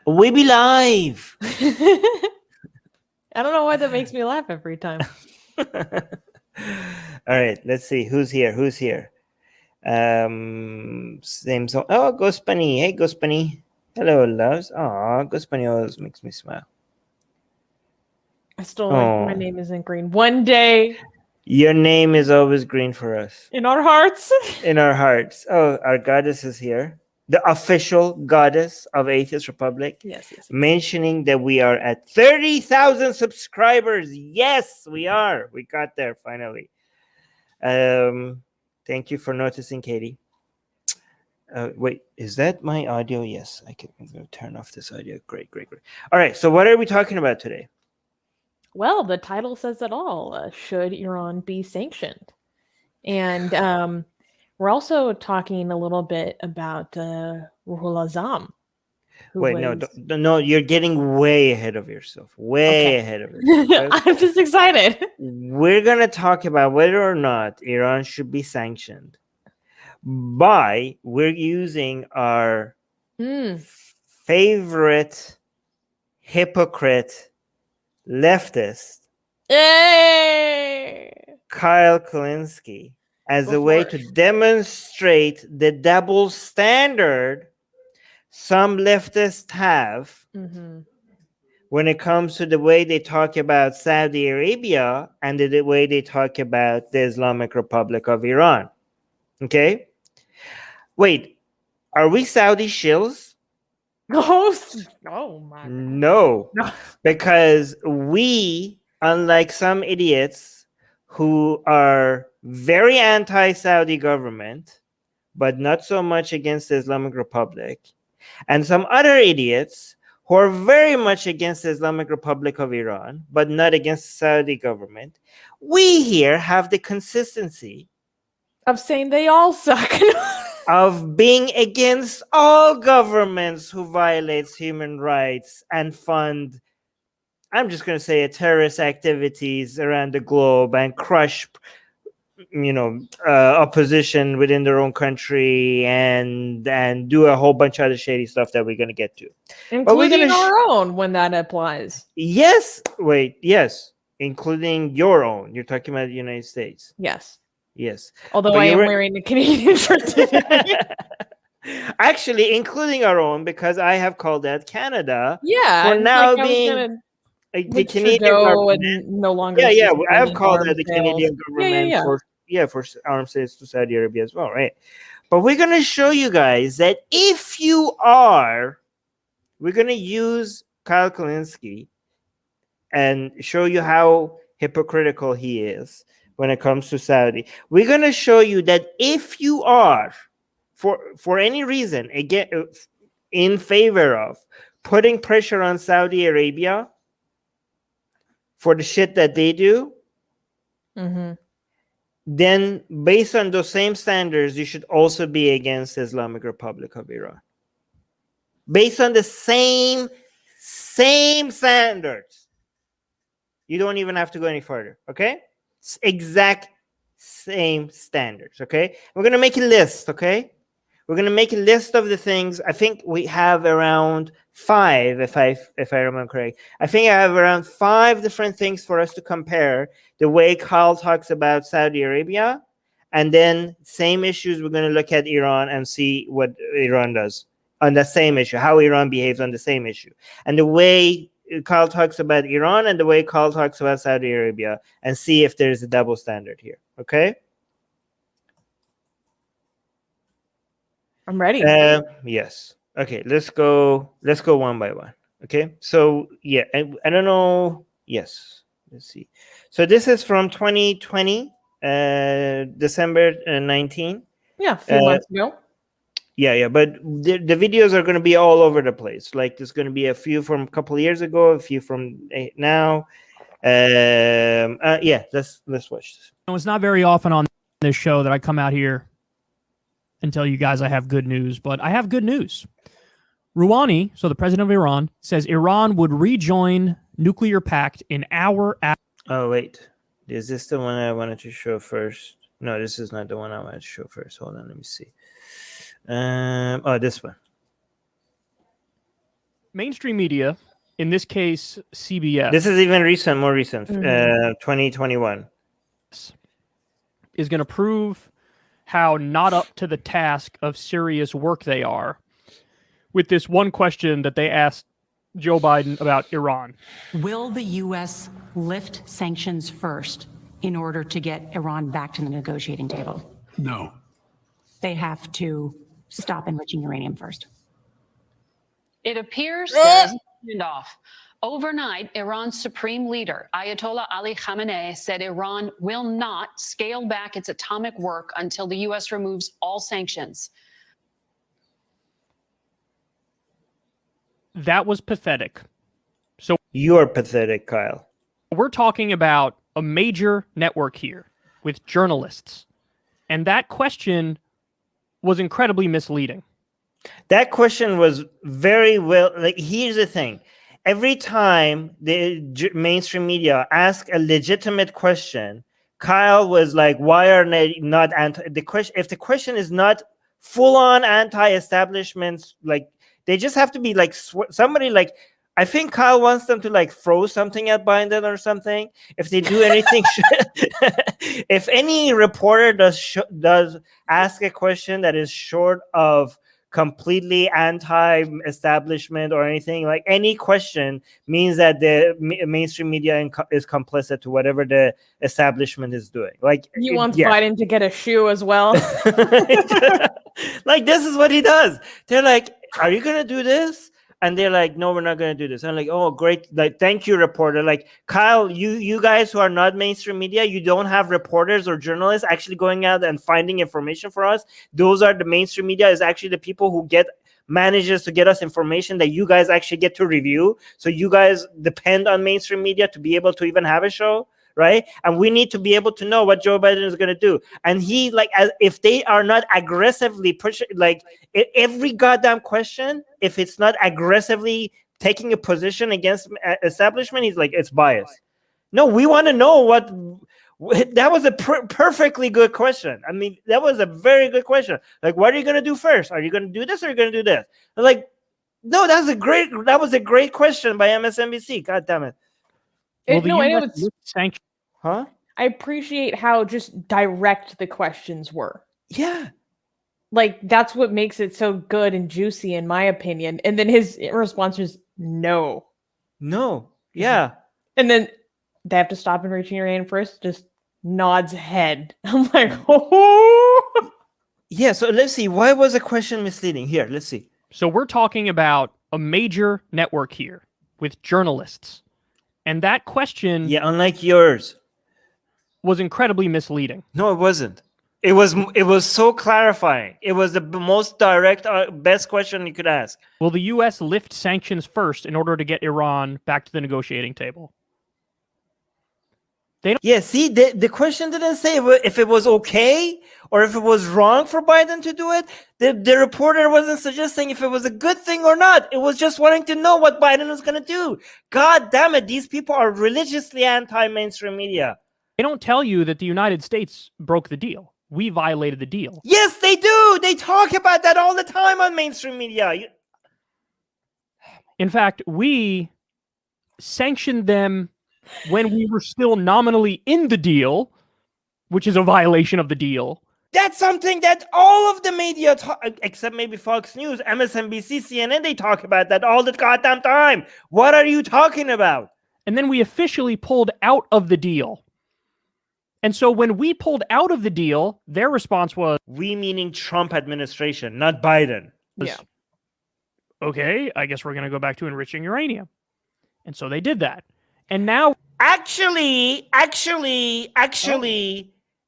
We be live. I don't know why that makes me laugh every time. All right, let's see who's here. Who's here? Same song. Oh, Ghost Bunny. Hey, Ghost Bunny. Hello, loves. Aw, Ghost Bunny always makes me smile. I still like my name isn't green. One day Your name is always green for us. in our hearts. In our hearts. Oh, our goddess is here. The official goddess of Atheist Republic. Yes. Mentioning that we are at 30,000 subscribers. Yes, we are. We got there finally. Thank you for noticing, Katie. Wait, is that my audio? Yes, I'm going to turn off this audio. Great. All right, so what are we talking about today? Well, the title says it all. Should Iran be sanctioned? And we're also talking a little bit about Rohollah Zam. Wait, no, you're getting way ahead of yourself. Ahead of yourself. I'm just excited. We're going to talk about whether or not Iran should be sanctioned. We're using our favorite hypocrite leftist, Kyle Kulinski, as a way to demonstrate the double standard some leftists have when it comes to the way they talk about Saudi Arabia and the way they talk about the Islamic Republic of Iran. Okay? Wait, are we Saudi shills? Oh my God. No, because we, unlike some idiots who are very anti-Saudi government, but not so much against the Islamic Republic, and some other idiots who are very much against the Islamic Republic of Iran, but not against the Saudi government, we here have the consistency of saying they all suck. of being against all governments who violates human rights and fund, I'm just going to say, terrorist activities around the globe and crush, opposition within their own country and do a whole bunch of other shady stuff that we're going to get to. Including our own when that applies. Yes. Wait, yes. Including your own. You're talking about the United States. Yes. Although I am wearing a Canadian shirt today. Actually, including our own, because I have called out Canada. Yeah. For now being the Canadian government. No longer. Yeah. I've called out the Canadian government for arms sales to Saudi Arabia as well, right? But we're going to show you guys that we're going to use Kyle Kulinski and show you how hypocritical he is when it comes to Saudi. We're going to show you that if you are, for any reason, again, in favor of putting pressure on Saudi Arabia for the shit that they do, then based on those same standards, you should also be against the Islamic Republic of Iran. Based on the same standards. You don't even have to go any further, okay? Exact same standards, okay? We're going to make a list, okay? We're going to make a list of the things. I think we have around 5, if I remember correct. I think I have around 5 different things for us to compare the way Kyle talks about Saudi Arabia, and then same issues, we're going to look at Iran and see what Iran does on the same issue, how Iran behaves on the same issue. And the way Kyle talks about Iran and the way Kyle talks about Saudi Arabia, and see if there's a double standard here, okay? I'm ready. Yes. Okay, let's go one by one. Okay, so yeah, I don't know. Yes, let's see. So this is from 2020, December 19. Yeah, a few months ago. Yeah, but the videos are going to be all over the place. Like there's going to be a few from a couple of years ago, a few from now. Yeah, let's watch this. It's not very often on this show that I come out here and tell you guys I have good news, but I have good news. Rouhani, so the president of Iran, says Iran would rejoin nuclear pact in hour after. Oh, wait. Is this the one I wanted to show first? No, this is not the one I wanted to show first. Hold on, let me see. Oh, this one. mainstream media, in this case CBS, This is even recent, more recent, Mhm. 2021. is going to prove how not up to the task of serious work they are with this one question that they asked Joe Biden about Iran. Will the U.S. lift sanctions first in order to get Iran back to the negotiating table? No. They have to stop enriching uranium first. It appears there is a standoff. Overnight, Iran's supreme leader, Ayatollah Ali Khamenei, said Iran will not scale back its atomic work until the U.S. removes all sanctions. That was pathetic. So You're pathetic, Kyle. we're talking about a major network here with journalists. And that question was incredibly misleading. That question was very well. Like, here's the thing: every time the mainstream media ask a legitimate question, Kyle was like, "Why are they not anti?" The question, if the question is not full-on anti-establishment, like they just have to be like somebody like. I think Kyle wants them to like throw something at Biden or something. If they do anything, if any reporter does ask a question that is short of completely anti-establishment or anything, like any question means that the mainstream media is complicit to whatever the establishment is doing. Like He wants Biden to get a shoe as well. Like this is what he does. They're like, "Are you gonna do this?" And they're like, "No, we're not going to do this." I'm like, "Oh, great. Like, thank you, reporter." Like, Kyle, you guys who are not mainstream media, you don't have reporters or journalists actually going out and finding information for us. Those are the mainstream media is actually the people who manages to get us information that you guys actually get to review. So you guys depend on mainstream media to be able to even have a show. Right. And we need to be able to know what Joe Biden is going to do. And he, like, as if they are not aggressively pushing, like every goddamn question, if it's not aggressively taking a position against establishment, he's like, it's biased. No, we want to know what. That was a perfectly good question. I mean, that was a very good question. Like, what are you going to do first? Are you going to do this or are you going to do this? Like, no, that was a great question by MSNBC. God damn it. I appreciate how just direct the questions were. Yeah. Like, that's what makes it so good and juicy, in my opinion. And then his response was no. No. Yeah. And then they have to stop enriching uranium first, just nods head. I'm like, oh. Yeah, so let's see. Why was the question misleading? Here, let's see. So we're talking about a major network here with journalists. And that question, unlike yours, was incredibly misleading. No, it wasn't. It was so clarifying. It was the most direct, best question you could ask. Will the U.S. lift sanctions first in order to get Iran back to the negotiating table? See, the question didn't say if it was okay or if it was wrong for Biden to do it. The reporter wasn't suggesting if it was a good thing or not. It was just wanting to know what Biden was going to do. God damn it, these people are religiously anti-mainstream media. They don't tell you that the United States broke the deal. We violated the deal. Yes, they do. They talk about that all the time on mainstream media. In fact, we sanctioned them when we were still nominally in the deal, which is a violation of the deal. That's something that all of the media, except maybe Fox News, MSNBC, CNN, they talk about that all the goddamn time. What are you talking about? And then we officially pulled out of the deal. And so when we pulled out of the deal, their response was... We meaning Trump administration, not Biden. Yeah. Okay, I guess we're going to go back to enriching uranium. And so they did that. And now... Actually,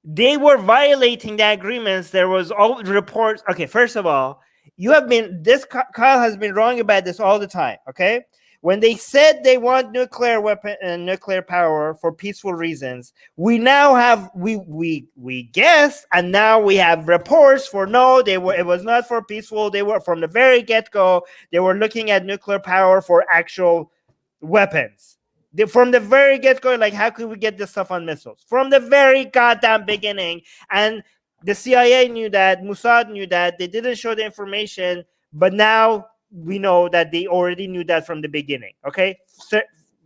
they were violating the agreements. There was all reports. Okay, first of all, Kyle has been wrong about this all the time, okay? When they said they want nuclear weapon and nuclear power for peaceful reasons, we now have we guess, and now we have reports for no, it was not for peaceful. They were from the very get-go, they were looking at nuclear power for actual weapons. From the very get-go, like, how could we get this stuff on missiles? From the very goddamn beginning. And the CIA knew that, Mossad knew that, they didn't show the information, but now we know that they already knew that from the beginning. Okay,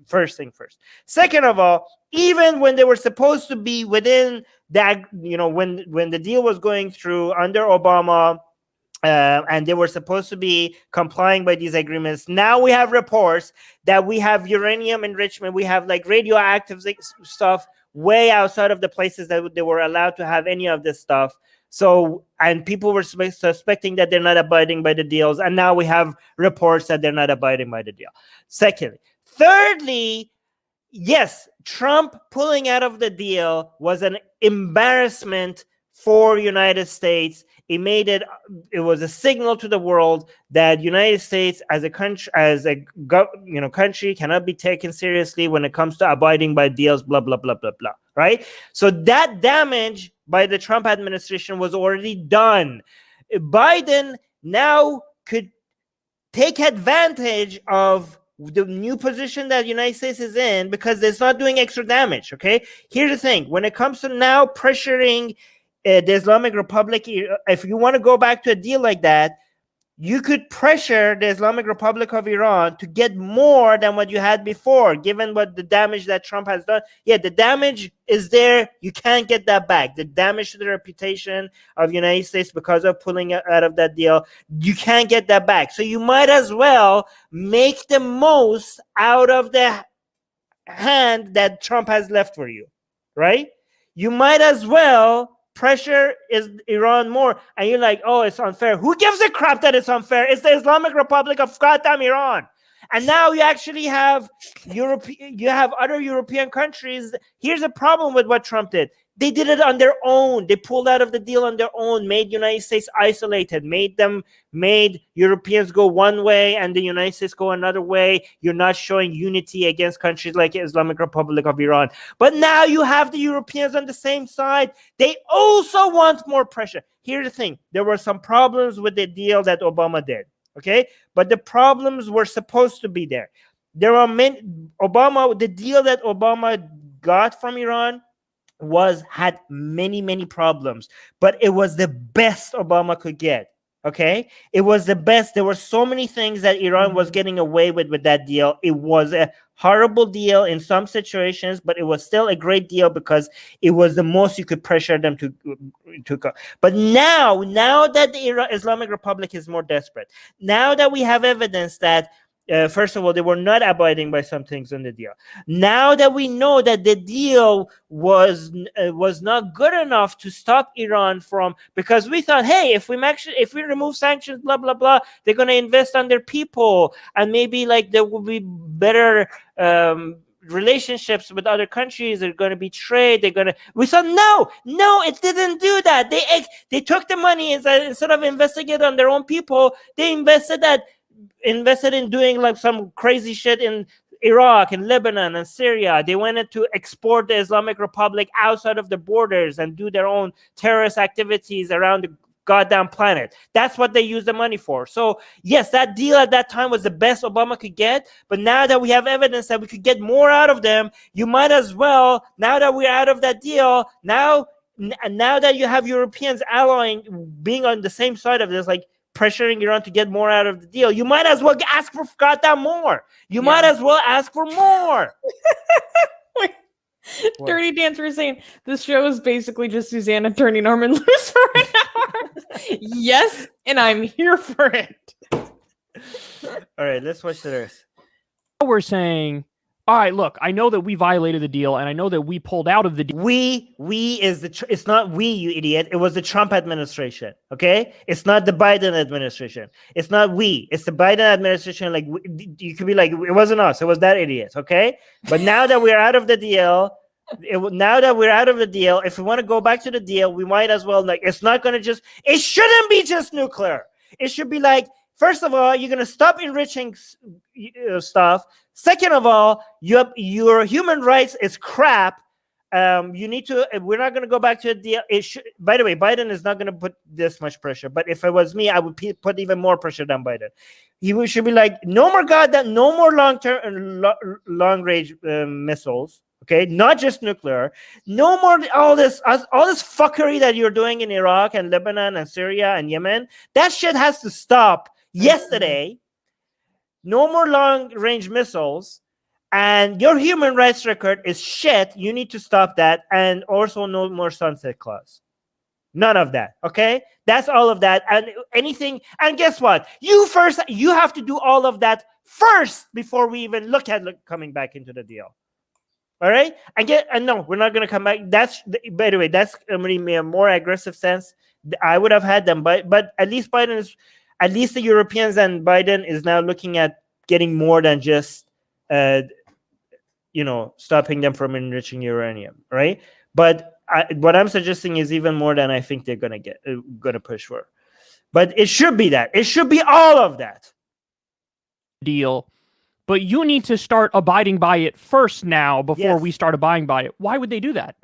first thing first. Second of all, even when they were supposed to be within that, when the deal was going through under Obama, and they were supposed to be complying by these agreements, now we have reports that we have uranium enrichment, we have like radioactive stuff way outside of the places that they were allowed to have any of this stuff. So, and people were suspecting that they're not abiding by the deals, and now we have reports that they're not abiding by the deal. Thirdly, yes, Trump pulling out of the deal was an embarrassment for United States. It was a signal to the world that United States as a country, country cannot be taken seriously when it comes to abiding by deals, blah, blah, blah, blah, blah, right? So that damage by the Trump administration was already done. Biden now could take advantage of the new position that the United States is in because it's not doing extra damage, okay? Here's the thing. When it comes to now pressuring the Islamic Republic, if you want to go back to a deal like that, you could pressure the Islamic Republic of Iran to get more than what you had before, given what the damage that Trump has done. Yeah, the damage is there. You can't get that back. The damage to the reputation of the United States because of pulling out of that deal, you can't get that back. So you might as well make the most out of the hand that Trump has left for you, right? You might as well pressure is Iran more, and you're like, oh, it's unfair. Who gives a crap that it's unfair? It's the Islamic Republic of goddamn Iran. And now you actually have other European countries. Here's the problem with what Trump did. They did it on their own. They pulled out of the deal on their own, made United States isolated, made Europeans go one way and the United States go another way. You're not showing unity against countries like Islamic Republic of Iran. But now you have the Europeans on the same side. They also want more pressure. Here's the thing. There were some problems with the deal that Obama did, okay? But the problems were supposed to be there. There are the deal that Obama got from Iran had many problems, but it was the best Obama could get. Okay, it was the best. There were so many things that Iran was getting away with that deal. It was a horrible deal in some situations, but it was still a great deal because it was the most you could pressure them to go. But now that the Islamic Republic is more desperate, now that we have evidence that first of all, they were not abiding by some things in the deal. Now that we know that the deal was not good enough to stop Iran from, because we thought, hey, if we remove sanctions, blah blah blah, they're going to invest on their people, and maybe like there will be better relationships with other countries. They're going to be trade. We said no, it didn't do that. They took the money instead of investing it on their own people. They invested in doing like some crazy shit in Iraq and Lebanon and Syria. They wanted to export the Islamic Republic outside of the borders and do their own terrorist activities around the goddamn planet. That's what they used the money for. So yes, that deal at that time was the best Obama could get. But now that we have evidence that we could get more out of them, you might as well, now that we're out of that deal, now that you have Europeans allying, being on the same side of this, like pressuring Iran to get more out of the deal, you might as well ask for goddamn more. You might as well ask for more. Wait. Dirty Dancer is saying this show is basically just Susanna turning Armin loose for an hour. Yes, and I'm here for it. All right, let's watch the rest. We're saying, all right, look, I know that we violated the deal, and I know that we pulled out of the deal. It's not we, you idiot. It was the Trump administration, okay? It's not the Biden administration. It's not we. It's the Biden administration. Like, you could be like, it wasn't us. It was that idiot, okay? But now that we're out of the deal, if we want to go back to the deal, we might as well, like, it shouldn't be just nuclear. It should be like, first of all, you're going to stop enriching stuff. Second of all, your human rights is crap. We're not going to go back to the deal. By the way, Biden is not going to put this much pressure. But if it was me, I would put even more pressure on Biden. He should be like, no more long-range missiles. Okay, not just nuclear. No more all this fuckery that you're doing in Iraq and Lebanon and Syria and Yemen. That shit has to stop yesterday. no more long-range missiles, and your human rights record is shit. You need to stop that, and also no more sunset clause. None of that. Okay, that's all of that, and anything. And guess what? You have to do all of that first before we even look at coming back into the deal. All right, and no, we're not going to come back. That's, by the way, that's a more aggressive sense. I would have had them, but at least at least the Europeans and Biden is now looking at getting more than just, stopping them from enriching uranium, right? But what I'm suggesting is even more than I think they're going to push for. But it should be that. It should be all of that. Deal. But you need to start abiding by it first now before we start abiding by it. Why would they do that?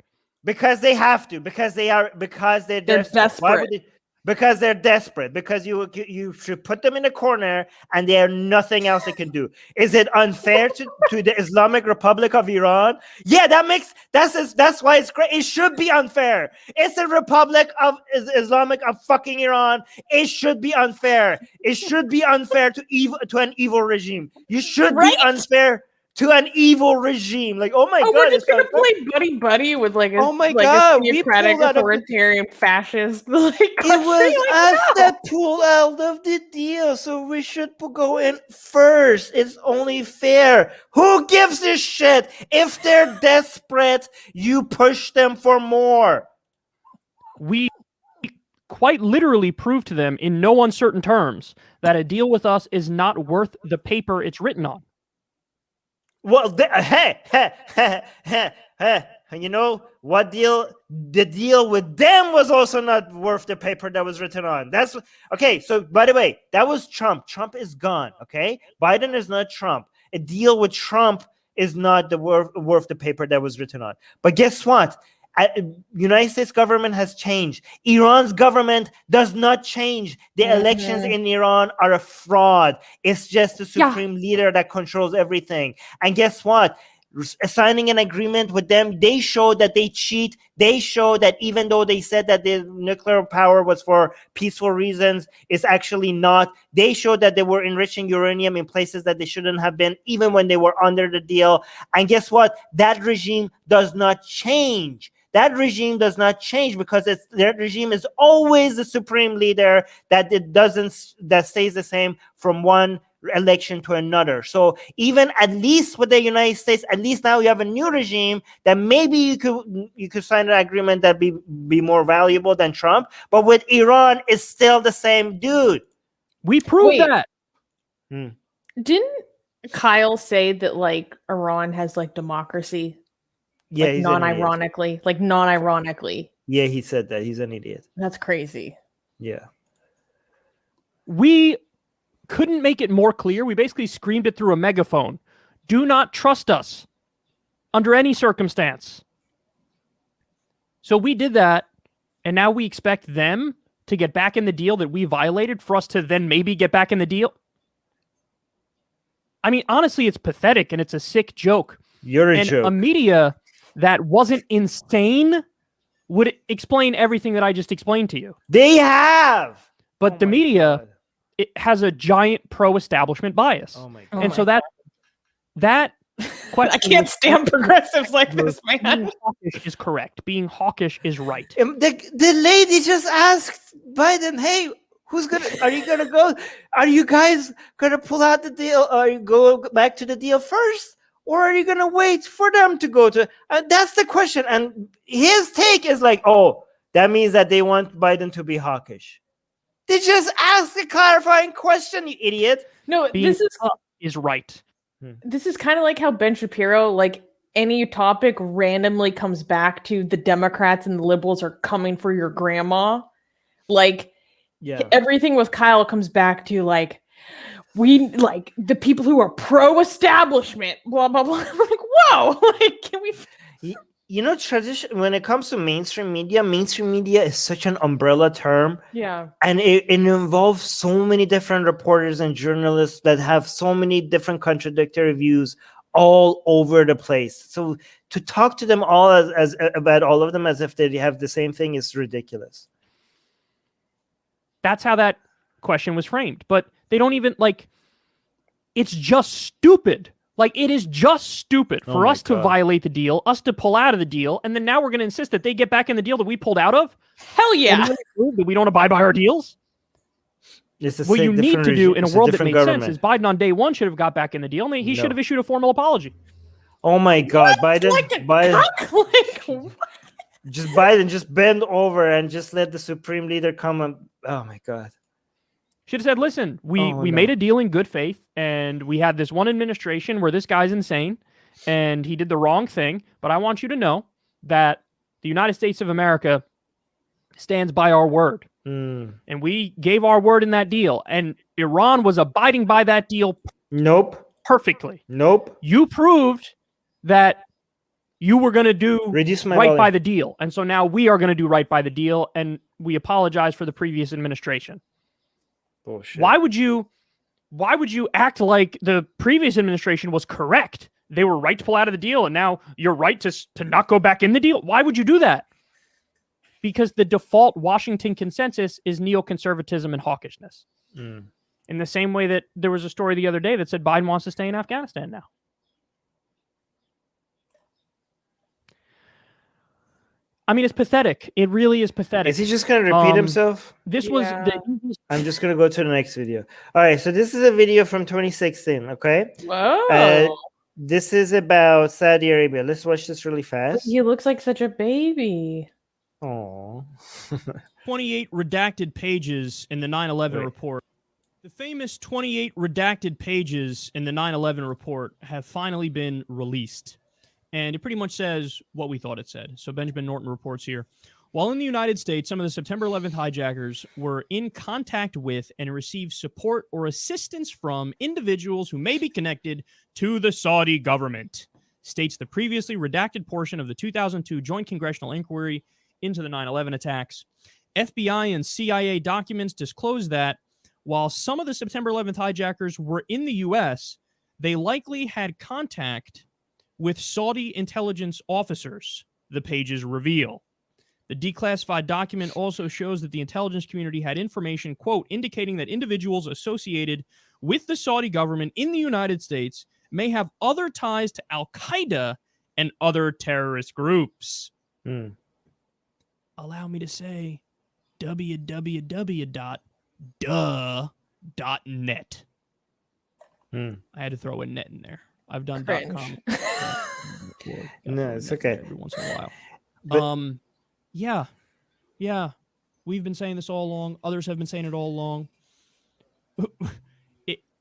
Because they have to. Because they're desperate. Why would they? Because they're desperate. Because you should put them in a corner and they have nothing else they can do. Is it unfair to the Islamic Republic of Iran? Yeah, that's why it's great. It should be unfair. It's the Republic of Islamic of fucking Iran. It should be unfair. It should be unfair to an evil regime. You should be unfair to an evil regime. Like, oh my God. We're just going to play buddy-buddy with a theocratic authoritarian fascist. It was us that pulled out of the deal, so we should go in first. It's only fair. Who gives a shit? If they're desperate, you push them for more. We quite literally proved to them in no uncertain terms that a deal with us is not worth the paper it's written on. Well, you know what deal? The deal with them was also not worth the paper that was written on. That's okay. So, by the way, that was Trump. Trump is gone. Okay, Biden is not Trump. A deal with Trump is not worth the paper that was written on. But guess what? United States government has changed. Iran's government does not change. The elections in Iran are a fraud. It's just the supreme leader that controls everything. And guess what? Signing an agreement with them, they show that they cheat. They show that even though they said that the nuclear power was for peaceful reasons, it's actually not. They show that they were enriching uranium in places that they shouldn't have been, even when they were under the deal. And guess what? That regime does not change. That regime does not change because that regime is always the supreme leader that stays the same from one election to another. So even at least with the United States, at least now you have a new regime that maybe you could sign an agreement that be more valuable than Trump. But with Iran, it's still the same dude. We proved that. Didn't Kyle say that Iran has democracy? Yeah, non-ironically. Yeah, he said that. He's an idiot. That's crazy. Yeah. We couldn't make it more clear. We basically screamed it through a megaphone. Do not trust us under any circumstance. So we did that, and now we expect them to get back in the deal that we violated for us to then maybe get back in the deal? I mean, honestly, it's pathetic, and it's a sick joke. You're a joke. A media that wasn't insane would explain everything that I just explained to you. They have. But the media, it has a giant pro-establishment bias. Oh my God. And so that question... I can't stand progressives like this, man. Being hawkish is correct. Being hawkish is right. The lady just asked Biden, hey, are you gonna go? Are you guys gonna pull out the deal? Or you go back to the deal first? Or are you going to wait for them to go to... that's the question. And his take is that means that they want Biden to be hawkish. They just asked a clarifying question, you idiot. No, this is right. This is kind of like how Ben Shapiro, any topic randomly comes back to the Democrats and the liberals are coming for your grandma. Everything with Kyle comes back to we the people who are pro-establishment, blah blah blah. I'm whoa! Can we? Tradition when it comes to mainstream media is such an umbrella term. Yeah, and it involves so many different reporters and journalists that have so many different contradictory views all over the place. So to talk to them all as about all of them as if they have the same thing is ridiculous. That's how that question was framed, but they don't even it's just stupid. Like, it is just stupid Oh for my us to God. violate the deal, us to pull out of the deal, and then now we're going to insist that they get back in the deal that we pulled out of? Hell And yeah. really prove that we don't abide by our deals? It's a What you need different to do regime- in a it's world that different made sense government. is Biden on day one should have got back in the deal, and he should have issued a formal apology. Oh my God, Biden! Like, Biden, just bend over and just let the supreme leader come and. Oh my God! Should have said, listen, we Oh, made no. a deal in good faith, and we had this one administration where this guy's insane, and he did the wrong thing, but I want you to know that the United States of America stands by our word. Mm. And we gave our word in that deal, and Iran was abiding by that deal Nope. perfectly. Nope. You proved that you were going to do Reduce my right volume. by the deal, and so now we are going to do right by the deal, and we apologize for the previous administration. Bullshit. Why would you act like the previous administration was correct? They were right to pull out of the deal, and now you're right to not go back in the deal. Why would you do that? Because the default Washington consensus is neoconservatism and hawkishness. Mm. In the same way that there was a story the other day that said Biden wants to stay in Afghanistan now. I mean, it's pathetic. It really is pathetic. Is he just going to repeat himself? This was Yeah. the I'm just going to go to the next video. All right, so this is a video from 2016, okay? whoa. This is about Saudi Arabia. Let's watch this really fast. He looks like such a baby. Oh. 28 redacted pages in the 9/11 Wait. report. The famous 28 redacted pages in the 9/11 report have finally been released. And it pretty much says what we thought it said. So Benjamin Norton reports here. While in the United States, some of the September 11th hijackers were in contact with and received support or assistance from individuals who may be connected to the Saudi government, states the previously redacted portion of the 2002 Joint Congressional Inquiry into the 9/11 attacks. FBI and CIA documents disclose that while some of the September 11th hijackers were in the U.S., they likely had contact with Saudi intelligence officers, the pages reveal. The declassified document also shows that the intelligence community had information, quote, indicating that individuals associated with the Saudi government in the United States may have other ties to Al-Qaeda and other terrorist groups. Hmm. Allow me to say www.duh.net. Hmm. I had to throw a net in there. I've done Cringe. .com. before. No, it's okay. Every once in a while. But- Yeah. We've been saying this all along. Others have been saying it all along.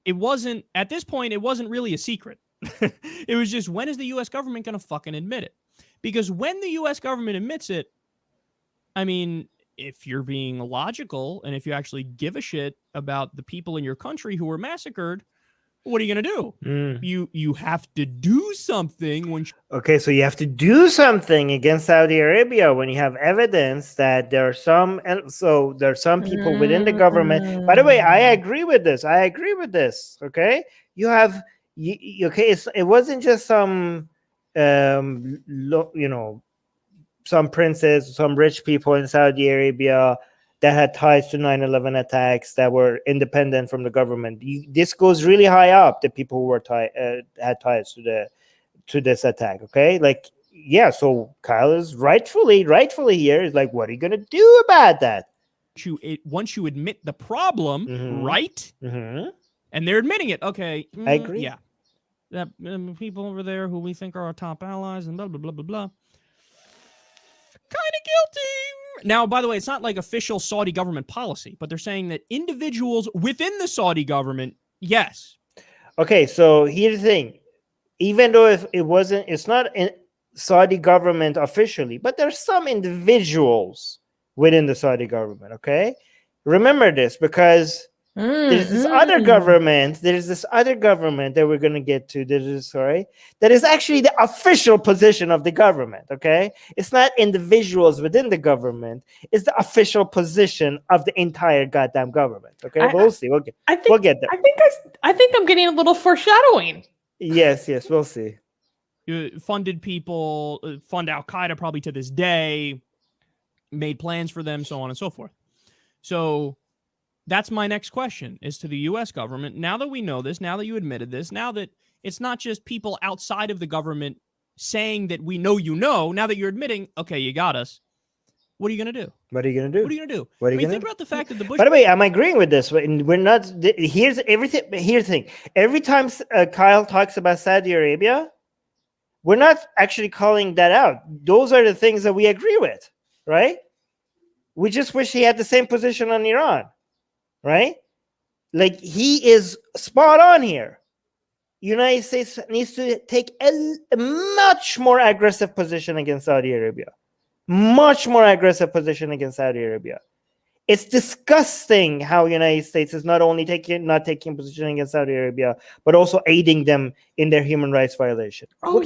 It wasn't, at this point, it wasn't really a secret. It was just, when is the U.S. government going to fucking admit it? Because when the U.S. government admits it, I mean, if you're being logical and if you actually give a shit about the people in your country who were massacred, what are you going to do? Mm. You have to do something when Okay, so you have to do something against Saudi Arabia when you have evidence that there are some, and so there are some people within the government. By the way, I agree with this. Okay, you have, okay, it wasn't just some, some princes, some rich people in Saudi Arabia that had ties to 9/11 attacks that were independent from the government. This goes really high up. The people who were had ties to this attack. Okay, like, yeah. So Kyle is rightfully here. Is like, what are you gonna do about that? once you admit the problem, Mhm. right? Mm-hmm. And they're admitting it. Okay, I agree. Yeah, that people over there who we think are our top allies and blah blah blah blah blah. Kind of guilty. Now, by the way, it's not like official Saudi government policy, but they're saying that individuals within the Saudi government, yes. Okay, so here's the thing. Even though if it's not in Saudi government officially, but there's some individuals within the Saudi government. Okay, remember this, because there's this other government. There's this other government that we're gonna get to. That is actually the official position of the government. Okay, it's not individuals within the government. It's the official position of the entire goddamn government. Okay, we'll see. We'll get there. I think I'm getting a little foreshadowing. Yes, we'll see. Funded people, fund Al Qaeda probably to this day, made plans for them, so on and so forth. So that's my next question is to the U.S. government. Now that we know this, now that you admitted this, now that it's not just people outside of the government saying that we know now that you're admitting, okay, you got us. What are you going to do? What are you going to do? What are you going to do? What are you I mean, gonna think do? about the fact that the Bush... By the way, I'm agreeing with this. We're not. Here's everything. Here's the thing. Every time Kyle talks about Saudi Arabia, we're not actually calling that out. Those are the things that we agree with, right? We just wish he had the same position on Iran, right? Like, he is spot on here. United States needs to take a much more aggressive position against Saudi Arabia. Much more aggressive position against Saudi Arabia. It's disgusting how United States is not only not taking position against Saudi Arabia, but also aiding them in their human rights violation. Oh,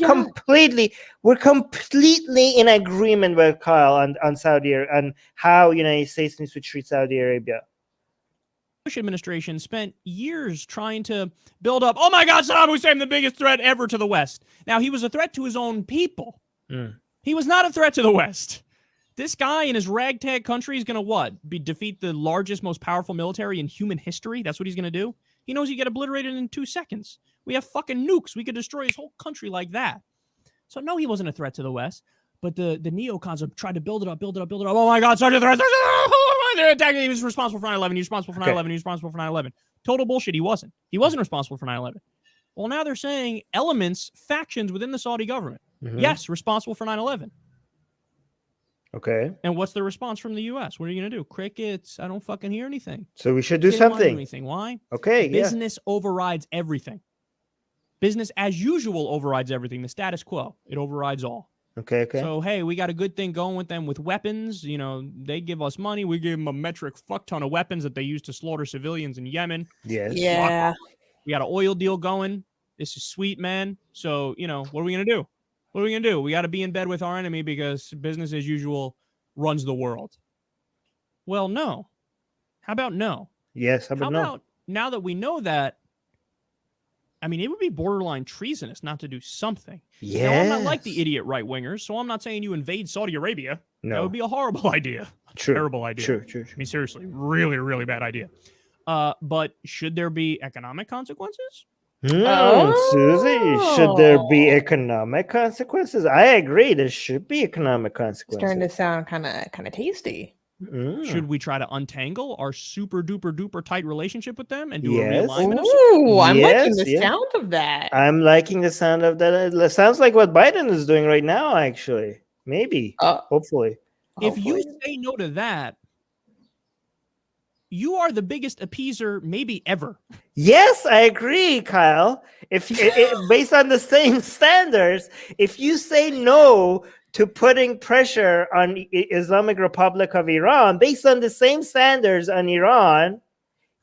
We're completely in agreement with Kyle on Saudi Arabia and how United States needs to treat Saudi Arabia. Bush administration spent years trying to build up, oh my God, Saddam Hussein, the biggest threat ever to the West. Now, he was a threat to his own people. He was not a threat to the West. This guy in his ragtag country is going to what? Defeat the largest, most powerful military in human history? That's what he's going to do? He knows he get obliterated in 2 seconds. We have fucking nukes. We could destroy his whole country like that. So no, he wasn't a threat to the West. But the neocons have tried to build it up. Oh my God, such a threat. They're attacking. He was responsible for 9/11. He was responsible for 9/11. He was responsible for 9/11. Total bullshit. He wasn't. He wasn't responsible for 9/11. Well, now they're saying factions within the Saudi government. Yes, responsible for 9/11. Okay. And what's the response from the U.S.? What are you going to do? Crickets. I don't fucking hear anything. So we should do They don't wanna do something. anything. Why? Okay. Business overrides everything. Business as usual overrides everything. The status quo. It overrides all. Okay. So, hey, we got a good thing going with them with weapons. You know, they give us money. We give them a metric fuck ton of weapons that they use to slaughter civilians in Yemen. Yes. Yeah. We got an oil deal going. This is sweet, man. So, you know, what are we going to do? What are we going to do? We got to be in bed with our enemy because business as usual runs the world. Well, no. How about no? Yes. How about no? Now that we know that, I mean, it would be borderline treasonous not to do something. Yes. Now, I'm not like the idiot right-wingers, so I'm not saying you invade Saudi Arabia. No. That would be a horrible idea. True. Terrible idea. True. I mean, seriously, really, really bad idea. But should there be economic consequences? Susie, should there be economic consequences? I agree. There should be economic It's consequences. starting to sound kind of tasty. Should we try to untangle our super duper duper tight relationship with them and do a Yes. realignment? Ooh, I'm liking Yes, the yeah. sound of that. I'm liking the sound of that. It sounds like what Biden is doing right now, actually. Maybe. Hopefully. If you Hopefully. say no to that, you are the biggest appeaser maybe ever. Yes, I agree, Kyle. If based on the same standards, if you say no to putting pressure on Islamic Republic of Iran, based on the same standards on Iran,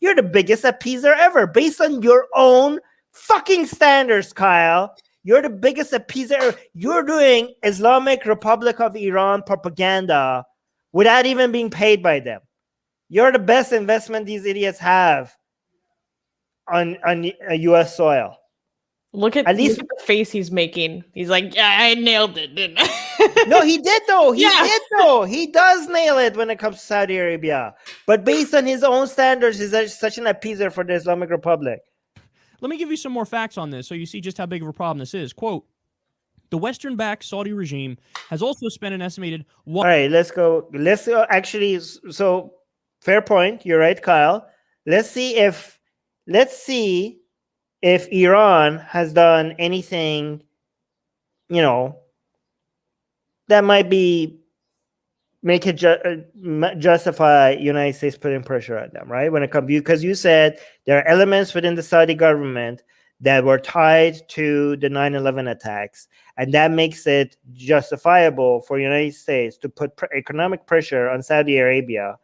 you're the biggest appeaser ever. Based on your own fucking standards, Kyle, you're the biggest appeaser. You're doing Islamic Republic of Iran propaganda without even being paid by them. You're the best investment these idiots have on U.S. soil. Look at least- the face he's making. He's like, yeah, I nailed it, didn't I? No, he did though. He Yeah. did though. He does nail it when it comes to Saudi Arabia. But based on his own standards, he's such an appeaser for the Islamic Republic. Let me give you some more facts on this so you see just how big of a problem this is. Quote, the Western-backed Saudi regime has also spent an estimated... All right, let's go. Actually, so fair point. You're right, Kyle. Let's see if Iran has done anything, that might make it justify United States putting pressure on them, right? When it comes, because you said there are elements within the Saudi government that were tied to the 9/11 attacks, and that makes it justifiable for United States to put economic pressure on Saudi Arabia.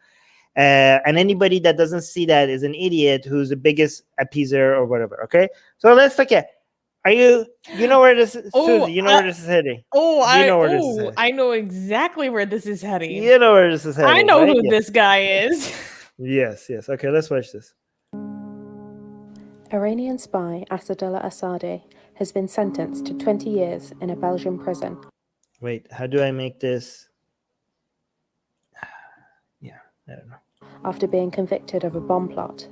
And anybody that doesn't see that is an idiot who's the biggest appeaser or whatever. Okay, so let's look at. You know where this is, Susie? You know where this is heading. I know exactly where this is heading. You know where this is heading. I know right? who this guy is. Yes. Okay, let's watch this. Iranian spy Asadullah Assadi has been sentenced to 20 years in a Belgian prison. Wait, how do I make this? Yeah, I don't know. after being convicted of a bomb plot.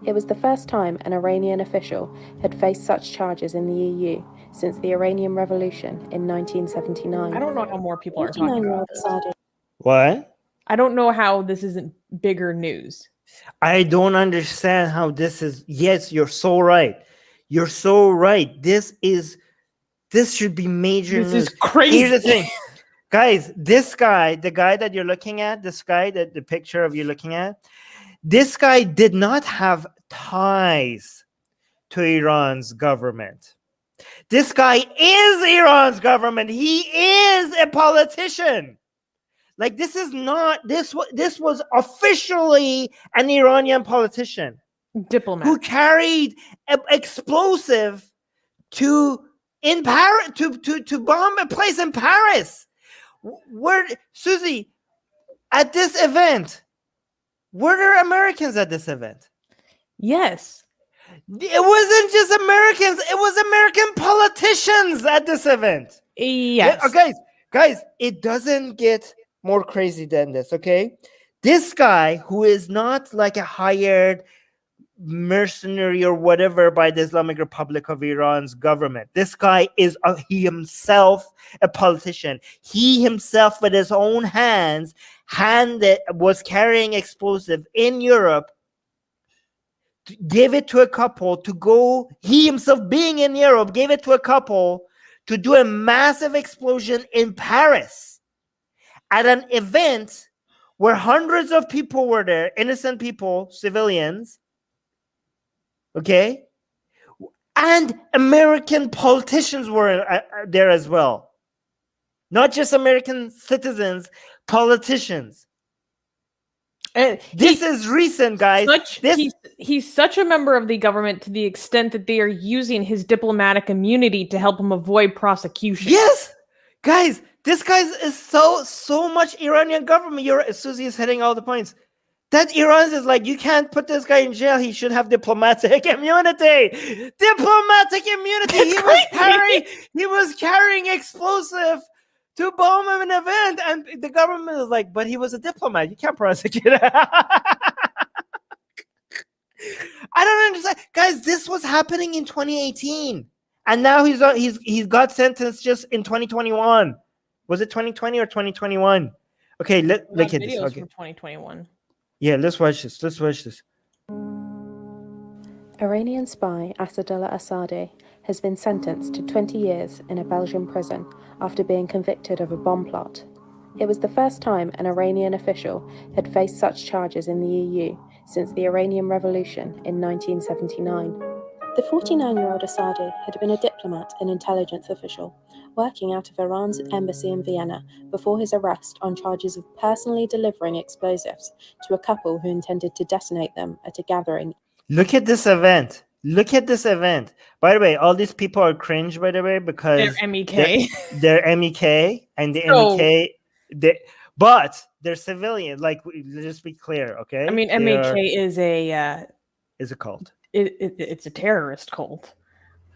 It was the first time an Iranian official had faced such charges in the EU since the Iranian Revolution in 1979. I don't know how more people are talking 49-year-old about this. Asadi. What? I don't know how this isn't bigger news. I don't understand how this is. Yes, you're so right. You're so right. This should be major This news. is crazy. Here's the thing. Guys, this guy, the guy that you're looking at, this guy that the picture of you looking at, this guy did not have ties to Iran's government. This guy is Iran's government. He is a politician. Like, this is not, this was officially an Iranian politician Diplomat. who carried an explosive to bomb a place in Paris. Where, Susie, at this event, were there Americans at this event? Yes. It wasn't just Americans, it was American politicians at this event. Yes. Guys, it doesn't get more crazy than this, okay? This guy, who is not like a hired mercenary or whatever by the Islamic Republic of Iran's government, this guy is he himself a politician. He himself, with his own hands, was carrying explosive in Europe, gave it to a couple to go, he himself being in Europe, gave it to a couple to do a massive explosion in Paris at an event where hundreds of people were there, innocent people, civilians, okay? And American politicians were there as well. Not just American citizens, politicians. And This is recent, guys. He's such a member of the government to the extent that they are using his diplomatic immunity to help him avoid prosecution. Yes, guys, this guy is so much Iranian government. Susie is hitting all the points. That Iran is like, you can't put this guy in jail. He should have diplomatic immunity. Diplomatic immunity. He was carrying explosive to bomb an event, and the government is like, but he was a diplomat. You can't prosecute him. I don't understand, guys. This was happening in 2018, and now he's got sentenced just in 2021. Was it 2020 or 2021? Okay, look at this. Okay. From 2021. Yeah, let's watch this. Iranian spy Asadullah Asadi has been sentenced to 20 years in a Belgian prison after being convicted of a bomb plot. It was the first time an Iranian official had faced such charges in the EU since the Iranian Revolution in 1979. The 49-year-old Asadi had been a diplomat and intelligence official, working out of Iran's embassy in Vienna before his arrest on charges of personally delivering explosives to a couple who intended to detonate them at a gathering. Look at this event. By the way, all these people are cringe, by the way, because They're MEK. They're MEK, and the MEK, but they're civilian. Like, let's be clear, okay? I mean, MEK is a cult. It's a terrorist cult.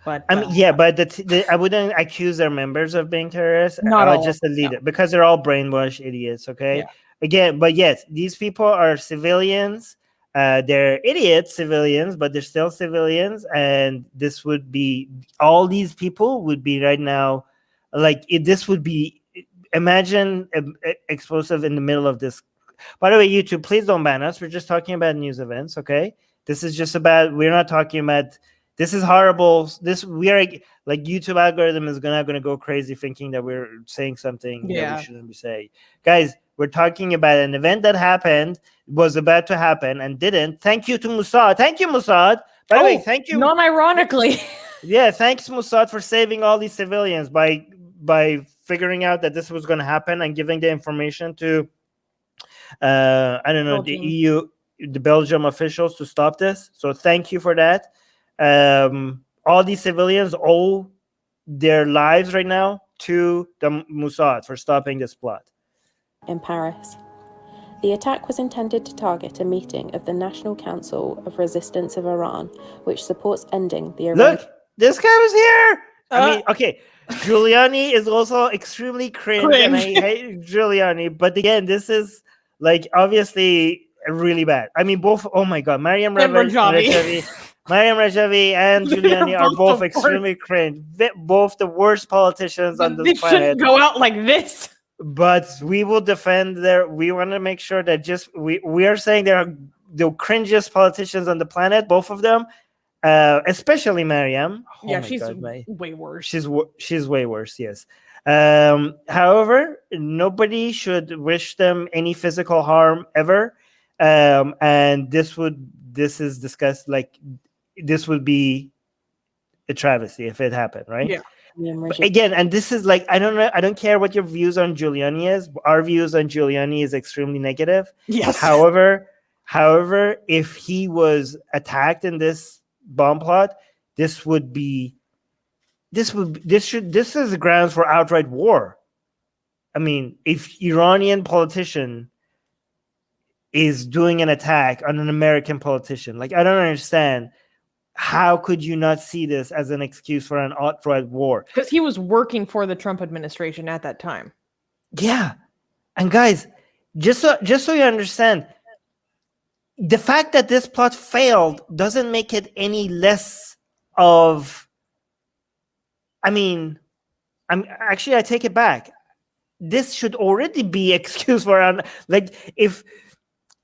But I mean, yeah, but I wouldn't accuse their members of being terrorists. Not I would all just of them, delete it because they're all brainwashed idiots. Okay, Yeah. Again, but yes, these people are civilians. They're idiots, civilians, but they're still civilians. And this would be all these people would be right now, like this would be. Imagine explosive in the middle of this. By the way, YouTube, please don't ban us. We're just talking about news events. Okay, this is just about. We're not talking about. This is horrible. We are like YouTube algorithm is gonna go crazy thinking that we're saying something that we shouldn't be saying. Guys, we're talking about an event that happened, was about to happen, and didn't. Thank you to Mossad. Thank you, Mossad. By the way, thank you. Non-ironically. Yeah, thanks, Mossad, for saving all these civilians by figuring out that this was going to happen and giving the information to I don't know, the EU, the Belgium officials to stop this. So thank you for that. All these civilians owe their lives right now to the Mossad for stopping this plot. In Paris. The attack was intended to target a meeting of the National Council of Resistance of Iran, which supports ending the Look, this guy was here. I mean, okay, Giuliani is also extremely cringe. And I hate Giuliani, but again, this is like obviously really bad. I mean, both. Oh my God, Mariam And Rajavi, Mariam Rajavi, and They're Giuliani are both both the extremely cringe. Both the worst politicians on They this planet. shouldn't go out like this. But we will defend their. We want to make sure that we are saying they are the cringiest politicians on the planet, both of them, especially Mariam. Oh Yeah, my she's God, way worse. she's way worse. Yes. However, nobody should wish them any physical harm ever. And this is discussed like this would be a travesty if it happened, right? Yeah. But again, and this is like, I don't know, I don't care what your views on Giuliani is. Our views on Giuliani is extremely negative. Yes. However, if he was attacked in this bomb plot, this is grounds for outright war. I mean, if Iranian politician is doing an attack on an American politician, like, I don't understand. How could you not see this as an excuse for an outright war? Because he was working for the Trump administration at that time. Yeah. And guys, just so you understand, the fact that this plot failed doesn't make it any less of, I mean, I take it back. This should already be excuse for like, if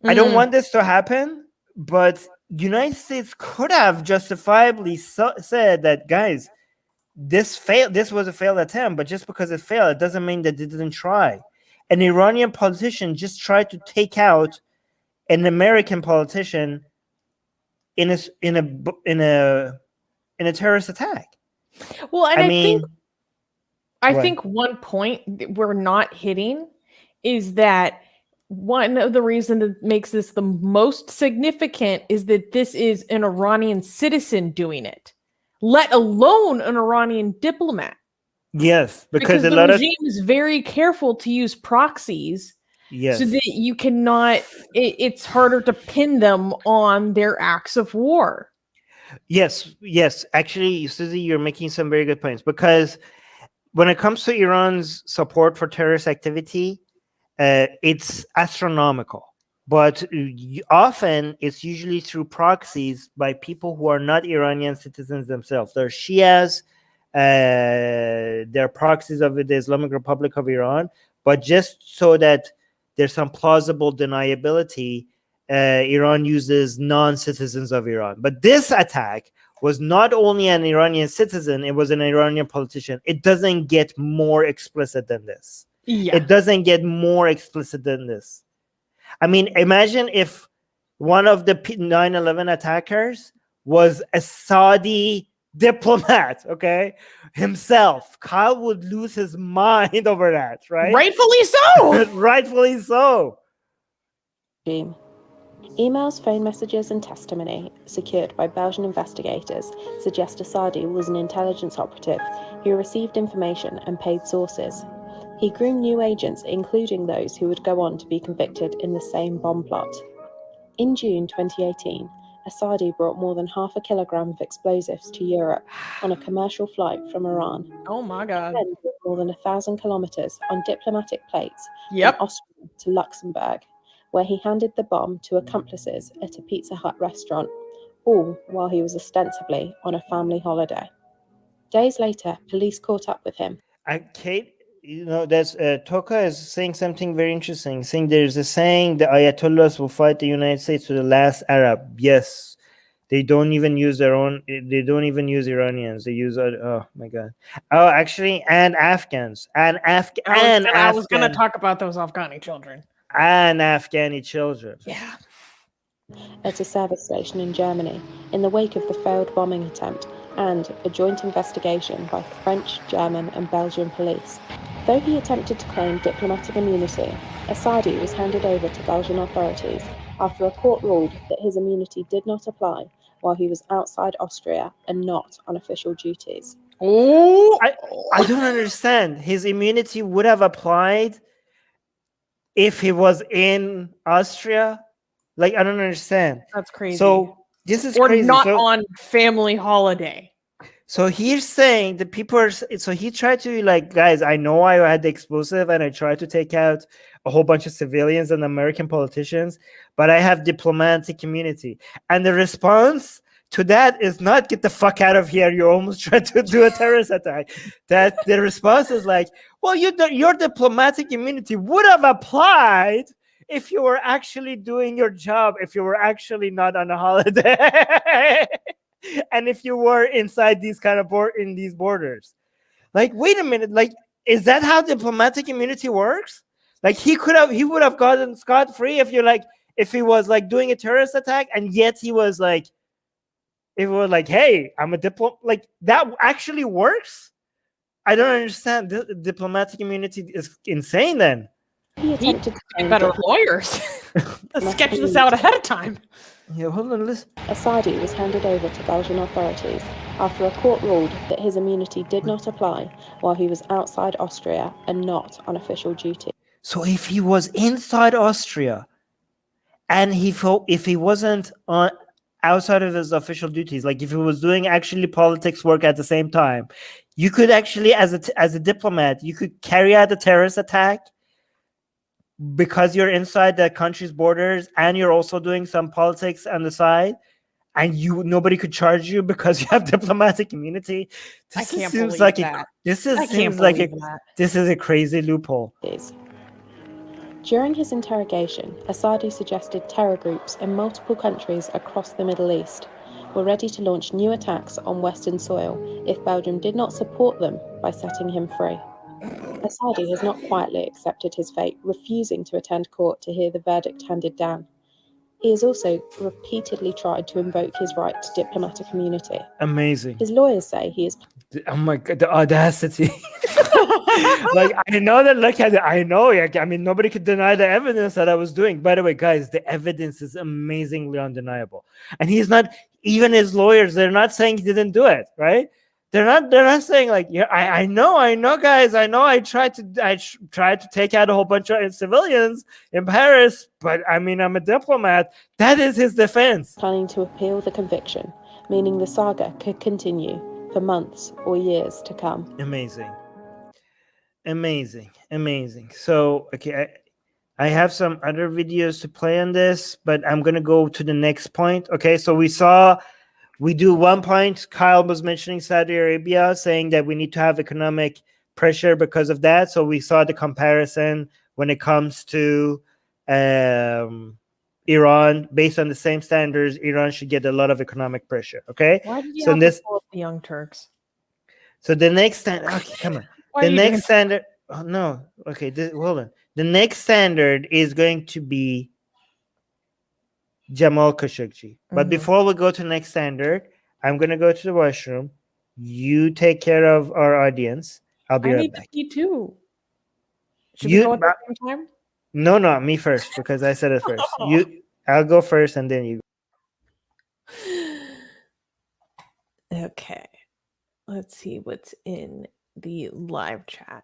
I don't want this to happen, but United States could have justifiably said that, guys, this was a failed attempt, but just because it failed, it doesn't mean that they didn't try. An Iranian politician just tried to take out an American politician in a terrorist attack. Well, and I what? think one point that we're not hitting is that one of the reasons that makes this the most significant is that this is an Iranian citizen doing it, let alone an Iranian diplomat. Yes, because a the lot regime is very careful to use proxies, yes, so that you cannot. It's harder to pin them on their acts of war. Yes. Actually, Susie, you're making some very good points, because when it comes to Iran's support for terrorist activity, it's astronomical. But often it's usually through proxies by people who are not Iranian citizens themselves. They're Shias, they're proxies of the Islamic Republic of Iran, but just so that there's some plausible deniability, Iran uses non-citizens of Iran. But this attack was not only an Iranian citizen, it was an Iranian politician. It doesn't get more explicit than this. Yeah. It doesn't get more explicit than this. I mean, imagine if one of the 9/11 attackers was a Saudi diplomat, okay, himself. Kyle would lose his mind over that, right? Rightfully so. Rightfully so. Emails, phone messages, and testimony secured by Belgian investigators suggest Assadi was an intelligence operative who received information and paid sources. He groomed new agents, including those who would go on to be convicted in the same bomb plot. In June 2018, Assadi brought more than 0.5 kilogram of explosives to Europe on a commercial flight from Iran. Oh my God. Then more than 1,000 kilometers on diplomatic plates Yep. from Austria to Luxembourg, where he handed the bomb to accomplices at a Pizza Hut restaurant, all while he was ostensibly on a family holiday. Days later, police caught up with him. Kate, there's Toka is saying something very interesting. Saying there's a saying the Ayatollahs will fight the United States to the last Arab. Yes, they don't even use their own. They don't even use Iranians. They use oh my God. Oh, actually, and Afghans and I was going to talk about those Afghani children. And Afghani children. Yeah. At a service station in Germany, in the wake of the failed bombing attempt and a joint investigation by French, German, and Belgian police. Though he attempted to claim diplomatic immunity, Assadi was handed over to Belgian authorities after a court ruled that his immunity did not apply while he was outside Austria and not on official duties. Oh, I don't understand. His immunity would have applied if he was in Austria. Like, I don't understand. That's crazy. So this is or crazy. not So, on family holiday. So he's saying that people are. So he tried to like, guys, I know I had the explosive and I tried to take out a whole bunch of civilians and American politicians, but I have diplomatic immunity. And the response to that is not get the fuck out of here. You almost tried to do a terrorist attack. That the response is like, well, your diplomatic immunity would have applied if you were actually doing your job, if you were actually not on a holiday. And if you were inside these kind of in these borders. Like, wait a minute, like, is that how diplomatic immunity works? Like, he would have gotten scot-free if he was like doing a terrorist attack, and yet he was like, if it was like, hey, I'm a like, that actually works? I don't understand. Diplomatic immunity is insane then. He attempted to Get better lawyers to sketch this out ahead of time. Yeah, hold on, listen. Asadi was handed over to Belgian authorities after a court ruled that his immunity did not apply while he was outside Austria and not on official duty. So if he was inside Austria and if he wasn't on outside of his official duties, like if he was doing actually politics work at the same time, you could actually, as a diplomat, you could carry out a terrorist attack because you're inside the country's borders and you're also doing some politics on the side, and nobody could charge you because you have diplomatic immunity. This seems like this is a crazy loophole. During his interrogation, Asadi suggested terror groups in multiple countries across the Middle East were ready to launch new attacks on Western soil if Belgium did not support them by setting him free. Asadi has not quietly accepted his fate, refusing to attend court to hear the verdict handed down. He has also repeatedly tried to invoke his right to diplomatic immunity. Amazing. His lawyers say he is... Oh my God, the audacity. Like, I know that, look at it. I know. I mean, nobody could deny the evidence that I was doing. By the way, guys, the evidence is amazingly undeniable. And he's not, even his lawyers, they're not saying he didn't do it, right? They're not saying like, yeah, I know, guys. I know I tried to take out a whole bunch of civilians in Paris, but I mean, I'm a diplomat. That is his defense. Planning to appeal the conviction, meaning the saga could continue for months or years to come. Amazing. So, okay, I have some other videos to play on this, but I'm going to go to the next point. Okay, so we do one point. Kyle was mentioning Saudi Arabia, saying that we need to have economic pressure because of that. So we saw the comparison when it comes to Iran. Based on the same standards, Iran should get a lot of economic pressure. Okay. Why did you have to pull up the Young Turks? So the next standard. Okay, come on. The next standard. Oh no. Okay. Hold on. The next standard is going to be Jamal Khashoggi. But before we go to the next standard, I'm going to go to the washroom. You take care of our audience. I'll be right back. I need to pee too. Should we go at the same time? No, me first, because I said it first. I'll go first and then you go. Okay. Let's see what's in the live chat.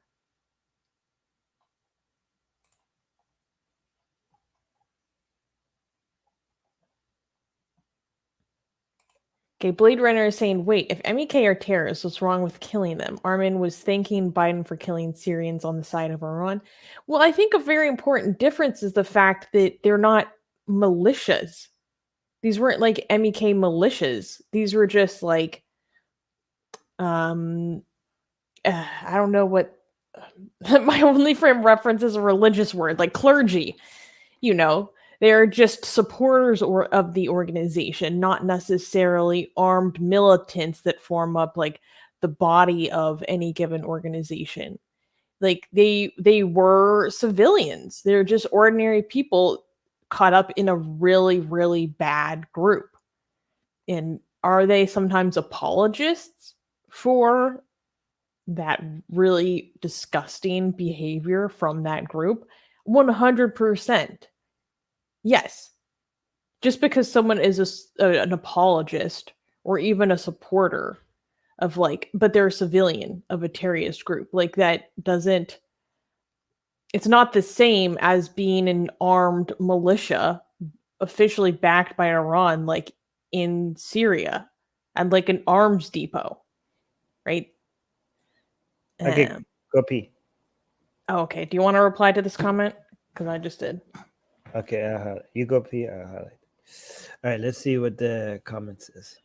Okay, Blade Runner is saying, wait, if MEK are terrorists, what's wrong with killing them? Armin was thanking Biden for killing Syrians on the side of Iran. Well, I think a very important difference is the fact that they're not militias. These weren't like MEK militias. These were just like, I don't know what, my only frame reference is a religious word, like clergy, you know. They're just supporters of the organization, not necessarily armed militants that form up like the body of any given organization. Like they were civilians. They're just ordinary people caught up in a really, really bad group. And are they sometimes apologists for that really disgusting behavior from that group? 100%. Yes. Just because someone is an apologist or even a supporter of like, but they're a civilian of a terrorist group, like that doesn't, it's not the same as being an armed militia officially backed by Iran, like in Syria and like an arms depot. right? Okay, go pee. Okay. Do you want to reply to this comment? Because I just did. Okay, you go pee. I'll highlight. All right, let's see what the comments is.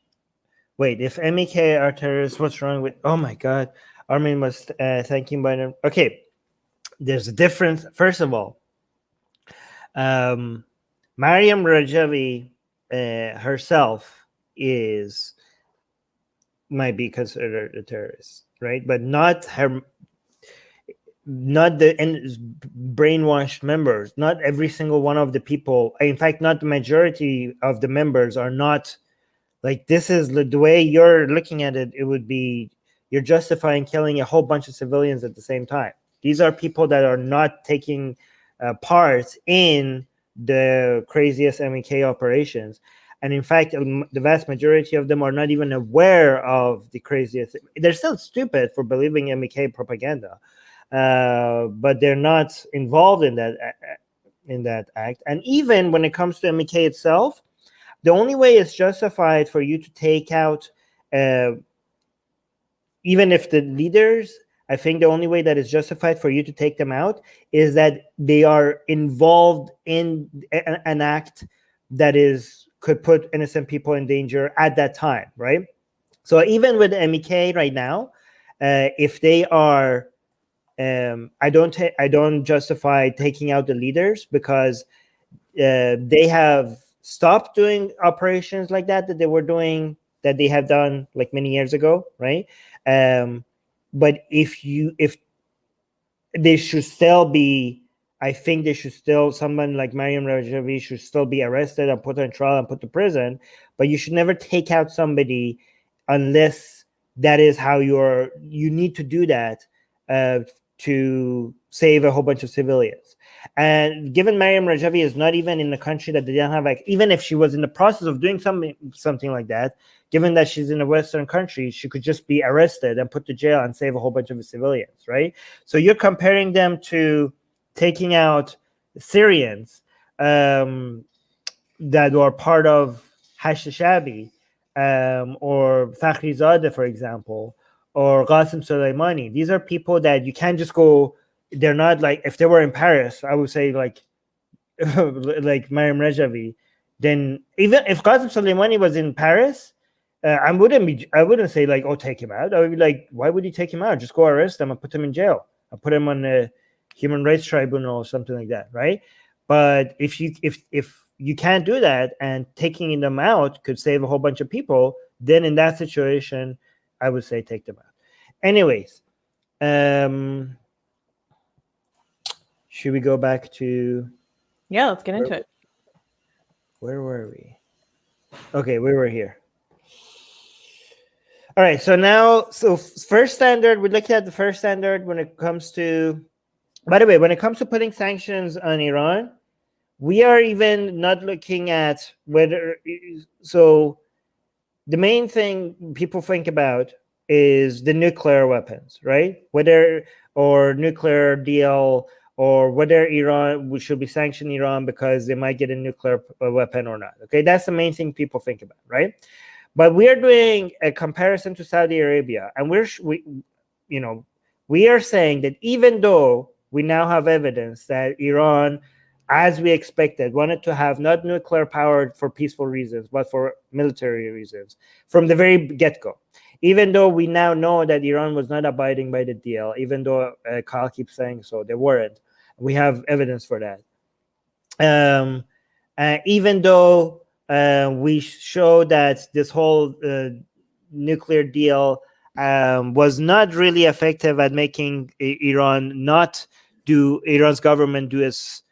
Wait, if MEK are terrorists, what's wrong with? Oh my God, Armin was thanking Biden. Okay, there's a difference. First of all, Mariam Rajavi herself might be considered a terrorist, right? But not the brainwashed members. Not every single one of the people. In fact, not the majority of the members are not. Like, this is the way you're looking at it. It would be you're justifying killing a whole bunch of civilians at the same time. These are people that are not taking part in the craziest MEK operations. And in fact, the vast majority of them are not even aware of the craziest. They're still stupid for believing MEK propaganda, but they're not involved in that act. And even when it comes to MEK itself, the only way it's justified for you to take out, even if the leaders, I think the only way that is justified for you to take them out is that they are involved in an act that could put innocent people in danger at that time, right? So even with MEK right now, if they are, I don't justify taking out the leaders because they have stopped doing operations like that they were doing, that they have done like many years ago, right? But if they should still be, I think they should still, someone like Mariam Rajavi should still be arrested and put on trial and put to prison. But you should never take out somebody unless that is how you need to do that to save a whole bunch of civilians. And given Mariam Rajavi is not even in the country, that they don't have, like, even if she was in the process of doing something like that, given that she's in a Western country, she could just be arrested and put to jail and save a whole bunch of civilians, right? So you're comparing them to taking out Syrians that were part of Hashishabi, or Fakhrizadeh, for example, or Qasim Soleimani. These are people that you can't just go. They're not like, if they were in Paris, I would say like like Mariam Rajavi. Then even if Qasim Soleimani was in Paris, I wouldn't say like, oh, take him out. I would be like, why would you take him out? Just go arrest him and put him in jail. I'll put him on a human rights tribunal or something like that, right? But if you can't do that, and taking them out could save a whole bunch of people, then in that situation, I would say take them out. Anyways, should we go back to? Yeah, let's get into it. Where were we? Okay, we were here. All right, so first standard, we looked at the first standard when it comes to, by the way, when it comes to putting sanctions on Iran, we are even not looking at whether, so the main thing people think about is the nuclear weapons, right? Whether, or nuclear deal, or whether we should be sanctioning Iran because they might get a nuclear weapon or not. Okay, that's the main thing people think about, right? But we are doing a comparison to Saudi Arabia, and we are saying that even though we now have evidence that Iran, as we expected, wanted to have not nuclear power for peaceful reasons, but for military reasons from the very get-go, even though we now know that Iran was not abiding by the deal, even though Kyle keeps saying so, they weren't. We have evidence for that. Even though we show that this whole nuclear deal was not really effective at making Iran's government do its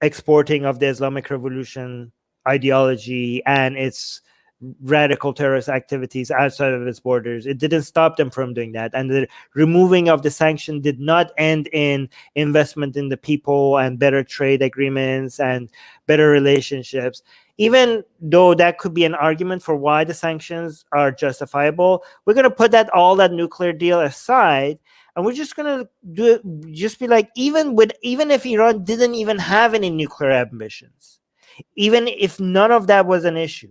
exporting of the Islamic Revolution ideology and its radical terrorist activities outside of its borders. It didn't stop them from doing that. And the removing of the sanction did not end in investment in the people and better trade agreements and better relationships. Even though that could be an argument for why the sanctions are justifiable, we're going to put all that nuclear deal aside, and we're just going to be like, even if Iran didn't even have any nuclear ambitions, even if none of that was an issue,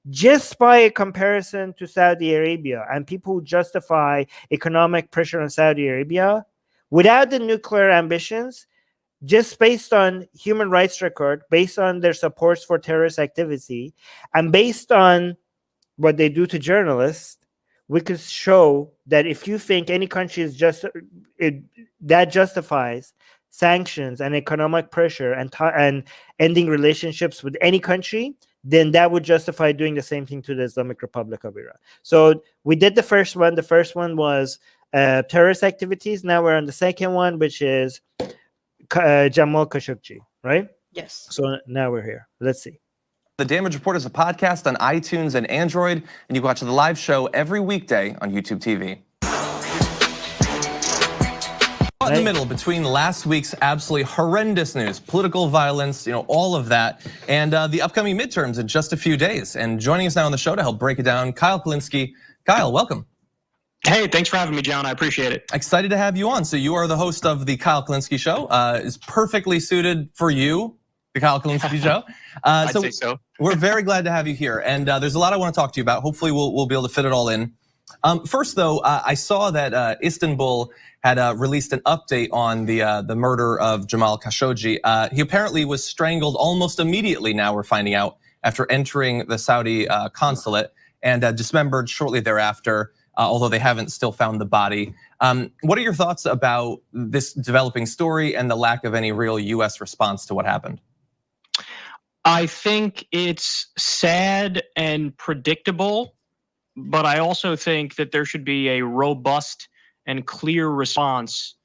just by a comparison to Saudi Arabia, and people who justify economic pressure on Saudi Arabia without the nuclear ambitions, just based on human rights record, based on their supports for terrorist activity, and based on what they do to journalists, we could show that if you think any country is that justifies sanctions and economic pressure and ending relationships with any country, then that would justify doing the same thing to the Islamic Republic of Iran. So we did the first one. The first one was terrorist activities. Now we're on the second one, which is Jamal Khashoggi, right? Yes. So now we're here. Let's see. The Damage Report is a podcast on iTunes and Android, and you can watch the live show every weekday on YouTube TV. In the middle between last week's absolutely horrendous news, political violence, all of that, and the upcoming midterms in just a few days. And joining us now on the show to help break it down, Kyle Kulinski. Kyle, welcome. Hey, thanks for having me, John. I appreciate it. Excited to have you on. So you are the host of the Kyle Kulinski Show. Is perfectly suited for you, the Kyle Kulinski Show. I'd say so. We're very glad to have you here, and there's a lot I want to talk to you about. Hopefully, we'll be able to fit it all in. First, though, I saw that Istanbul had released an update on the murder of Jamal Khashoggi. He apparently was strangled almost immediately. Now we're finding out after entering the Saudi consulate, and dismembered shortly thereafter. Although they haven't still found the body. What are your thoughts about this developing story and the lack of any real U.S. response to what happened? I think it's sad and predictable, but I also think that there should be a robust and clear response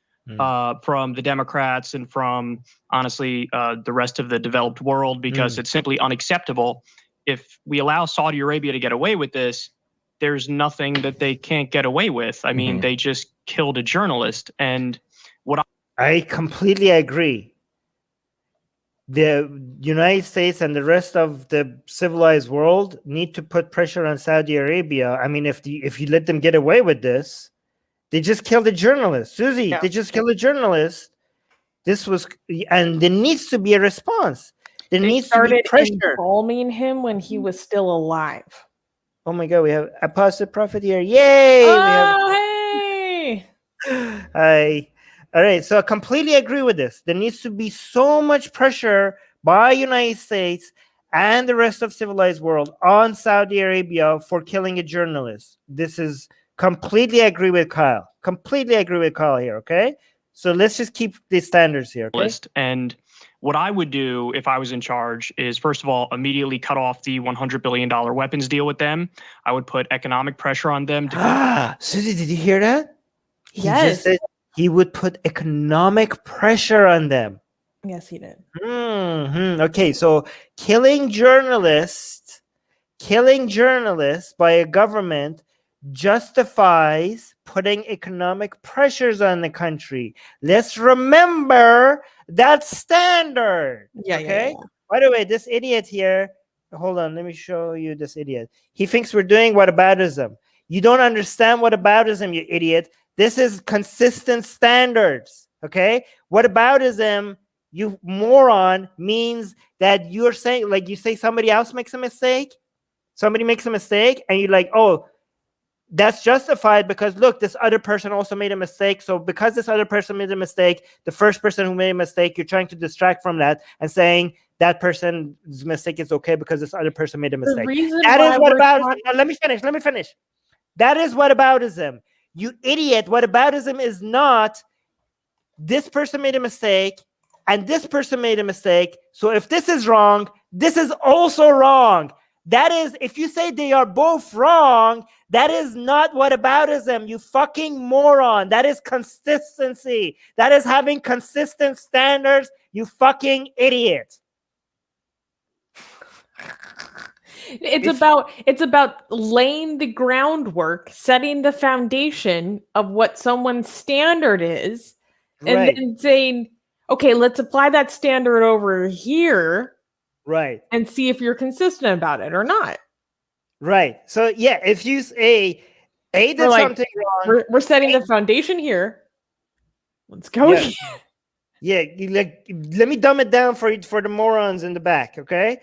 from the Democrats and from, honestly, the rest of the developed world, because it's simply unacceptable. If we allow Saudi Arabia to get away with this, there's nothing that they can't get away with. I mean, they just killed a journalist. And I completely agree. The United States and the rest of the civilized world need to put pressure on Saudi Arabia. I mean, if you let them get away with this, they just killed a journalist. Susie, they just killed a journalist. And there needs to be a response. There needs to be pressure. Embalming him when he was still alive. Oh my God, we have a positive prophet here. Yay! Hey! Hi. All right, so I completely agree with this. There needs to be so much pressure by United States and the rest of civilized world on Saudi Arabia for killing a journalist. This is completely agree with Kyle. Completely agree with Kyle here, okay? So let's just keep the standards here, okay? And what I would do if I was in charge is, first of all, immediately cut off the $100 billion weapons deal with them. I would put economic pressure on them. Susie, did you hear that? He Yes. just said he would put economic pressure on them. Yes, he did. Okay, so killing journalists by a government justifies putting economic pressures on the country. Let's remember that standard. Okay. By the way, this idiot here, hold on, let me show you this idiot. He thinks we're doing whataboutism. You don't understand whataboutism, you idiot. This is consistent standards. Okay. Whataboutism, you moron, means that you're saying, like, you say somebody else makes a mistake. Somebody makes a mistake, and you're like, oh, that's justified because, look, this other person also made a mistake. So because this other person made a mistake, the first person who made a mistake, you're trying to distract from that and saying that person's mistake is okay because this other person made a mistake. That is whataboutism. No, let me finish. That is whataboutism. You idiot. Whataboutism is not this person made a mistake and this person made a mistake. So if this is wrong, this is also wrong. That is, if you say they are both wrong, that is not whataboutism, you fucking moron. That is consistency. That is having consistent standards, you fucking idiot. It's about laying the groundwork, setting the foundation of what someone's standard is, and then saying, okay, let's apply that standard over here. Right. And see if you're consistent about it or not. Right. So yeah, if you say A did something wrong, we're setting the foundation here. Let's go. Yeah, let me dumb it down for the morons in the back, okay?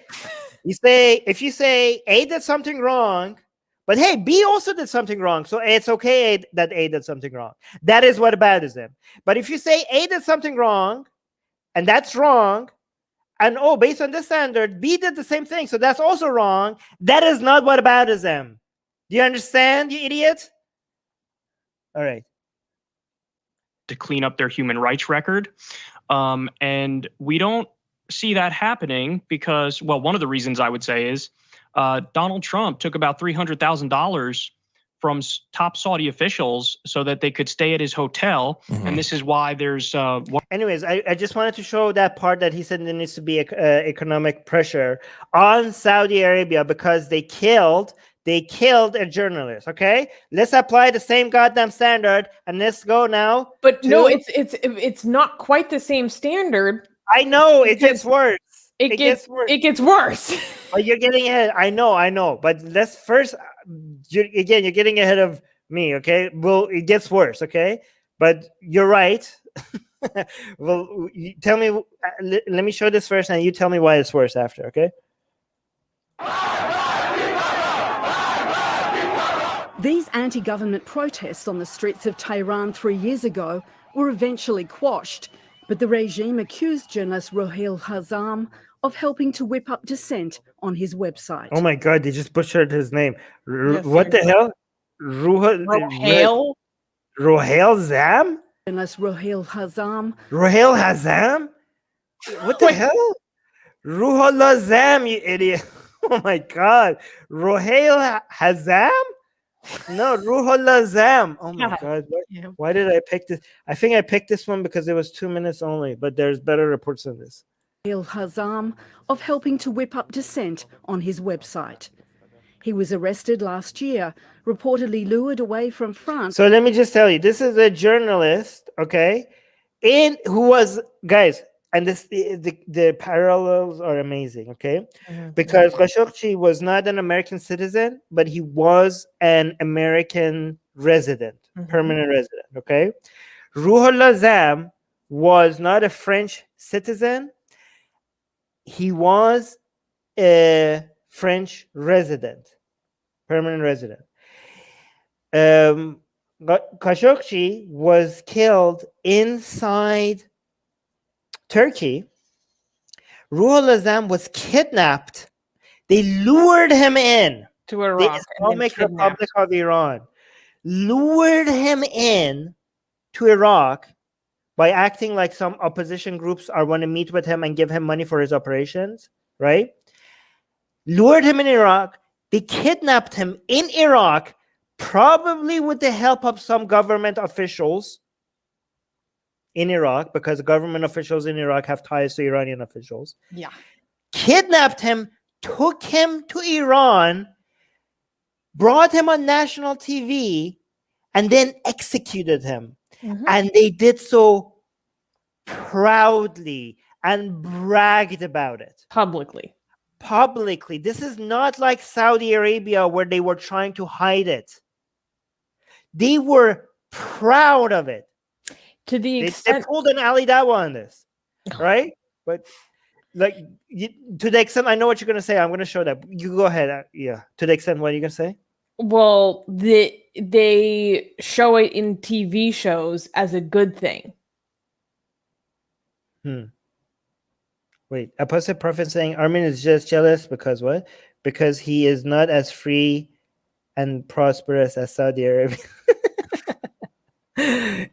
If you say A did something wrong, but hey, B also did something wrong, so it's okay that A did something wrong. That is whataboutism. But if you say A did something wrong, and that's wrong, and oh, based on this standard, B did the same thing, so that's also wrong, that is not whataboutism. Do you understand, you idiot? All right. To clean up their human rights record. And we don't see that happening because, well, one of the reasons I would say is Donald Trump took about $300,000 from top Saudi officials so that they could stay at his hotel. And this is why there's... Anyways, I just wanted to show that part that he said there needs to be economic pressure on Saudi Arabia because they killed a journalist. Okay, let's apply the same goddamn standard and let's go now. But no, it's not quite the same standard. I know it gets worse. It gets worse. It gets worse. But you're getting ahead. I know. But let's first. You're getting ahead of me. Okay. Well, it gets worse. Okay. But you're right. Well, tell me. Let me show this first, and you tell me why it's worse after. Okay. These anti-government protests on the streets of Tehran 3 years ago were eventually quashed, but the regime accused journalist Rohollah Zam of helping to whip up dissent on his website. Oh my God, they just butchered his name. What the hell? Rohollah Zam? Journalist Rohollah Zam. Rohollah Zam? What the hell? Rohollah Zam, you idiot. Oh my God. Rohollah Zam? No, Rohollah Zam. Oh my God. Why did I pick this? I think I picked this one because it was 2 minutes only, but there's better reports than this. Rohollah Zam of helping to whip up dissent on his website. He was arrested last year, reportedly lured away from France. So let me just tell you, this is a journalist, okay, who was, guys, and the parallels are amazing, okay? Because Khashoggi was not an American citizen, but he was an American resident, permanent resident, okay? Rohollah Zam was not a French citizen. He was a French resident, permanent resident. Khashoggi was killed inside Turkey. Rohollah Zam was kidnapped. They lured him in to Iraq. The Islamic Republic of Iran. Lured him in to Iraq by acting like some opposition groups want to meet with him and give him money for his operations, right? Lured him in Iraq. They kidnapped him in Iraq, probably with the help of some government officials in Iraq, because government officials in Iraq have ties to Iranian officials. Yeah. Kidnapped him, took him to Iran, brought him on national TV, and then executed him. And they did so proudly and bragged about it. Publicly. This is not like Saudi Arabia where they were trying to hide it. They were proud of it. To the They extent pulled an Ali Dawa on this, right? But like to the extent I know what you're going to say, I'm going to show that. You go ahead. Yeah. To the extent what are you going to say? well, they show it in TV shows as a good thing. Wait, Apostle Prophet saying Armin is just jealous because what? Because he is not as free and prosperous as Saudi Arabia.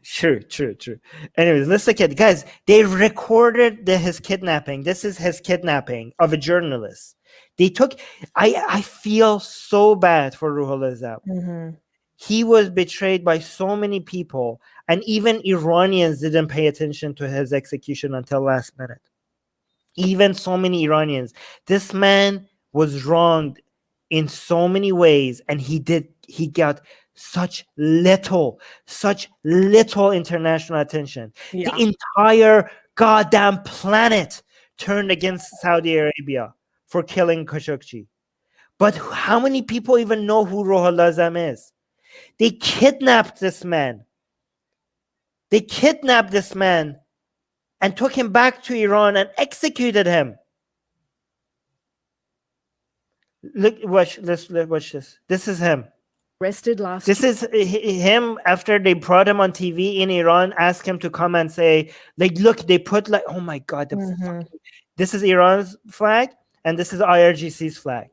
True. Anyways, let's look at, guys, they recorded his kidnapping. This is his kidnapping of a journalist. They took, I feel so bad for Rohollah Zam. Mm-hmm. He was betrayed by so many people, and even Iranians didn't pay attention to his execution until last minute. Even so many Iranians. This man was wronged in so many ways, and he got such little international attention. Yeah. The entire goddamn planet turned against Saudi Arabia for killing Khashoggi. But how many people even know who Rohollah Zam is? They kidnapped this man. And took him back to Iran and executed him. Look, watch this. Watch this. This is him. Arrested last This is him after they brought him on TV in Iran, asked him to come and say, like, look, they put like, oh my God, this is Iran's flag and this is IRGC's flag.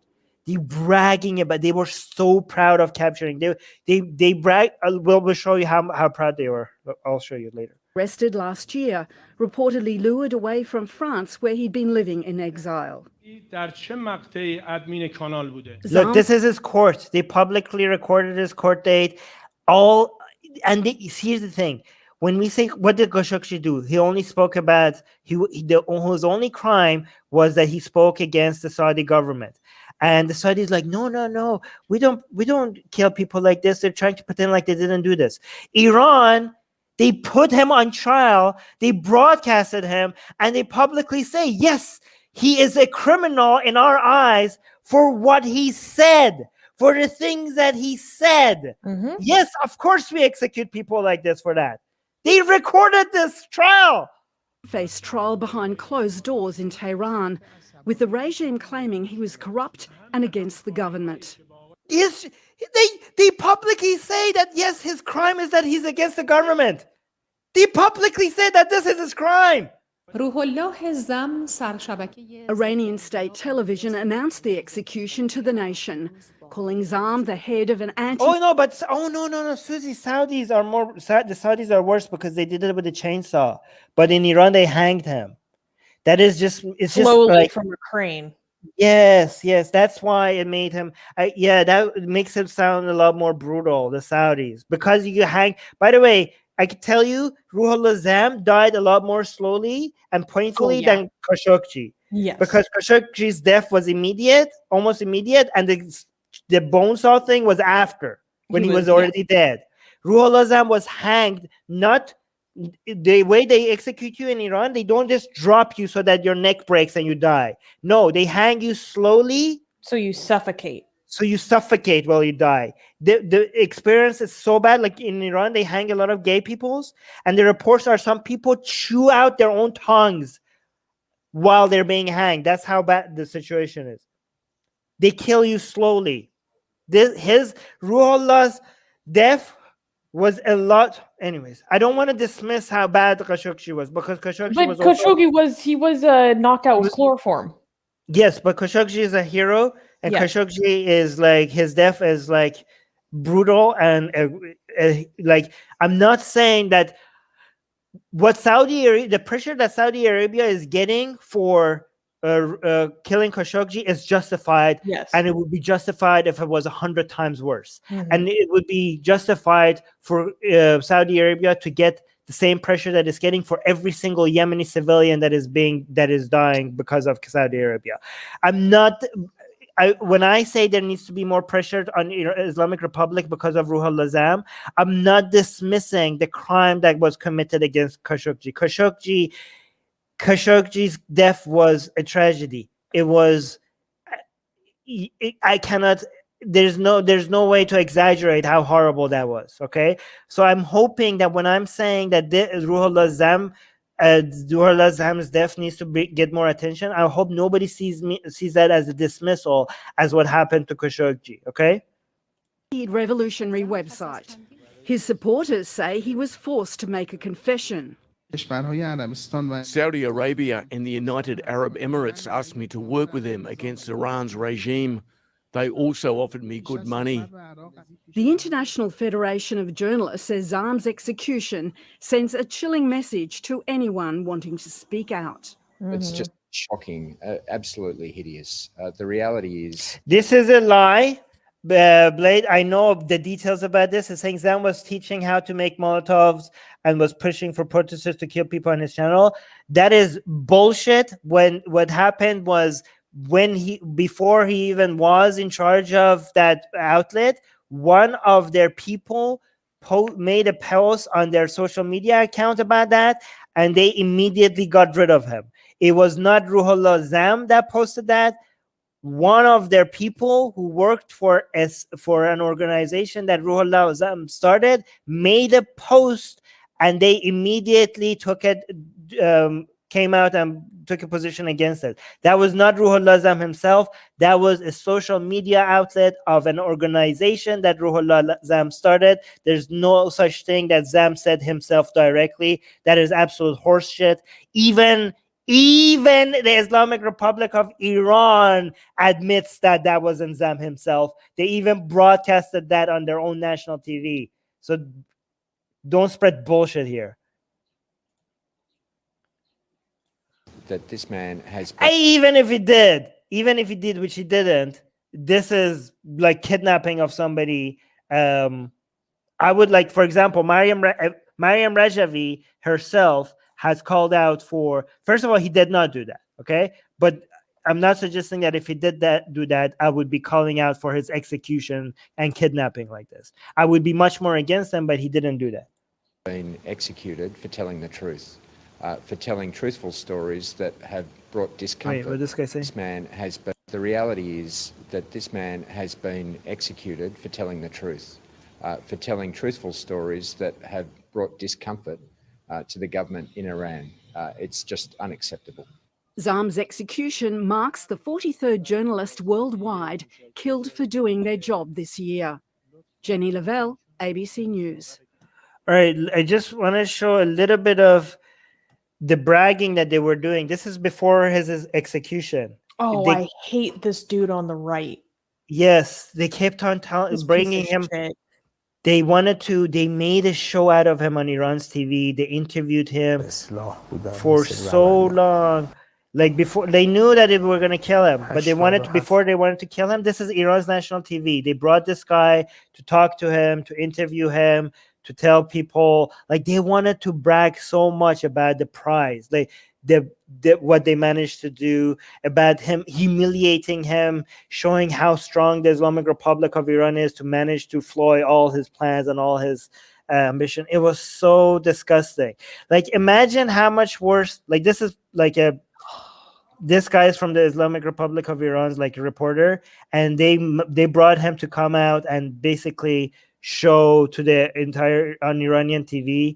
They bragging about, they were so proud of capturing. They brag. We'll show you how proud they were. I'll show you later. arrested last year, reportedly lured away from France where he'd been living in exile. Look, this is his court. They publicly recorded his court date. Here's the thing. When we say, what did Khashoggi do? He only spoke about, his only crime was that he spoke against the Saudi government. And the Saudis like, no, we don't kill people like this. They're trying to pretend like they didn't do this. Iran, they put him on trial. They broadcasted him and they publicly say, yes, he is a criminal in our eyes for what he said, for the things that he said. Yes, of course we execute people like this for that. They recorded this trial. Faced trial behind closed doors in Tehran, with the regime claiming he was corrupt and against the government. Yes, they publicly say that, yes, his crime is that he's against the government. They publicly say that this is his crime. Iranian state television announced the execution to the nation, calling Zam the head of an no, Susie, the Saudis are worse because they did it with a chainsaw. But in Iran, they hanged him. That is just, it's slowly just like, from a crane. Yes, that's why it made him. That makes it sound a lot more brutal, the Saudis, because you hang. By the way, I can tell you, Rohollah Zam died a lot more slowly and painfully than Khashoggi. Yes, because Khashoggi's death was immediate, almost immediate, and the bone saw thing was after, when he was already dead. Rohollah Zam was hanged. Not the way they execute you in Iran. They don't just drop you so that your neck breaks and you die. No, they hang you slowly, so you suffocate. So you suffocate while you die. The experience is so bad. Like in Iran, they hang a lot of gay peoples, and the reports are some people chew out their own tongues while they're being hanged. That's how bad the situation is. They kill you slowly. Ruhollah's death was a lot. Anyways, I don't want to dismiss how bad Khashoggi was, because Khashoggi was knocked out with chloroform. Yes, but Khashoggi is a hero, and Khashoggi is like, his death is like brutal, and like, I'm not saying that what the pressure that Saudi Arabia is getting for killing Khashoggi is justified. Yes, and it would be justified if it was 100 times worse, and it would be justified for Saudi Arabia to get the same pressure that it's getting for every single Yemeni civilian that is dying because of Saudi Arabia. When I say there needs to be more pressure on Islamic Republic because of Rohollah Zam, I'm not dismissing the crime that was committed against Khashoggi. Khashoggi's death was a tragedy. It was. I cannot. There's no way to exaggerate how horrible that was. Okay, so I'm hoping that when I'm saying that Rohollah Zam's death needs to get more attention, I hope nobody sees that as a dismissal as what happened to Khashoggi. Okay. Revolutionary website. His supporters say he was forced to make a confession. Saudi Arabia and the United Arab Emirates asked me to work with them against Iran's regime. They also offered me good money. The International Federation of Journalists says Zam's execution sends a chilling message to anyone wanting to speak out. It's just shocking, absolutely hideous. The reality is... This is a lie. Blade, I know the details about this. It's saying Zam was teaching how to make Molotovs and was pushing for protesters to kill people on his channel. That is bullshit. What happened was, before he even was in charge of that outlet, one of their people made a post on their social media account about that, and they immediately got rid of him. It was not Rohollah Zam that posted that. One of their people who worked for an organization that Rohollah Zam started made a post, and they immediately took it came out and took a position against it. That was not Rohollah Zam himself. That was a social media outlet of an organization that Rohollah Zam started. There's no such thing that Zam said himself directly. That is absolute horseshit. Even the Islamic Republic of Iran admits that that wasn't Zam himself. They even broadcasted that on their own national TV. So don't spread bullshit here. That this man has Even if he did, which he didn't, this is like kidnapping of somebody. I would like, for example, Mariam Rajavi herself has called out for, first of all, he did not do that, okay? But I'm not suggesting that if he did do that, I would be calling out for his execution and kidnapping like this. I would be much more against him, but he didn't do that. been executed for telling the truth. For telling truthful stories that have brought discomfort. Wait, what did this guy say? This man has been, the reality is that this man has been executed for telling the truth, for telling truthful stories that have brought discomfort to the government in Iran. It's just unacceptable. Zam's execution marks the 43rd journalist worldwide killed for doing their job this year. Jenny Lavelle, ABC News. All right, I just want to show a little bit of the bragging that they were doing. This is before his execution. Oh, I hate this dude on the right. Yes, they kept on bringing him. They made a show out of him on Iran's TV. They interviewed him for so long. Like before, they knew that they were going to kill him, but before they wanted to kill him, this is Iran's national TV. They brought this guy to talk to him, to interview him, to tell people, like they wanted to brag so much about the prize, like what they managed to do, about him, humiliating him, showing how strong the Islamic Republic of Iran is to manage to foil all his plans and all his ambition. It was so disgusting. Like imagine how much worse. Like this is like this guy is from the Islamic Republic of Iran's like a reporter, and they brought him to come out and basically show to the entire on Iranian TV.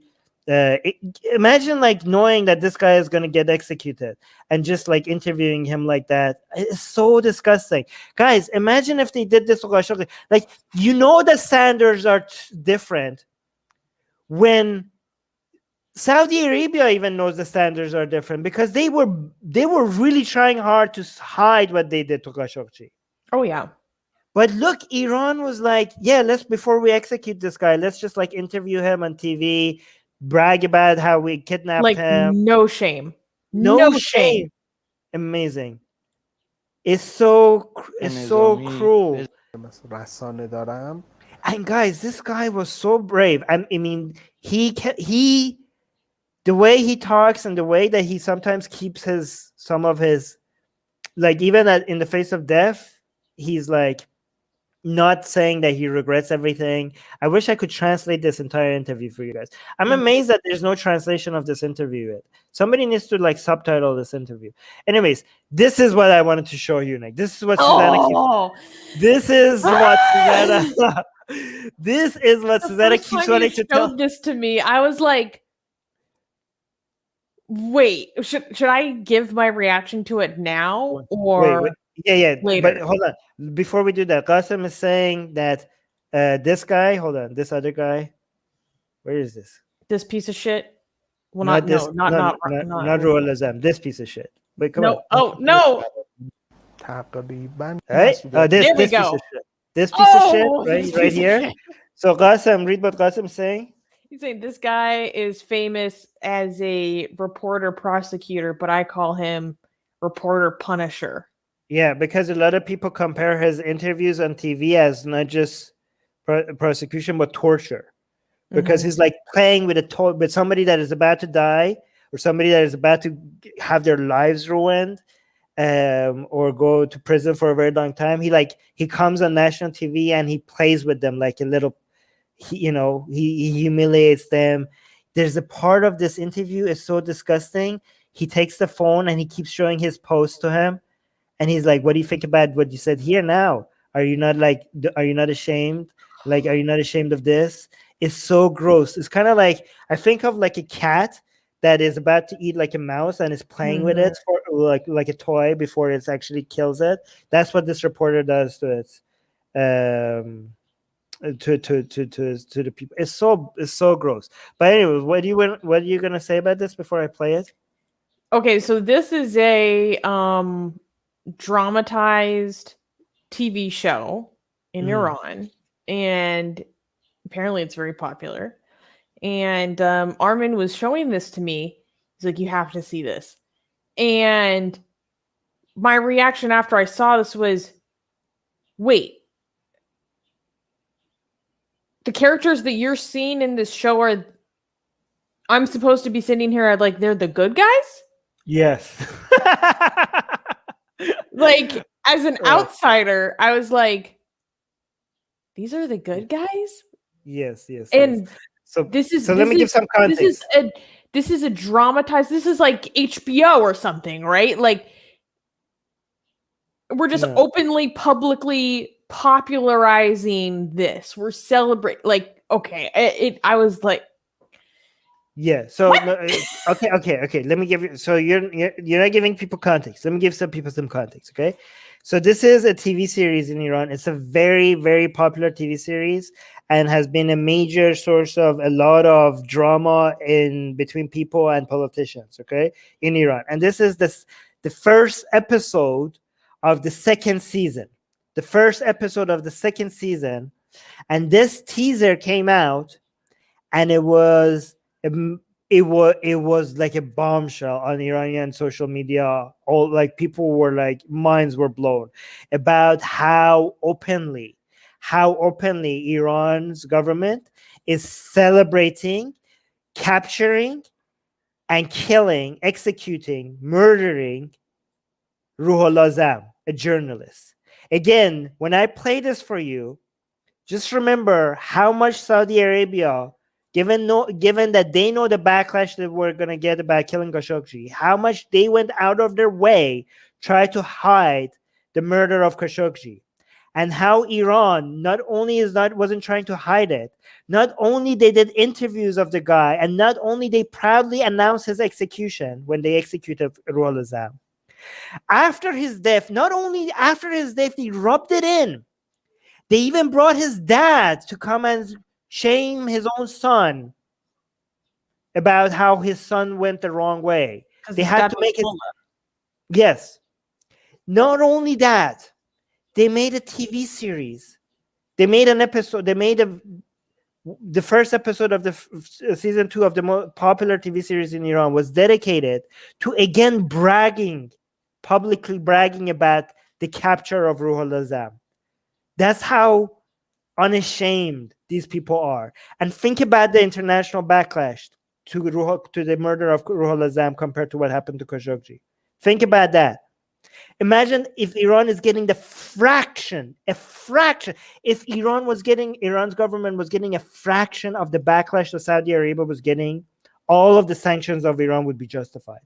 Imagine like knowing that this guy is going to get executed and just like interviewing him like that. It's so disgusting. Guys, imagine if they did this to Khashoggi. Like, you know, the standards are different when Saudi Arabia even knows the standards are different, because they were really trying hard to hide what they did to Khashoggi. Oh yeah. But look, Iran was like, yeah, before we execute this guy, let's just like interview him on TV, brag about how we kidnapped him. No shame. No shame. Amazing. It's so cruel. And guys, this guy was so brave. I mean, he the way he talks and the way that he sometimes keeps some of his, like even in the face of death, he's like not saying that he regrets everything. I wish I could translate this entire interview for you guys. I'm amazed that there's no translation of this interview yet. Somebody needs to like subtitle this interview. Anyways, this is what I wanted to show you, Nick. This is what Susanna This is what Susanna This is what Susanna keeps wanting to tell. This to me, I was like, wait, should I give my reaction to it now or wait. Yeah, later? But hold on. Before we do that, Qasim is saying that this guy, this other guy, where is this? This piece of shit. Well, not Rohollah Zam. This piece of shit. Wait, come on. Oh no! Right? This piece of shit. This piece of shit, right here. So Qasim, read what Qasim is saying. He's saying this guy is famous as a reporter prosecutor, but I call him reporter punisher. Yeah, because a lot of people compare his interviews on TV as not just prosecution, but torture. Because he's like playing with somebody that is about to die, or somebody that is about to have their lives ruined, or go to prison for a very long time. He comes on national TV and he plays with them like a little. He humiliates them. There's a part of this interview is so disgusting. He takes the phone and he keeps showing his post to him. And he's like, what do you think about what you said here now? Are you not ashamed? Like, are you not ashamed of this? It's so gross. It's kind of like, I think of like a cat that is about to eat like a mouse and is playing with it for like a toy before it actually kills it. That's what this reporter does to its to the people. It's so gross. But anyway, what are you gonna say about this before I play it? Okay, so this is a dramatized TV show in Iran, and apparently it's very popular. And Armin was showing this to me. He's like, "You have to see this." And my reaction after I saw this was, wait, the characters that you're seeing in this show are, I'm supposed to be sitting here like they're the good guys? Yes. Like, as an outsider, I was like, these are the good guys? Yes. And so this is, so let me give some context. This is a dramatized, this is like HBO or something, right? Like, we're just openly, publicly popularizing this. We're celebrating, like, okay. I was like, yeah. So okay. Let me give you. So you're not giving people context. Let me give some people some context. Okay. So this is a TV series in Iran. It's a very, very popular TV series and has been a major source of a lot of drama in between people and politicians. Okay, in Iran, and this is the first episode of the second season. The first episode of the second season, and this teaser came out, and it was like a bombshell on Iranian social media. All like people were like, minds were blown about how openly Iran's government is celebrating, capturing, and killing, executing, murdering Rohollah Zam, a journalist. Again, when I play this for you, just remember how much Saudi Arabia, given that they know the backlash that we're going to get about killing Khashoggi, how much they went out of their way try to hide the murder of Khashoggi, and how Iran not only wasn't trying to hide it, not only they did interviews of the guy, and not only they proudly announced his execution when they executed Rohollah Zam. After his death, not only after his death, they rubbed it in. They even brought his dad to come and shame his own son about how his son went the wrong way. They had to make it. Yes. Not only that, they made a TV series. They made an episode. They made the first episode of the season 2 of the most popular TV series in Iran was dedicated to again publicly bragging about the capture of Rohollah Zam. That's how unashamed these people are. And think about the international backlash to the murder of Rohollah Zam compared to what happened to Khashoggi. Think about that. Imagine if Iran is getting a fraction. If Iran's government was getting a fraction of the backlash that Saudi Arabia was getting, all of the sanctions of Iran would be justified.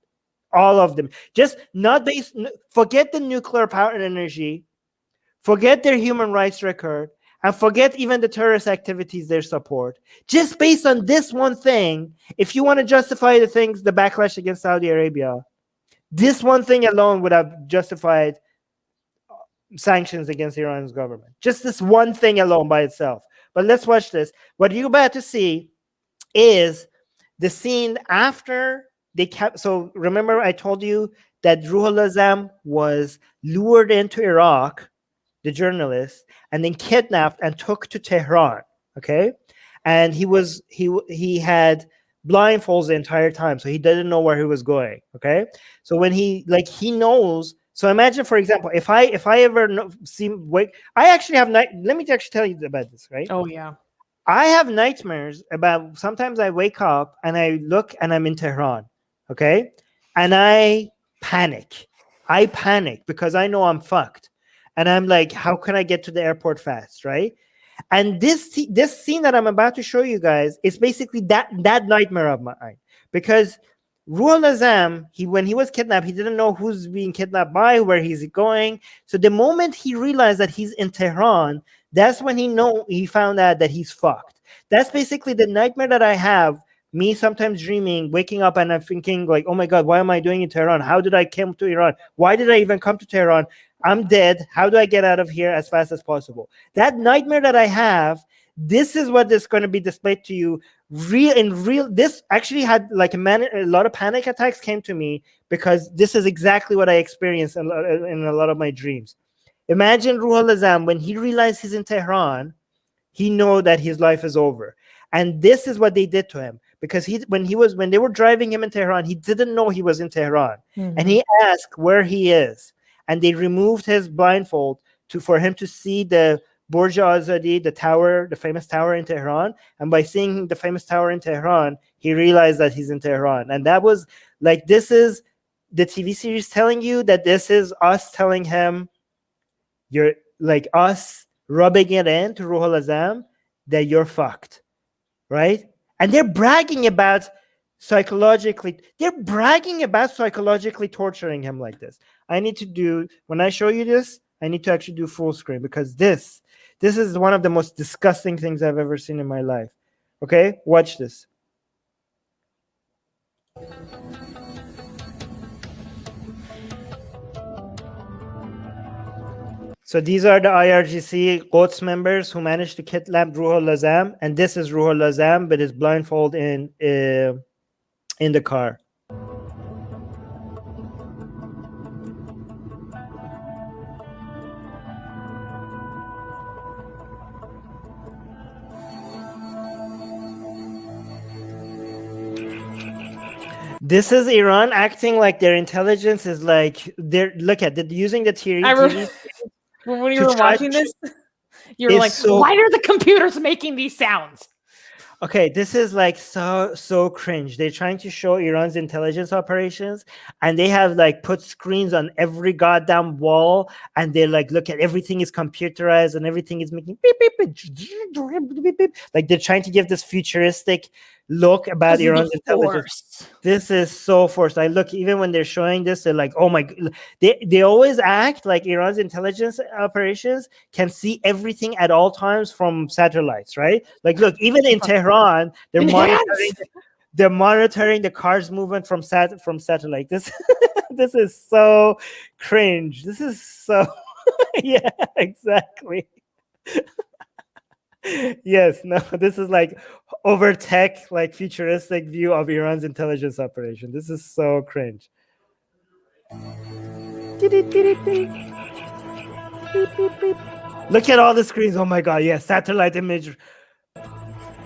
All of them. Just not based, forget the nuclear power and energy, forget their human rights record, and forget even the terrorist activities they support. Just based on this one thing, if you want to justify the backlash against Saudi Arabia, this one thing alone would have justified sanctions against Iran's government. Just this one thing alone by itself. But let's watch this. What you're about to see is the scene after they kept. So remember, I told you that Rohollah Zam was lured into Iraq, the journalist, and then kidnapped and took to Tehran. Okay, and he had blindfolds the entire time, so he didn't know where he was going. Okay, so when he knows. So imagine, for example, if I ever I actually have let me actually tell you about this, right? Oh yeah. I have nightmares about, sometimes I wake up and I look and I'm in Tehran, okay? And I panic. Because I know I'm fucked. And I'm like, how can I get to the airport fast, right? And this scene that I'm about to show you guys is basically that nightmare of mine. Because Rohollah Zam, when he was kidnapped, he didn't know who's being kidnapped by, where he's going. So the moment he realized that he's in Tehran, that's when he found out that he's fucked. That's basically the nightmare that I have me sometimes dreaming, waking up and I'm thinking like, oh my God, why am I doing in Tehran? How did I come to Iran? Why did I even come to Tehran? I'm dead. How do I get out of here as fast as possible? That nightmare that I have, this is what is going to be displayed to you. This actually had like a lot of panic attacks came to me because this is exactly what I experienced in a lot of my dreams. Imagine Rohollah Zam, when he realized he's in Tehran, he know that his life is over. And this is what they did to him. Because when they were driving him in Tehran, he didn't know he was in Tehran. Mm-hmm. And he asked where he is. And they removed his blindfold for him to see the Burj Azadi, the tower, the famous tower in Tehran. And by seeing the famous tower in Tehran, he realized that he's in Tehran. And that was like, this is the TV series telling you that this is us telling him, you're like us rubbing it in to Rohollah Zam that you're fucked, right? And they're bragging about psychologically torturing him like this. When I show you this, I need to actually do full screen because this is one of the most disgusting things I've ever seen in my life. Okay, watch this. So these are the IRGC Quds members who managed to kidnap Rohollah Zam, and this is Rohollah Zam, but his blindfold in the car. This is Iran acting like their intelligence is like they're using the theory. When you were watching this, you were like, why are the computers making these sounds? Okay, this is like so cringe. They're trying to show Iran's intelligence operations, and they have like put screens on every goddamn wall, and they like look at everything is computerized and everything is making beep beep beep beep. Like they're trying to give this futuristic look about Iran's intelligence. This is so forced. I look, even when they're showing this, they're like, oh my God. They always act like Iran's intelligence operations can see everything at all times from satellites, right? Like, look, even in Tehran, they're monitoring the car's movement from satellite. This this is so cringe. This is so yeah, exactly. Yes, no, this is like over tech, like futuristic view of Iran's intelligence operation. This is so cringe. Look at all the screens. Oh my God, yeah, satellite image.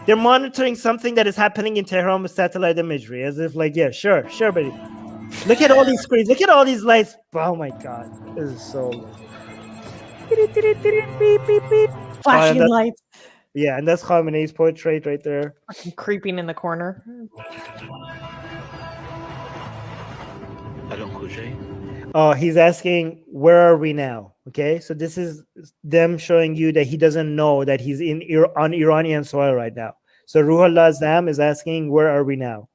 They're monitoring something that is happening in Tehran with satellite imagery, as if like, yeah, sure, buddy. Look at all these screens. Look at all these lights. Oh my God, this is so flashing lights. Yeah, and that's Khamenei's portrait right there. Fucking creeping in the corner. Oh, he's asking, where are we now? Okay, so this is them showing you that he doesn't know that he's on Iranian soil right now. So Rohollah Zam is asking, where are we now?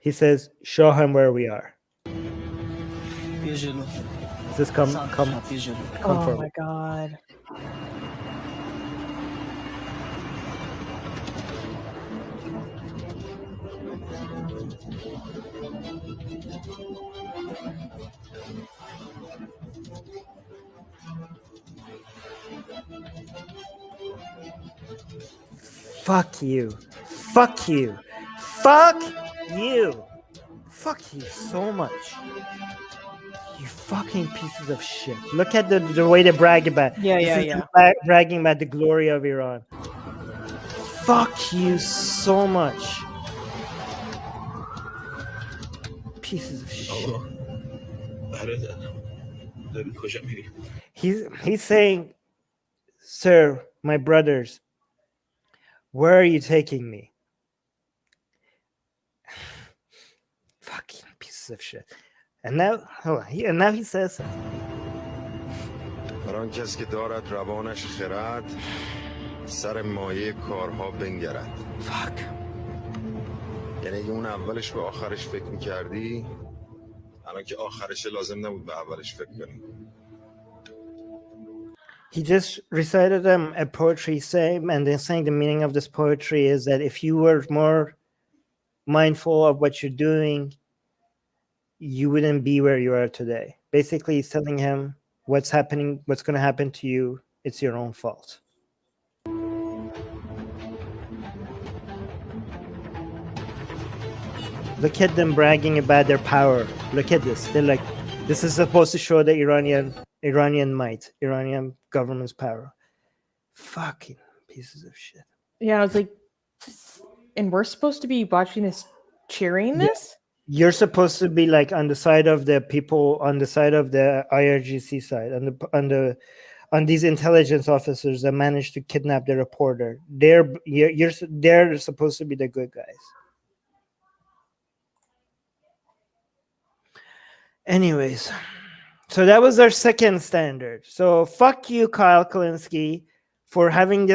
He says, show him where we are. Just come oh my God. Fuck you. Fuck you. Fuck you. Fuck you so much. You fucking pieces of shit. Look at the way they brag about. Bragging about the glory of Iran. Fuck you so much. Pieces of shit. He's saying, sir, my brothers, where are you taking me? Fucking pieces of shit. And now, he says something. Fuck. یعنی اگه اون اولش به آخرش فکر می‌کردی، الان که آخرش لازم نبود به اولش فکر کنی. He just recited them a poetry and then saying the meaning of this poetry is that if you were more mindful of what you're doing, you wouldn't be where you are today. Basically, he's telling him what's happening, what's going to happen to you. It's your own fault. Look at them bragging about their power. Look at this. They're like, this is supposed to show the Iranian might, Iranian government's power. Fucking pieces of shit. Yeah, I was like, and we're supposed to be watching this, cheering this? You're supposed to be like on the side of the people, on the side of the IRGC side, on these intelligence officers that managed to kidnap the reporter. They're supposed to be the good guys. Anyways, so that was our second standard. So fuck you, Kyle Kulinski, for having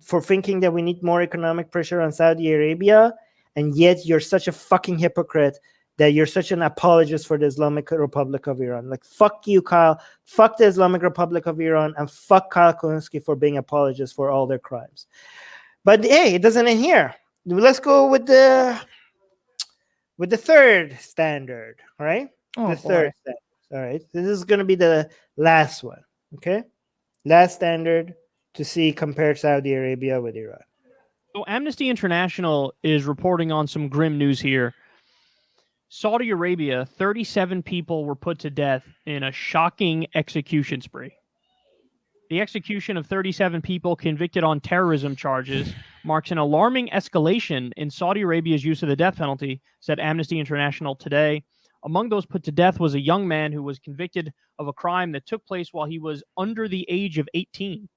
for thinking that we need more economic pressure on Saudi Arabia, and yet you're such a fucking hypocrite that you're such an apologist for the Islamic Republic of Iran. Like, fuck you, Kyle. Fuck the Islamic Republic of Iran, and fuck Kyle Kulinski for being apologists for all their crimes. But hey, it doesn't end here. Let's go with the third standard, all right? The third standard. All right. This is going to be the last one. Okay. Last standard to see compare Saudi Arabia with Iran. So Amnesty International is reporting on some grim news here. Saudi Arabia, 37 people were put to death in a shocking execution spree. The execution of 37 people convicted on terrorism charges marks an alarming escalation in Saudi Arabia's use of the death penalty, said Amnesty International today. Among those put to death was a young man who was convicted of a crime that took place while he was under the age of 18.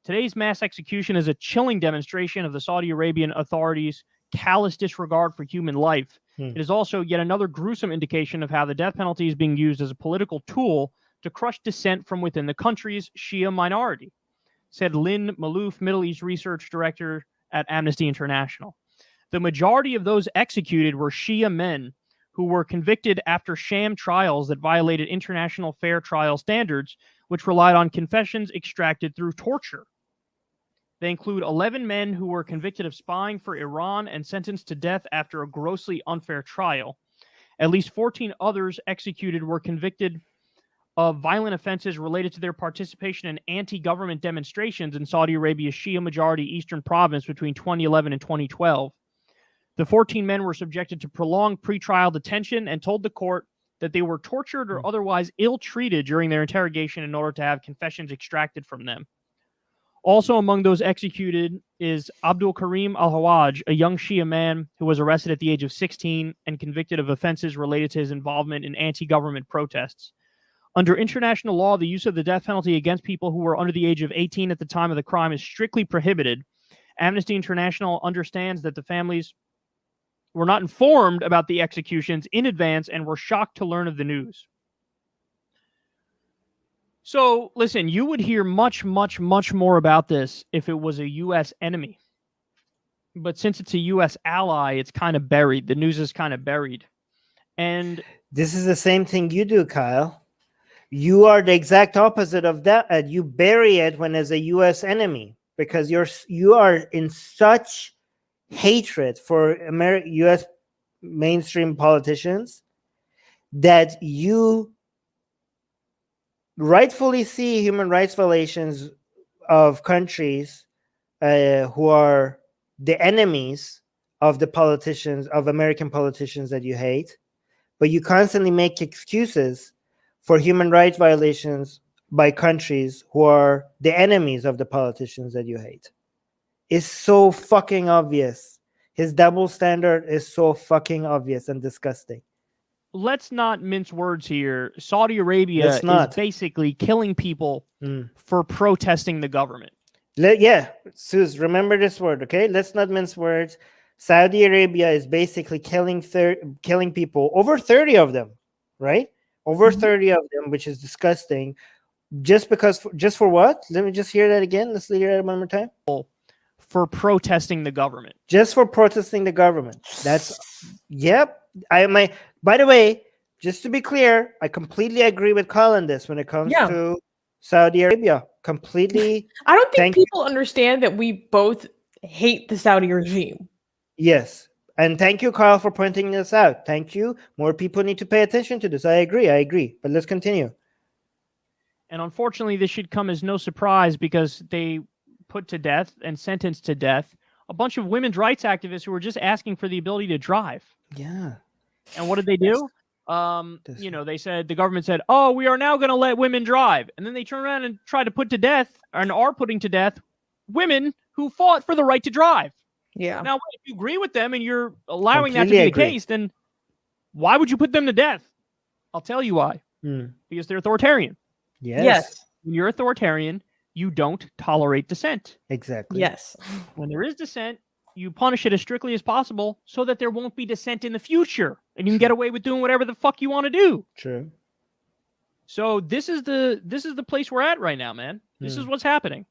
Today's mass execution is a chilling demonstration of the Saudi Arabian authorities' callous disregard for human life. It is also yet another gruesome indication of how the death penalty is being used as a political tool to crush dissent from within the country's Shia minority, said Lynn Malouf, Middle East Research Director at Amnesty International. The majority of those executed were Shia men who were convicted after sham trials that violated international fair trial standards, which relied on confessions extracted through torture. They include 11 men who were convicted of spying for Iran and sentenced to death after a grossly unfair trial. At least 14 others executed were convicted of violent offenses related to their participation in anti-government demonstrations in Saudi Arabia's Shia-majority eastern province between 2011 and 2012. The 14 men were subjected to prolonged pretrial detention and told the court that they were tortured or otherwise ill-treated during their interrogation in order to have confessions extracted from them. Also among those executed is Abdul Karim al-Hawaj, a young Shia man who was arrested at the age of 16 and convicted of offenses related to his involvement in anti-government protests. Under international law, the use of the death penalty against people who were under the age of 18 at the time of the crime is strictly prohibited. Amnesty International understands that the families were not informed about the executions in advance and were shocked to learn of the news. So, listen, you would hear much, much, much more about this if it was a U.S. enemy. But since it's a U.S. ally, it's kind of buried. The news is kind of buried. And this is the same thing you do, Kyle. You are the exact opposite of that. You bury it when it's a U.S. enemy because you are in such hatred for U.S. mainstream politicians that you rightfully see human rights violations of countries who are the enemies of the politicians, of American politicians that you hate, but you constantly make excuses for human rights violations by countries who are the enemies of the politicians that you hate. It's so fucking obvious. His double standard is so fucking obvious and disgusting. Let's not mince words here. Saudi Arabia is basically killing people for protesting the government. Suze, remember this word, okay? Let's not mince words. Saudi Arabia is basically killing people, over 30 of them, right? Over 30 of them, which is disgusting. Just for what? Let me just hear that again. Let's hear that one more time. For protesting the government. Just for protesting the government. Yep. By the way, just to be clear, I completely agree with Kyle on this when it comes to Saudi Arabia. completely. I don't think Thank- people understand that we both hate the Saudi regime. Yes. And thank you, Carl, for pointing this out. Thank you. More people need to pay attention to this. I agree. But let's continue. And unfortunately, this should come as no surprise because they put to death and sentenced to death a bunch of women's rights activists who were just asking for the ability to drive. Yeah. And what did they do? They said, the government said, oh, we are now going to let women drive. And then they turn around and try to put to death, and are putting to death, women who fought for the right to drive. Yeah. Now, if you agree with them and you're allowing that to Completely be agree. the case, then why would you put them to death? I'll tell you why. Because they're authoritarian. Yes. When you're authoritarian, you don't tolerate dissent. Exactly. Yes. When there is dissent, you punish it as strictly as possible so that there won't be dissent in the future, and you can get away with doing whatever the fuck you want to do. True. So this is the place we're at right now, man. This is what's happening.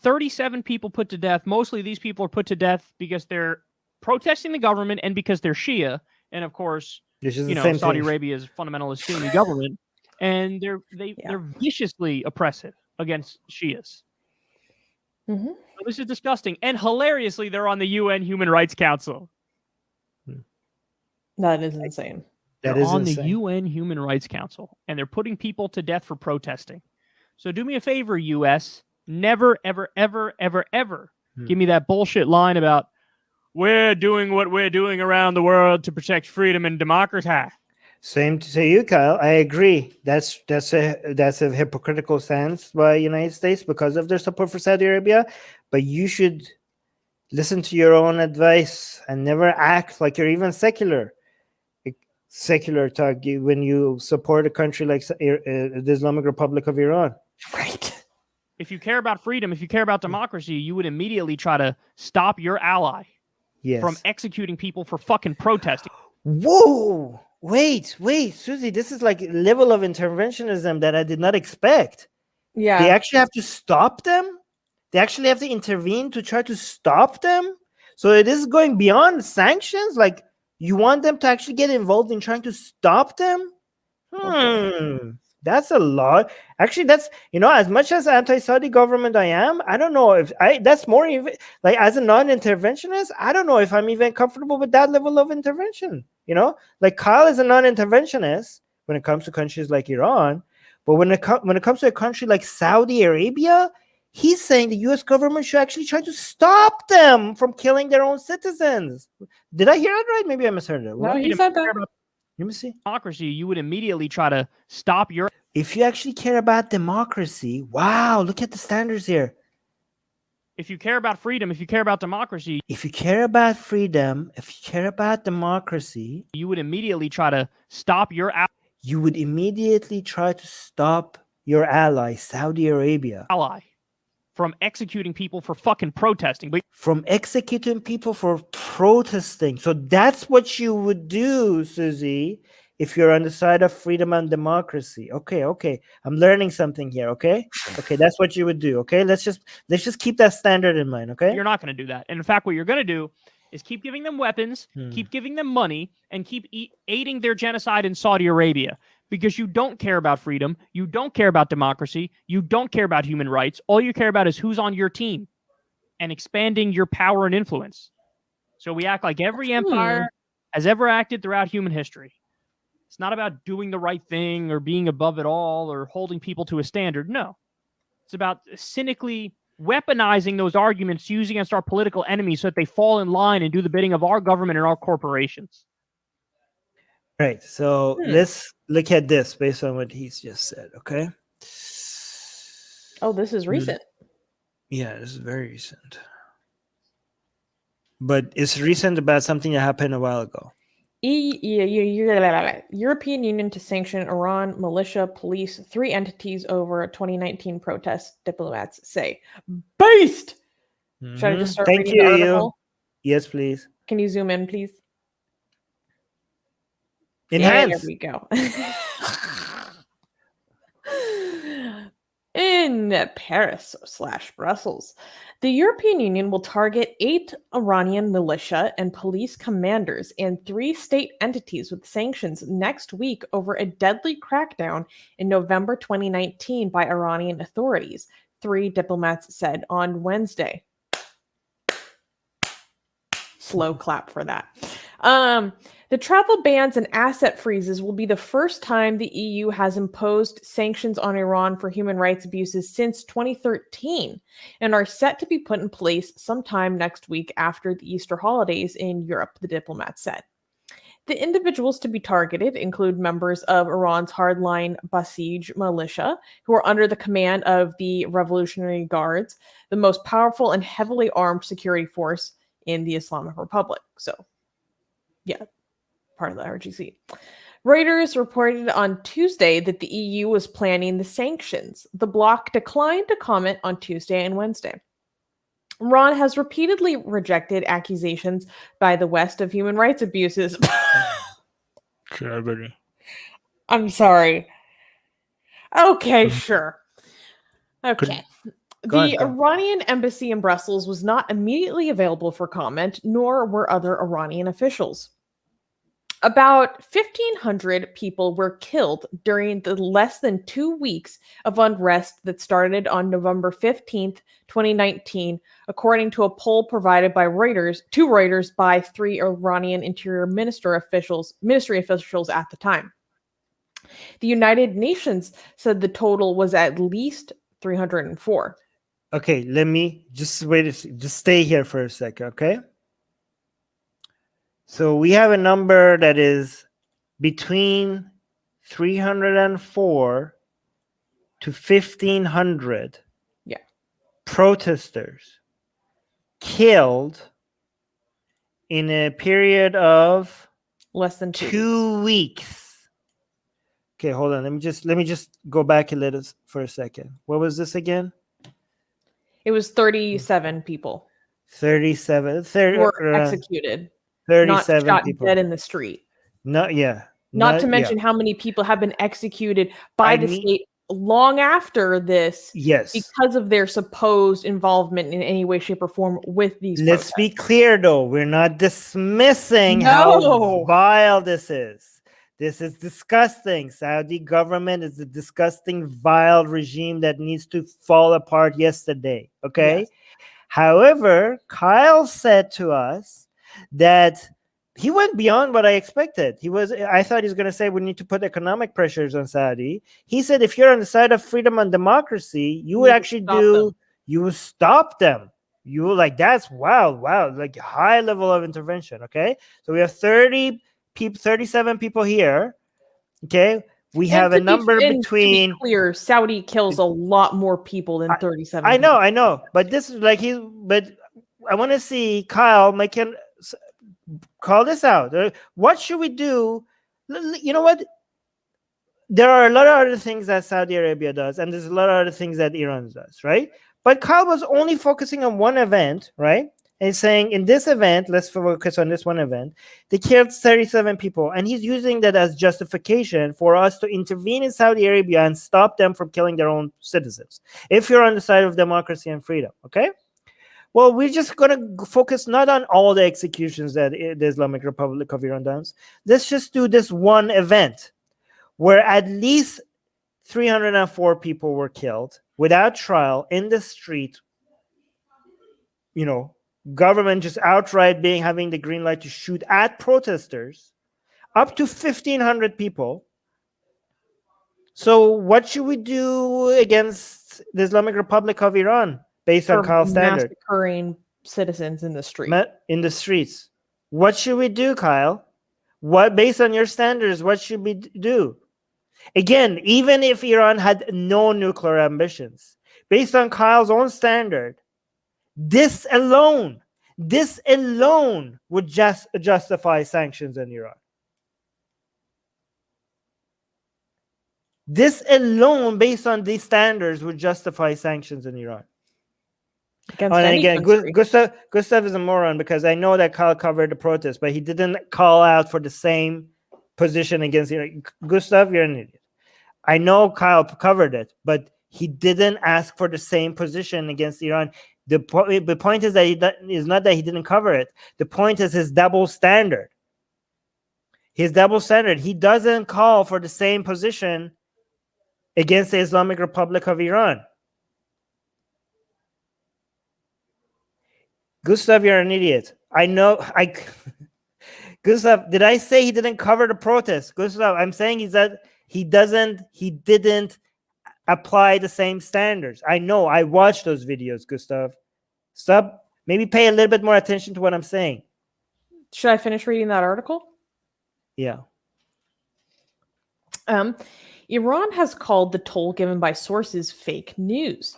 37 people put to death. Mostly these people are put to death because they're protesting the government and because they're Shia. And of course, Saudi Arabia's fundamentalist Sunni government, and they're viciously oppressive against Shias. Mm-hmm. So this is disgusting. And hilariously, they're on the UN Human Rights Council. That is insane. They're on the UN Human Rights Council, and they're putting people to death for protesting. So do me a favor, US. Never, ever, ever, ever, ever give me that bullshit line about we're doing what we're doing around the world to protect freedom and democracy. Same to you, Kyle. I agree. That's a hypocritical stance by the United States because of their support for Saudi Arabia. But you should listen to your own advice and never act like you're even secular. Secular talk when you support a country like the Islamic Republic of Iran. Right. If you care about freedom, if you care about democracy, you would immediately try to stop your ally from executing people for fucking protesting. Whoa! Wait, Susie, this is like a level of interventionism that I did not expect. Yeah. They actually have to stop them? They actually have to intervene to try to stop them? So it is going beyond sanctions? Like, you want them to actually get involved in trying to stop them? That's a lot. Actually, that's, as much as anti-Saudi government I am, I don't know if that's more even, like, as a non-interventionist, I don't know if I'm even comfortable with that level of intervention. Like, Kyle is a non-interventionist when it comes to countries like Iran, but when it comes to a country like Saudi Arabia, he's saying the U.S. government should actually try to stop them from killing their own citizens. Did I hear that right? Maybe I misheard it. No, he said that. Let me see. Democracy, you would immediately try to stop your... If you actually care about democracy, wow, look at the standards here. If you care about freedom, if you care about democracy... If you care about freedom, if you care about democracy... You would immediately try to stop your... You would immediately try to stop your ally, Saudi Arabia. Ally. From executing people for fucking protesting. From executing people for protesting. So that's what you would do, Susie, if you're on the side of freedom and democracy. Okay. I'm learning something here, okay? Okay, that's what you would do, okay? Let's just keep that standard in mind, okay? You're not going to do that. And in fact, what you're going to do is keep giving them weapons, keep giving them money, and keep aiding their genocide in Saudi Arabia. Because you don't care about freedom, you don't care about democracy, you don't care about human rights. All you care about is who's on your team and expanding your power and influence. So we act like every empire has ever acted throughout human history. It's not about doing the right thing or being above it all or holding people to a standard. No. It's about cynically weaponizing those arguments to use against our political enemies so that they fall in line and do the bidding of our government and our corporations. Right. So let's look at this based on what he's just said. Okay. Oh, this is recent. Yeah, this is very recent. But it's recent about something that happened a while ago. European Union to sanction Iran militia, police, 3 entities over a 2019 protest, diplomats say. Based! Should I just start reading the article? Yes, please. Can you zoom in, please? Enhance. There we go. In in Paris/Brussels. The European Union will target 8 Iranian militia and police commanders and 3 state entities with sanctions next week over a deadly crackdown in November 2019 by Iranian authorities, 3 diplomats said on Wednesday. Slow clap for that. The travel bans and asset freezes will be the first time the EU has imposed sanctions on Iran for human rights abuses since 2013 and are set to be put in place sometime next week after the Easter holidays in Europe, the diplomat said. The individuals to be targeted include members of Iran's hardline Basij militia, who are under the command of the Revolutionary Guards, the most powerful and heavily armed security force in the Islamic Republic. So, yeah, part of the RGC. Reuters reported on Tuesday that the EU was planning the sanctions. The bloc declined to comment on Tuesday and Wednesday. Iran has repeatedly rejected accusations by the West of human rights abuses. I'm sorry. Okay, sure. Okay. The Iranian embassy in Brussels was not immediately available for comment, nor were other Iranian officials. About 1,500 people were killed during the less than 2 weeks of unrest that started on November 15th, 2019, according to a poll provided by Reuters by 3 Iranian Interior Ministry officials at the time. The United Nations said the total was at least 304. Okay, let me just just stay here for a second, okay? So we have a number that is between 304 to 1,500 protesters killed in a period of less than 2 weeks. Okay, hold on. Let me just go back a little for a second. What was this again? It was 37 people 30 were executed. 37 not shot people dead in the street. Not to mention how many people have been executed by the state long after this. Yes, because of their supposed involvement in any way, shape, or form with these. Let's protests. be clear, though. We're not dismissing No. how vile this is. This is disgusting. Saudi government is a disgusting, vile regime that needs to fall apart yesterday. Okay. Yes. However, Kyle said to us that he went beyond what I expected. I thought he was going to say we need to put economic pressures on Saudi. He said if you're on the side of freedom and democracy, you would actually you would stop them. You were like, that's wow, like high level of intervention. Okay. So we have 37 people here. Okay. We have a number between. To be clear, Saudi kills a lot more people than 37. I know. But this is like but I want to see Kyle call this out. What should we do? You know what? There are a lot of other things that Saudi Arabia does, and there's a lot of other things that Iran does, right? But Kyle was only focusing on one event, right? And saying in this event, let's focus on this one event. They killed 37 people, and he's using that as justification for us to intervene in Saudi Arabia and stop them from killing their own citizens. If you're on the side of democracy and freedom, okay? Well, we're just going to focus not on all the executions that the Islamic Republic of Iran does. Let's just do this one event where at least 304 people were killed without trial in the street. You know, government just outright having the green light to shoot at protesters, up to 1,500 people. So what should we do against the Islamic Republic of Iran? Based on Kyle's standard, massacring citizens in the street. In the streets. What should we do, Kyle? What, based on your standards, what should we do? Again, even if Iran had no nuclear ambitions, based on Kyle's own standard, this alone would just justify sanctions in Iran. This alone, based on these standards, would justify sanctions in Iran. And again, Gustav is a moron because I know that Kyle covered the protest, but he didn't call out for the same position against Iran. Gustav, you're an idiot. I know Kyle covered it, but He didn't ask for the same position against Iran. The point is that is not that he didn't cover it. The point is his double standard. His double standard. He doesn't call for the same position against the Islamic Republic of Iran. Gustav, you're an idiot. I know. Gustav, did I say he didn't cover the protest? Gustav, I'm saying is that he didn't apply the same standards. I know. I watched those videos, Gustav. Stop. Maybe pay a little bit more attention to what I'm saying. Should I finish reading that article? Yeah. Iran has called the toll given by sources fake news.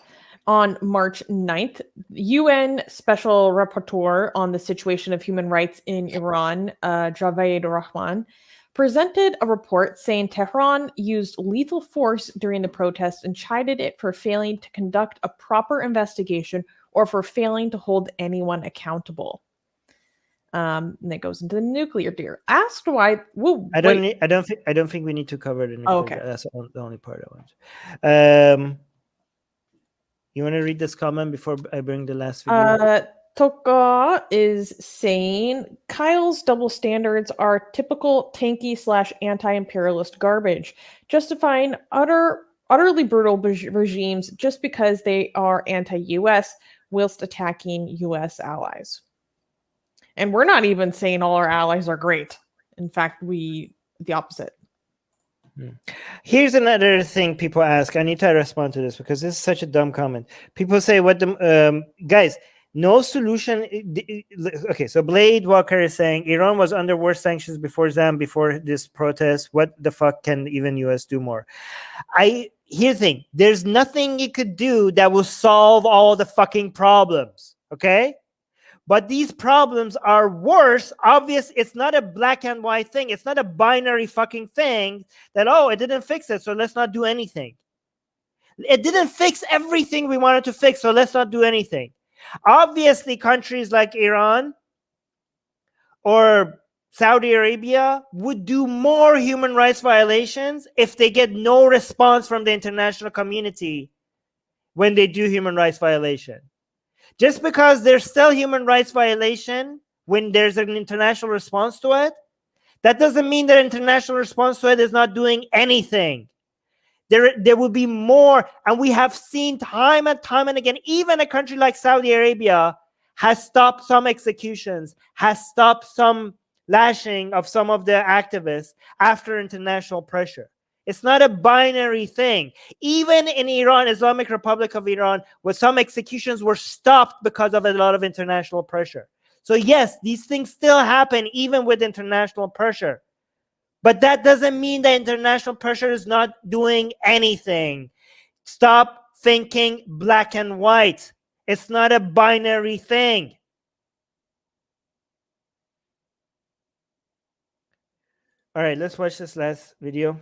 On March 9th, UN Special Rapporteur on the Situation of Human Rights in Iran, Javed Rahman, presented a report saying Tehran used lethal force during the protest and chided it for failing to conduct a proper investigation or for failing to hold anyone accountable. And it goes into the nuclear deal. Asked why. I don't think we need to cover the nuclear. Okay. That's the only part I want. You want to read this comment before I bring the last video? Toka is saying Kyle's double standards are typical tanky / anti-imperialist garbage, justifying utterly brutal regimes just because they are anti-US whilst attacking US allies. And we're not even saying all our allies are great. In fact, the opposite. Here's another thing people ask. I need to respond to this because this is such a dumb comment. People say, "What the guys? No solution." Okay, so Blade Walker is saying Iran was under worse sanctions before Zam, before this protest. What the fuck can even US do more? Here's the thing. There's nothing you could do that will solve all the fucking problems. Okay. But these problems are worse. Obvious, it's not a black and white thing. It's not a binary fucking thing that, oh, it didn't fix it, so let's not do anything. It didn't fix everything we wanted to fix, so let's not do anything. Obviously, countries like Iran or Saudi Arabia would do more human rights violations if they get no response from the international community when they do human rights violation. Just because there's still human rights violation when there's an international response to it, that doesn't mean that international response to it is not doing anything. There will be more, and we have seen time and time and again, even a country like Saudi Arabia has stopped some executions, has stopped some lashing of some of the activists after international pressure. It's not a binary thing. Even in Iran, Islamic Republic of Iran, where some executions were stopped because of a lot of international pressure. So yes, these things still happen even with international pressure. But that doesn't mean that international pressure is not doing anything. Stop thinking black and white. It's not a binary thing. All right, let's watch this last video.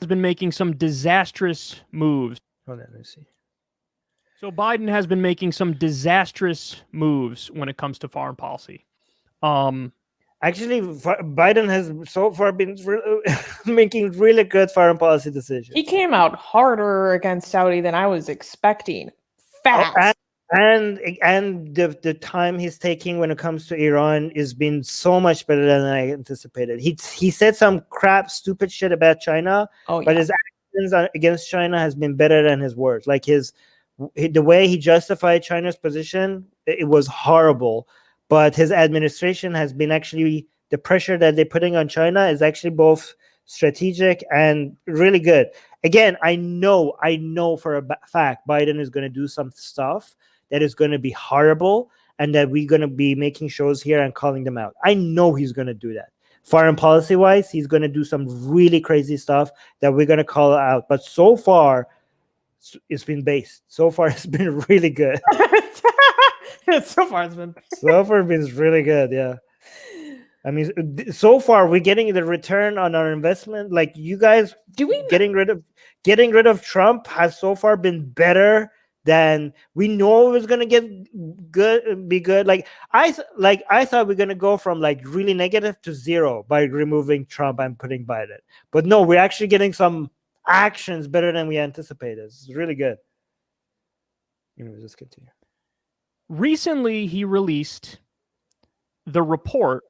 Has been making some disastrous moves. Hold on, let's see. So Biden has been making some disastrous moves when it comes to foreign policy. Actually, Biden has so far been making really good foreign policy decisions. He came out harder against Saudi than I was expecting. Fast. And the time he's taking when it comes to Iran has been so much better than I anticipated. He said some stupid shit about China, but his actions against China has been better than his words. Like the way he justified China's position, it was horrible. But his administration has been actually, the pressure that they're putting on China is actually both strategic and really good. Again, I know for a fact Biden is going to do some stuff that is going to be horrible and that we're going to be making shows here and calling them out. I know he's going to do that. Foreign policy wise, he's going to do some really crazy stuff that we're going to call out. But so far, it's been based. So far, it's been really good. So far, it's been really good. Yeah. I mean, so far we're getting the return on our investment. Like you guys, getting rid of Trump has so far been better than we know it was gonna be good. Like I thought we're gonna go from like really negative to zero by removing Trump and putting Biden. But no, we're actually getting some. actions better than we anticipated. It's really good. Anyways, let's continue. Recently, he released the report.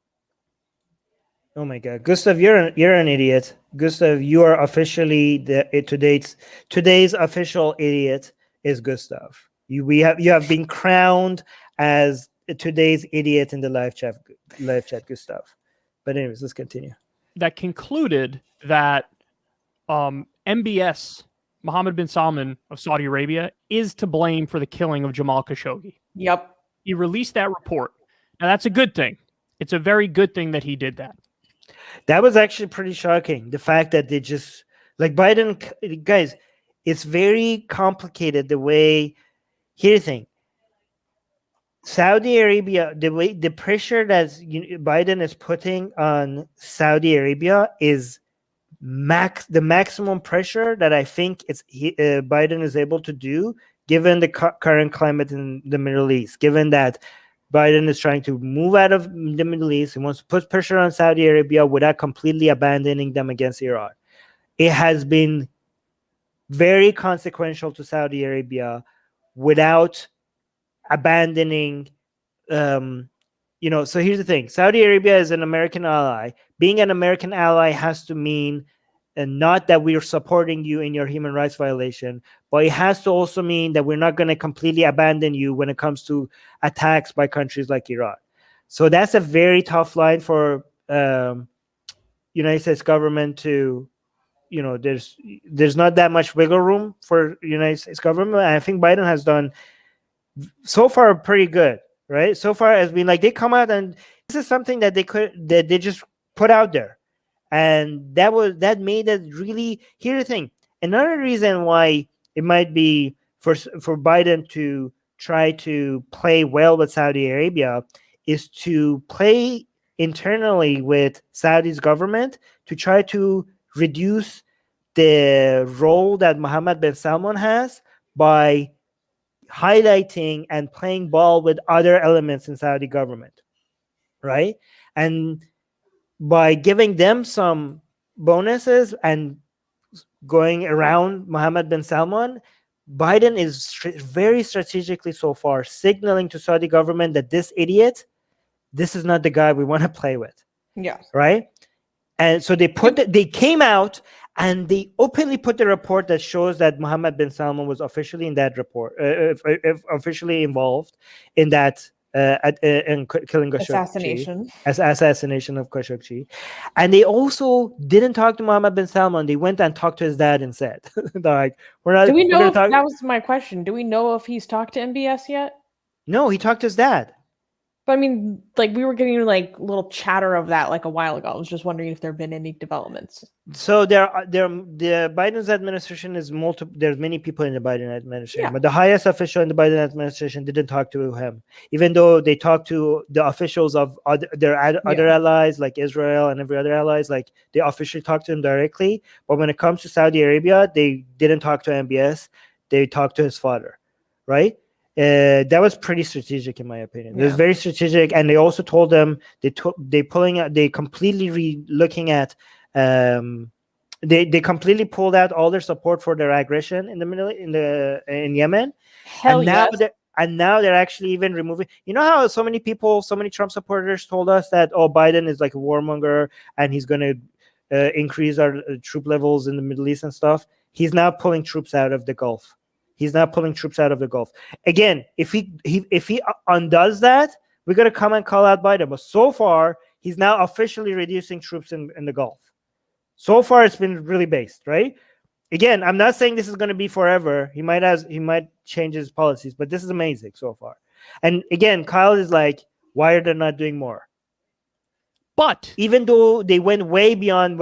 Oh my God, Gustav, you're an idiot. Gustav, you are officially today's official idiot is Gustav. You have been crowned as today's idiot in the live chat, Gustav. But anyways, let's continue. That concluded that MBS, Mohammed bin Salman of Saudi Arabia, is to blame for the killing of Jamal Khashoggi. Yep. He released that report. Now, that's a good thing. It's a very good thing that he did that. That was actually pretty shocking. The fact that they just, like Biden, guys, it's very complicated the way, here's the thing. Saudi Arabia, the pressure that Biden is putting on Saudi Arabia is the maximum pressure that I think Biden is able to do, given the current climate in the Middle East, given that Biden is trying to move out of the Middle East and wants to put pressure on Saudi Arabia without completely abandoning them against Iran. It has been very consequential to Saudi Arabia without abandoning, so here's the thing. Saudi Arabia is an American ally. Being an American ally has to mean not that we're supporting you in your human rights violation, but it has to also mean that we're not going to completely abandon you when it comes to attacks by countries like Iran. So that's a very tough line for United States government to, there's not that much wiggle room for United States government. And I think Biden has done so far pretty good, right? So far has been like they come out and this is something that they just put out there. And that made it really. Here's the thing. Another reason why it might be for Biden to try to play well with Saudi Arabia is to play internally with Saudi's government to try to reduce the role that Mohammed bin Salman has by highlighting and playing ball with other elements in Saudi government, right? And by giving them some bonuses and going around Mohammed bin Salman, Biden is very strategically so far signaling to Saudi government that this idiot, this is not the guy we want to play with. Yeah. Right? And so they came out and they openly put the report that shows that Mohammed bin Salman was officially in that report, officially involved in that in killing Khashoggi, assassination of Khashoggi. And they also didn't talk to Mohammed bin Salman. They went and talked to his dad instead. They're like, we're not. Do we know that was my question? Do we know if he's talked to MBS yet? No, he talked to his dad. But I mean, like we were getting like little chatter of that like a while ago. I was just wondering if there have been any developments. So the Biden's administration is multiple. There's many people in the Biden administration, but the highest official in the Biden administration didn't talk to him, even though they talked to the officials of other allies like Israel and every other allies. Like they officially talked to him directly. But when it comes to Saudi Arabia, they didn't talk to MBS. They talked to his father, right? That was pretty strategic in my opinion. It was very strategic, and they also told them they completely looking at they completely pulled out all their support for their aggression in the in Yemen. Hell and now they're actually even removing. You know how so many Trump supporters told us that Biden is like a warmonger and he's going to increase our troop levels in the Middle East and stuff. He's now pulling troops out of the Gulf. Again, if he undoes that, we're gonna come and call out Biden. But so far, he's now officially reducing troops in the Gulf. So far, it's been really based, right? Again, I'm not saying this is gonna be forever. He might change his policies, but this is amazing so far. And again, Kyle is like, why are they not doing more? But even though they went way beyond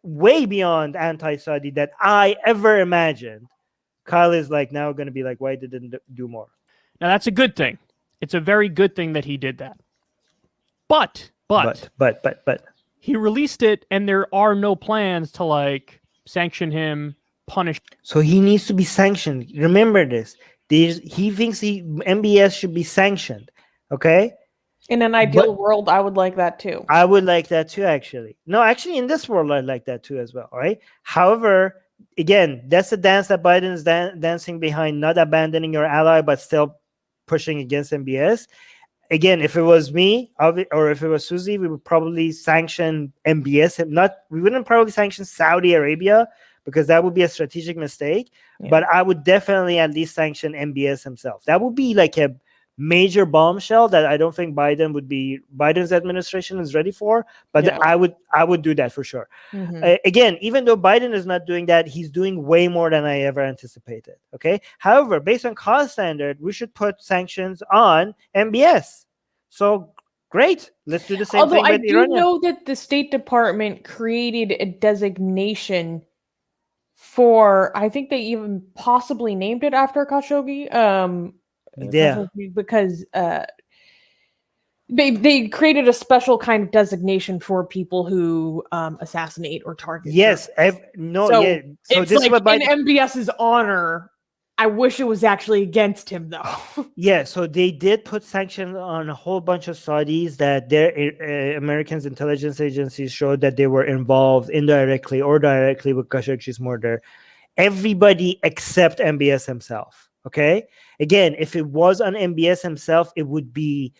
way beyond anti-Saudi that I ever imagined. Kyle is like now going to be like, why didn't do more? Now that's a good thing. It's a very good thing that he did that. But he released it, and there are no plans to like sanction him, punish. So he needs to be sanctioned. Remember this. He thinks MBS should be sanctioned. Okay. In an ideal world, I would like that too. I would like that too, actually. No, actually, in this world, I'd like that too as well, right? However, again, that's the dance that Biden is dancing behind, not abandoning your ally, but still pushing against MBS. Again, if it was me, or if it was Susie, we would probably sanction MBS. We wouldn't probably sanction Saudi Arabia, because that would be a strategic mistake. Yeah. But I would definitely at least sanction MBS himself. That would be like a major bombshell that I don't think Biden's administration is ready for, but Yeah. I would do that for sure. Mhm. Again, even though Biden is not doing that, he's doing way more than I ever anticipated. Okay. However, based on cost standard, we should put sanctions on MBS. So great, let's do the same Although thing I with do Iran. know that the State Department created a designation for, I think they even possibly named it after Khashoggi. Yeah. Because they created a special kind of designation for people who assassinate or target. Yes. So Yeah. So it's this is like what Biden. in MBS's honor. I wish it was actually against him, though. Yeah, so they did put sanctions on a whole bunch of Saudis that their Americans intelligence agencies showed that they were involved indirectly or directly with Khashoggi's murder. Everybody except MBS himself. Okay, again, if it was on MBS himself, it would be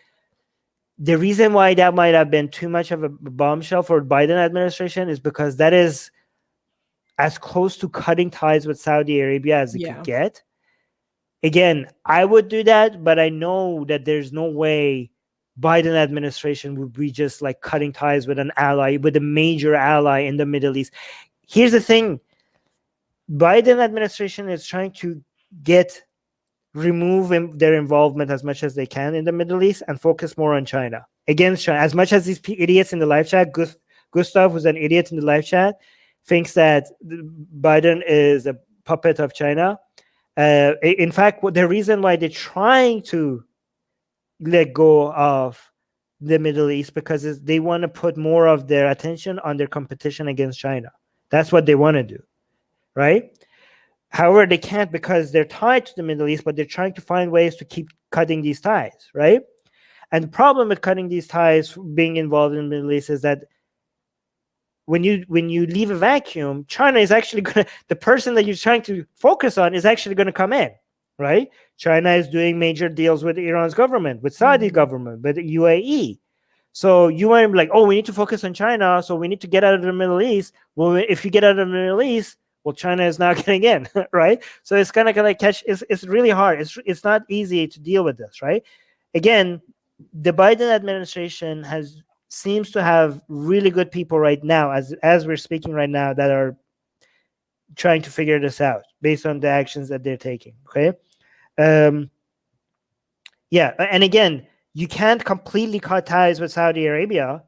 the reason why that might have been too much of a bombshell for Biden administration is because that is as close to cutting ties with Saudi Arabia as it could get. Again, I would do that, but I know that there's no way Biden administration would be just like cutting ties with an ally, with a major ally in the Middle East. Here's the thing. Biden administration is trying to remove their involvement as much as they can in the Middle East and focus more on China. Against China. As much as these idiots in the live chat, Gustav, who's an idiot in the live chat, thinks that Biden is a puppet of China. In fact, the reason why they're trying to let go of the Middle East because they want to put more of their attention on their competition against China. That's what they want to do, right? However, they can't because they're tied to the Middle East, but they're trying to find ways to keep cutting these ties, right? And the problem with cutting these ties, being involved in the Middle East, is that when you leave a vacuum, China is actually going to, the person that you're trying to focus on is actually going to come in, right? China is doing major deals with Iran's government, with Saudi government, with the UAE. So you want to be like, oh, we need to focus on China, so we need to get out of the Middle East. Well, if you get out of the Middle East, well, China is not getting in, right? So it's kind of like it's really hard. It's not easy to deal with this, right? Again, the Biden administration seems to have really good people right now, as we're speaking right now, that are trying to figure this out based on the actions that they're taking. Okay. Yeah. And again, you can't completely cut ties with Saudi Arabia.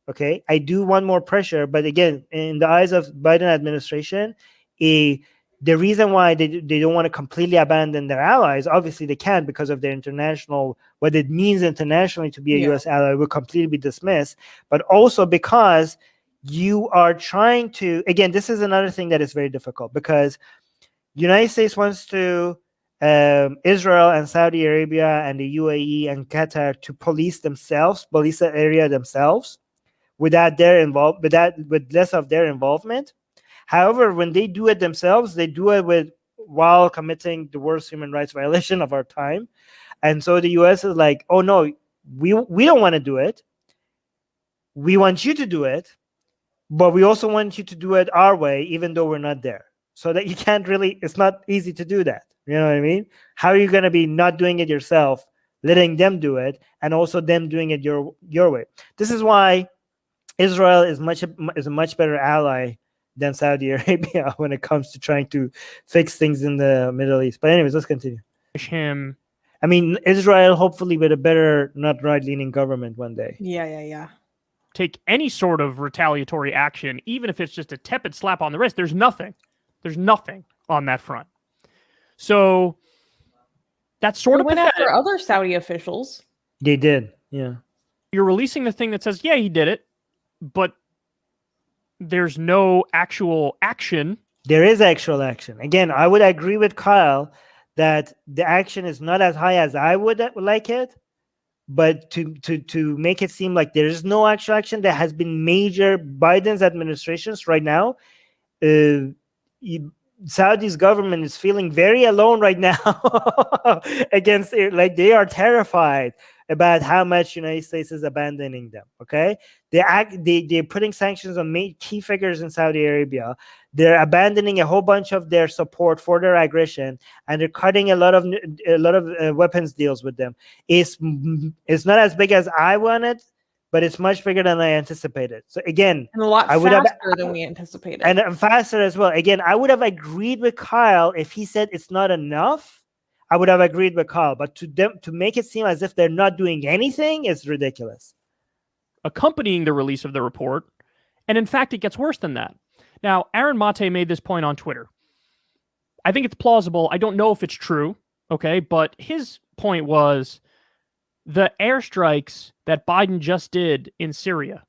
Okay. I do want more pressure, but again, in the eyes of Biden administration, the reason why they don't want to completely abandon their allies, obviously they can't because of their international, what it means internationally to be a U.S. ally will completely be dismissed, but also because you are trying to, again, this is another thing that is very difficult because United States wants to Israel and Saudi Arabia and the UAE and Qatar to police the area themselves with less of their involvement. However, when they do it themselves, they do it while committing the worst human rights violation of our time. And so the US is like, oh no, we don't want to do it. We want you to do it, but we also want you to do it our way, even though we're not there. So that you can't really, it's not easy to do that. You know what I mean? How are you going to be not doing it yourself, letting them do it, and also them doing it your way? This is why Israel is a much better ally than Saudi Arabia when it comes to trying to fix things in the Middle East. But anyways, let's continue. Him. I mean, Israel hopefully with a better, not right-leaning government one day. Yeah. Take any sort of retaliatory action, even if it's just a tepid slap on the wrist. There's nothing on that front. So that's sort of went pathetic. after other Saudi officials. They did, yeah. You're releasing the thing that says, yeah, he did it, but there's no actual action. There is actual action. Again, I would agree with Kyle that the action is not as high as I would like it, but to make it seem like there is no actual action that has been major Biden's administrations right now. Saudi's government is feeling very alone right now against it. Like they are terrified about how much United States is abandoning them. Okay, they're putting sanctions on key figures in Saudi Arabia. They're abandoning a whole bunch of their support for their aggression, and they're cutting a lot of weapons deals with them. It's not as big as I wanted, but it's much bigger than I anticipated. So again, and a lot faster than we anticipated, and faster as well. Again, I would have agreed with Kyle if he said it's not enough. I would have agreed with Kyle, but to make it seem as if they're not doing anything is ridiculous. Accompanying the release of the report, and in fact, it gets worse than that. Now, Aaron Mate made this point on Twitter. I think it's plausible. I don't know if it's true, okay? But his point was the airstrikes that Biden just did in Syria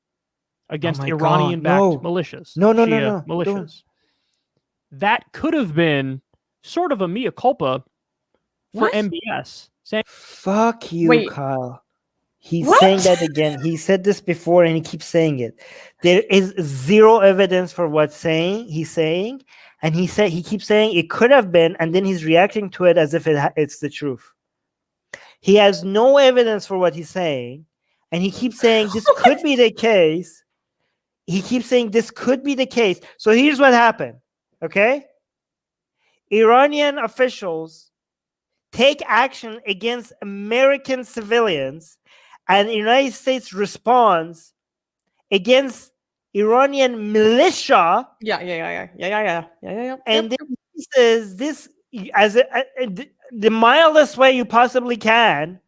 against Iranian-backed militias. No. Militias. That could have been sort of a mea culpa for MBS. Saying, fuck you, Kyle. He's saying that again. He said this before and he keeps saying it. There is zero evidence for what he's saying. And he keeps saying it could have been, and then he's reacting to it as if it's the truth. He has no evidence for what he's saying, and he keeps saying this could be the case. He keeps saying this could be the case. So here's what happened, okay? Iranian officials take action against American civilians, and the United States responds against Iranian militia. Yeah. And then he says this as the mildest way you possibly can,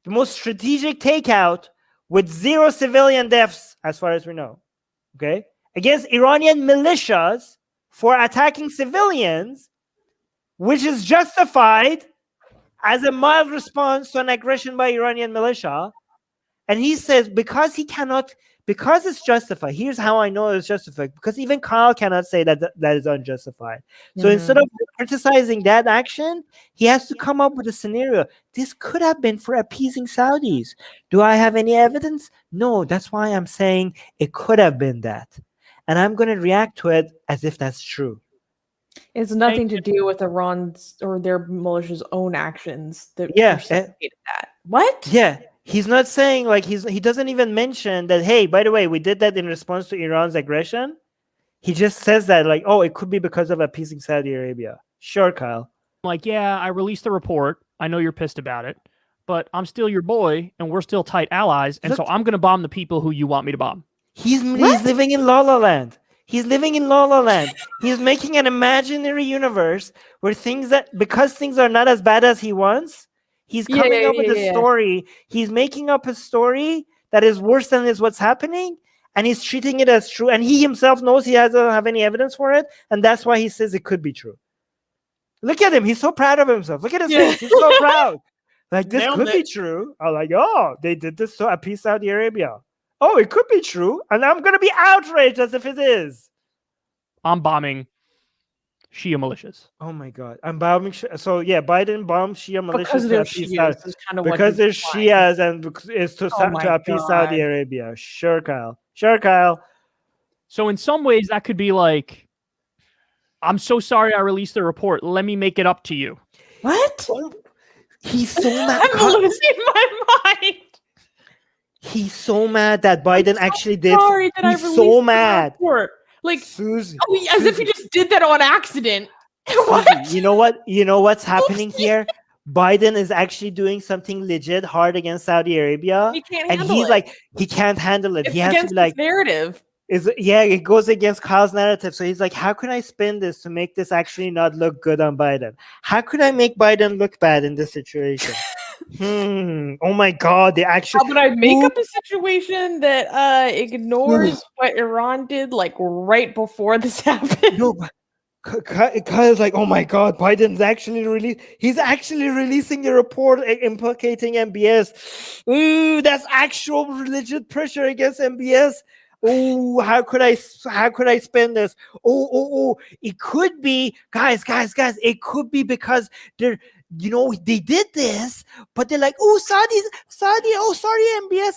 the most strategic takeout with zero civilian deaths, as far as we know, okay, against Iranian militias for attacking civilians, which is justified as a mild response to an aggression by Iranian militia. And he says because it's justified. Here's how I know it's justified, because even Kyle cannot say that is unjustified. So instead of criticizing that action, he has to come up with a scenario. This could have been for appeasing Saudis. Do I have any evidence? No, that's why I'm saying it could have been that. And I'm going to react to it as if that's true. It's nothing to do with Iran's or their militia's own actions that precipitated that. What? Yeah. He's not saying, like, he doesn't even mention that, hey, by the way, we did that in response to Iran's aggression. He just says that, like, oh, it could be because of appeasing Saudi Arabia. Sure, Kyle. Like, yeah, I released the report. I know you're pissed about it, but I'm still your boy, and we're still tight allies, and so I'm going to bomb the people who you want me to bomb. He's living in La La Land. He's living in La La Land. He's making an imaginary universe where because things are not as bad as he wants, he's coming up with a story. He's making up a story that is worse than what's happening, and he's treating it as true. And he himself knows he doesn't have any evidence for it, and that's why he says it could be true. Look at him. He's so proud of himself. Look at his face. He's so proud. Like, this could be true. I'm like, oh, they did this to appease Saudi Arabia. Oh, it could be true, and I'm going to be outraged as if it is. I'm bombing Shia militias. Oh my God! I'm bombing. So yeah, Biden bombed Shia militias because they're Shias. Because they're Shias, and it's to appease Saudi Arabia. Sure, Kyle. Sure, Kyle. So in some ways, that could be like, I'm so sorry I released the report. Let me make it up to you. What? He's so mad. I'm losing my mind. He's so mad that Biden actually did. Sorry that He's so mad. Like, Susie, as if he just did that on accident. What? You know what? You know what's happening here? Biden is actually doing something legit hard against Saudi Arabia. He can't and handle he's it. like, he can't handle it. It's he has against to be like, his narrative. It goes against Kyle's narrative. So he's like, how can I spin this to make this actually not look good on Biden? How could I make Biden look bad in this situation? Oh my God, they actually. How would I make up a situation that ignores what Iran did, like right before this happened? No, Kyle's like, oh my God, Biden's actually he's actually releasing a report implicating MBS. Ooh, that's actual legit pressure against MBS. Oh, how could I spin this? Oh, it could be, guys, it could be because they did this, but they're like, oh, Saudi, oh, sorry, MBS,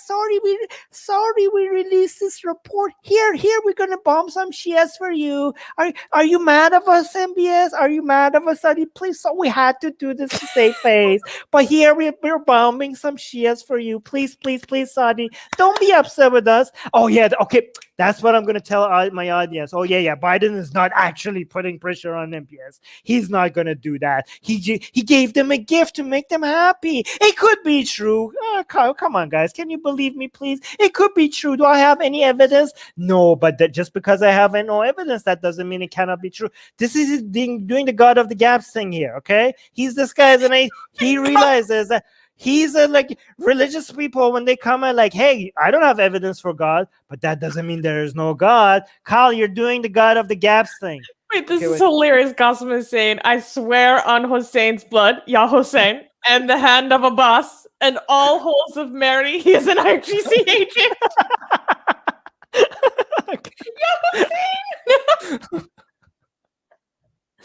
sorry, we released this report. Here, we're gonna bomb some Shias for you. Are you mad of us, MBS? Are you mad of us, Saudi? Please, so we had to do this to save face. But here we're bombing some Shias for you. Please, Saudi, don't be upset with us. Oh yeah, okay, that's what I'm gonna tell my audience. Oh yeah, Biden is not actually putting pressure on MBS. He's not gonna do that. He gave them a gift to make them happy. It could be true. Come on, guys, can you believe me, please? It could be true. Do I have any evidence? No, but just because I have no evidence, that doesn't mean it cannot be true. This is doing the God of the Gaps thing here. Okay, he's this guy, and he realizes that. He's like religious people when they come and like, hey, I don't have evidence for God, but that doesn't mean there is no God. Kyle, you're doing the God of the Gaps thing. Wait, this is hilarious. Qasim is saying, I swear on Hussein's blood, Ya Hussein, and the hand of Abbas, and all holes of Mary, he is an IRGC agent. Ya Hussein!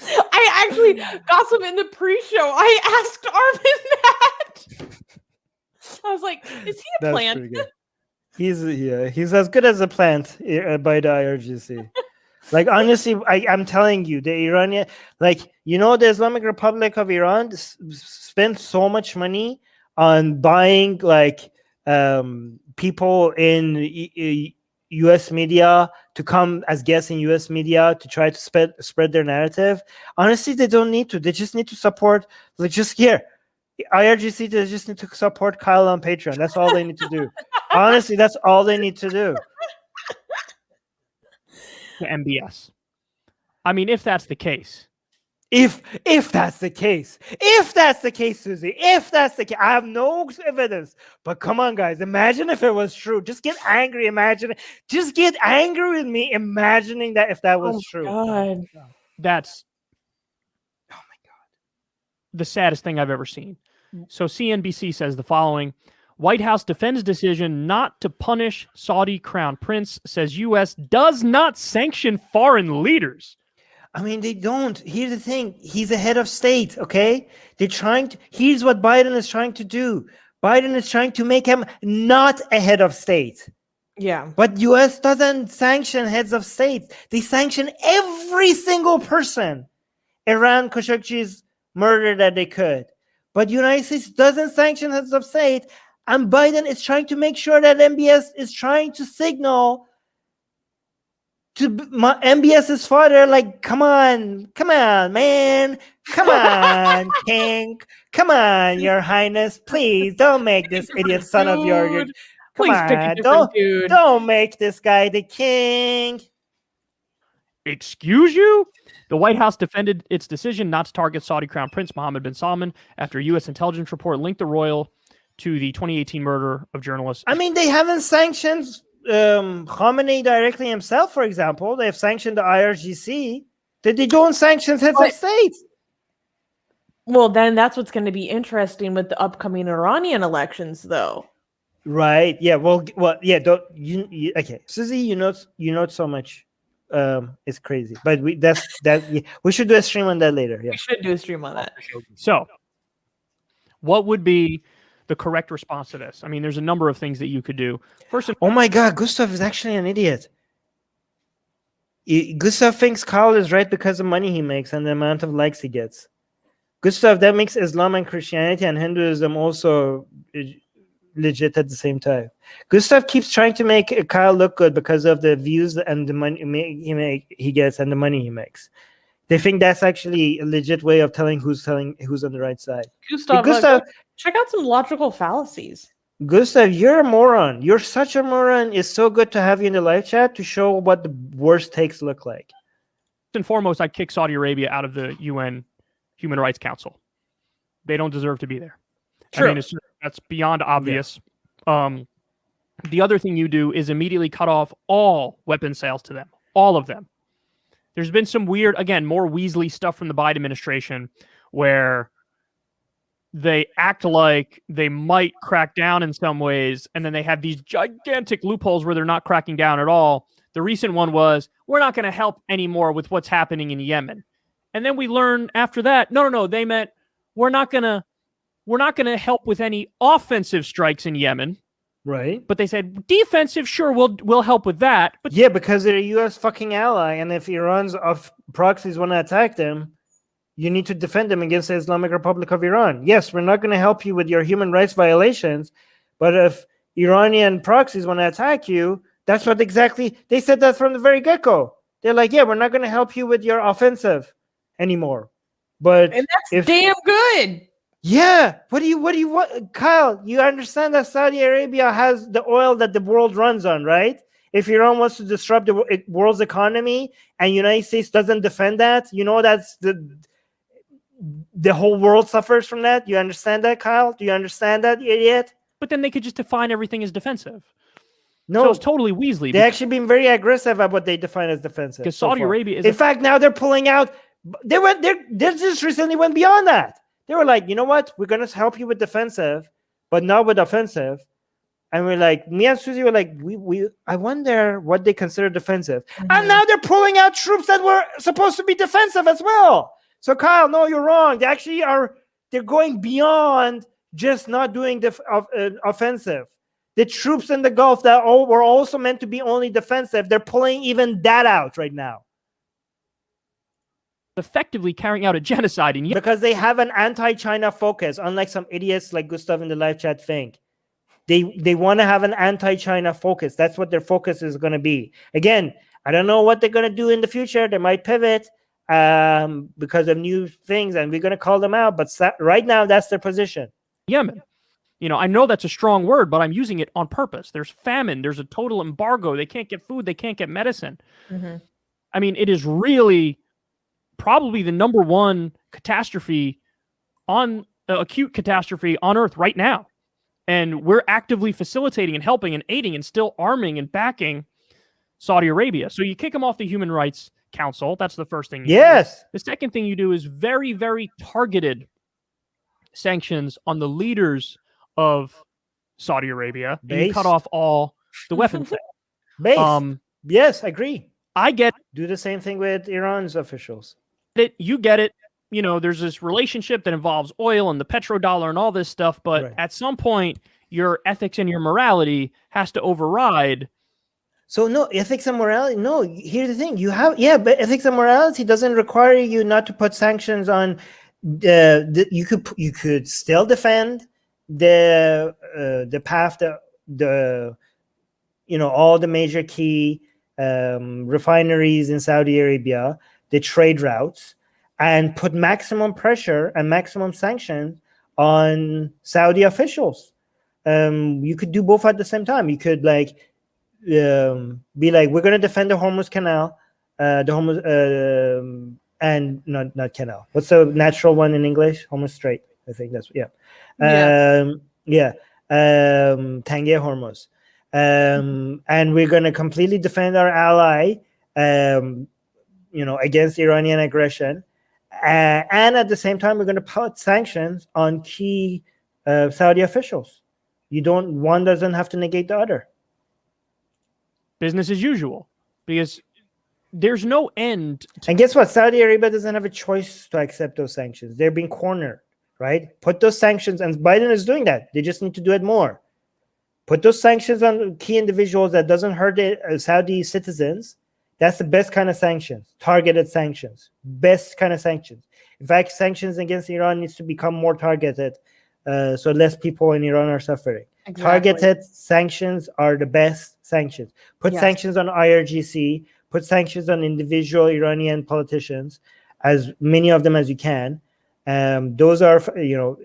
I actually, Qasim, in the pre-show, I asked Armin that. I was like, is he a plant? He's as good as a plant by the IRGC. Like, honestly, I'm telling you, the Iranian, like, the Islamic Republic of Iran spent so much money on buying like people in U.S. media to come as guests in U.S. media to try to spread their narrative. Honestly, they don't need to. They just need to support. Like, just here, IRGC. They just need to support Kyle on Patreon. That's all they need to do. Honestly, that's all they need to do. To MBS. I mean, if that's the case. If that's the case, Susie, if that's the case, I have no evidence. But come on, guys, imagine if it was true. Just get angry. Just get angry with me, imagining that if that was true. God. That's, oh my God, the saddest thing I've ever seen. So CNBC says the following: White House defends decision not to punish Saudi Crown Prince, says U.S. does not sanction foreign leaders. I mean, they don't. Here's the thing. He's a head of state, okay? Here's what Biden is trying to do. Biden is trying to make him not a head of state. Yeah. But U.S. doesn't sanction heads of state. They sanction every single person around Khashoggi's murder that they could. But United States doesn't sanction heads of state. And Biden is trying to make sure that MBS is trying to signal to MBS's father, like, come on, man. Come on, King. Come on, Your Highness. Please don't make this idiot son of yours. Come on, don't make this guy the king. Excuse you? The White House defended its decision not to target Saudi Crown Prince Mohammed bin Salman after a U.S. intelligence report linked the royal to the 2018 murder of journalist. I mean, they haven't sanctioned Khamenei directly himself, for example. They have sanctioned the IRGC. They don't sanction heads of state. Well, then that's what's going to be interesting with the upcoming Iranian elections, though. Right? Yeah. Well. Yeah. Okay, Susie, you know so much. It's crazy, but we should do a stream on that later. Yeah, we should do a stream on that. So, what would be the correct response to this? I mean, there's a number of things that you could do. First, oh my God, Gustav is actually an idiot. Gustav thinks Kyle is right because of the money he makes and the amount of likes he gets. Gustav, that makes Islam and Christianity and Hinduism also legit at the same time. Gustav keeps trying to make Kyle look good because of the views and the money he gets and the money he makes. They think that's actually a legit way of telling who's on the right side. Gustav, check out some logical fallacies. Gustav, you're a moron. You're such a moron. It's so good to have you in the live chat to show what the worst takes look like. First and foremost, I'd kick Saudi Arabia out of the UN Human Rights Council. They don't deserve to be there. True. I mean, that's beyond obvious. Yeah. The other thing you do is immediately cut off all weapon sales to them. All of them. There's been some weird, again, more Weasley stuff from the Biden administration where they act like they might crack down in some ways, and then they have these gigantic loopholes where they're not cracking down at all. The recent one was, we're not going to help anymore with what's happening in Yemen. And then we learn after that, no, they meant we're not gonna help with any offensive strikes in Yemen. Right. But they said defensive, sure, we'll help with that. But yeah, because they're a U.S. fucking ally, and if Iran's proxies want to attack them, you need to defend them against the Islamic Republic of Iran. Yes, we're not going to help you with your human rights violations, but if Iranian proxies want to attack you, that's what exactly they said that from the very get-go. They're like, yeah, we're not going to help you with your offensive anymore. But and that's damn good. Yeah. What do you want? Kyle, you understand that Saudi Arabia has the oil that the world runs on, right? If Iran wants to disrupt the world's economy and United States doesn't defend that, that's the whole world suffers from that. You understand that, Kyle? Do you understand that, you idiot? But then they could just define everything as defensive. No, so it's totally Weasley. They actually been very aggressive about what they define as defensive. Because Saudi Arabia is. In fact, now they're pulling out. They just recently went beyond that. They were like, you know what? We're gonna help you with defensive, but not with offensive. And we're like, me and Susie were like, I wonder what they consider defensive. And now they're pulling out troops that were supposed to be defensive as well. So Kyle, no, you're wrong. They actually are. They're going beyond just not doing offensive. The troops in the Gulf that were also meant to be only defensive, they're pulling even that out right now. Effectively carrying out a genocide in Yemen. Because they have an anti-China focus, unlike some idiots like Gustav in the live chat think. They want to have an anti-China focus. That's what their focus is going to be. Again, I don't know what they're going to do in the future. They might pivot because of new things, and we're going to call them out. But right now, that's their position. Yemen. I know that's a strong word, but I'm using it on purpose. There's famine. There's a total embargo. They can't get food. They can't get medicine. Mm-hmm. I mean, it is really probably the number one catastrophe acute catastrophe on Earth right now. And we're actively facilitating and helping and aiding and still arming and backing Saudi Arabia. So you kick them off the Human Rights Council. That's the first thing. Yes. The second thing you do is very, very targeted sanctions on the leaders of Saudi Arabia. You cut off all the weapons. Yes, I agree. I get do the same thing with Iran's officials. You get it. There's this relationship that involves oil and the petrodollar and all this stuff, but at some point, your ethics and your morality has to override. So no, ethics and morality. No, here's the thing: but ethics and morality doesn't require you not to put sanctions on. You could still defend the path, all the major key refineries in Saudi Arabia, the trade routes, and put maximum pressure and maximum sanctions on Saudi officials. You could do both at the same time. You could be like, we're going to defend the Hormuz Canal, and not canal. What's the natural one in English? Hormuz Strait. I think that's Tangier Hormuz. And we're going to completely defend our ally, against Iranian aggression. And at the same time, we're going to put sanctions on key Saudi officials. One doesn't have to negate the other. Business as usual, because there's no end. And guess what? Saudi Arabia doesn't have a choice to accept those sanctions. They're being cornered, right? Put those sanctions, and Biden is doing that. They just need to do it more. Put those sanctions on key individuals that doesn't hurt the Saudi citizens. That's the best kind of sanctions, targeted sanctions, best kind of sanctions. In fact, sanctions against Iran needs to become more targeted, so less people in Iran are suffering. Exactly. Targeted sanctions are the best sanctions. Put sanctions on IRGC, put sanctions on individual Iranian politicians, as many of them as you can. Those are, and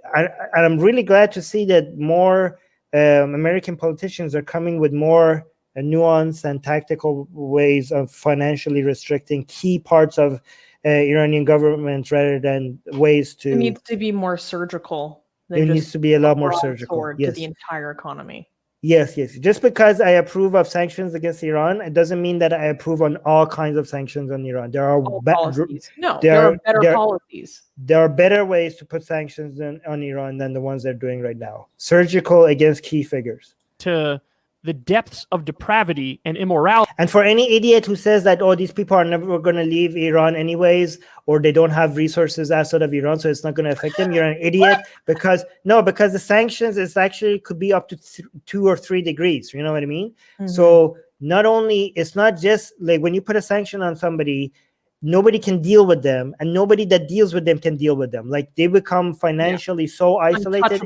I'm really glad to see that more American politicians are coming with more nuanced and tactical ways of financially restricting key parts of Iranian government rather than ways to. It needs to be more surgical. It needs to be a lot more surgical. To the entire economy. Yes. Just because I approve of sanctions against Iran, it doesn't mean that I approve on all kinds of sanctions on Iran. There are policies. There are better policies. There are better ways to put sanctions on Iran than the ones they're doing right now. Surgical against key figures. To the depths of depravity and immorality. And for any idiot who says that, oh, these people are never going to leave Iran anyways, or they don't have resources outside of Iran, so it's not going to affect them, you're an idiot. Because the sanctions is actually could be up to 2 or 3 degrees. You know what I mean? So not only, it's not just like when you put a sanction on somebody, nobody can deal with them, and nobody that deals with them can deal with them. Like they become financially so isolated.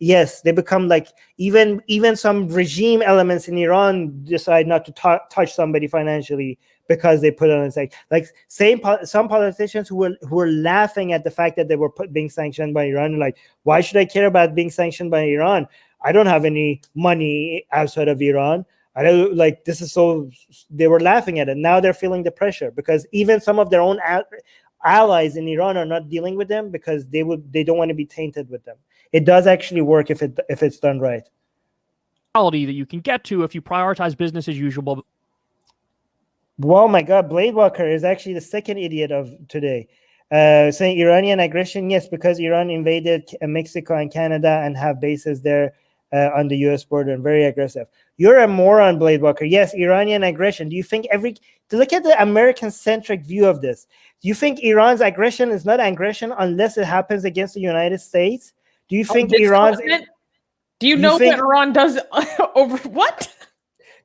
Yes, they become like even some regime elements in Iran decide not to touch somebody financially because they put on a sanction. Like some politicians who were laughing at the fact that they were being sanctioned by Iran. Like, why should I care about being sanctioned by Iran? I don't have any money outside of Iran. I don't like this is so. They were laughing at it. Now they're feeling the pressure because even some of their own allies in Iran are not dealing with them because they don't want to be tainted with them. It does actually work if it's done right. That you can get to if you prioritize business as usual. Oh my God, Blade Walker is actually the second idiot of today. Saying Iranian aggression, yes, because Iran invaded Mexico and Canada and have bases there on the U.S. border and very aggressive. You're a moron, Blade Walker. Yes, Iranian aggression. Do you think to look at the American-centric view of this, do you think Iran's aggression is not aggression unless it happens against the United States? Do you think Iran's... Do you know what Iran does over what?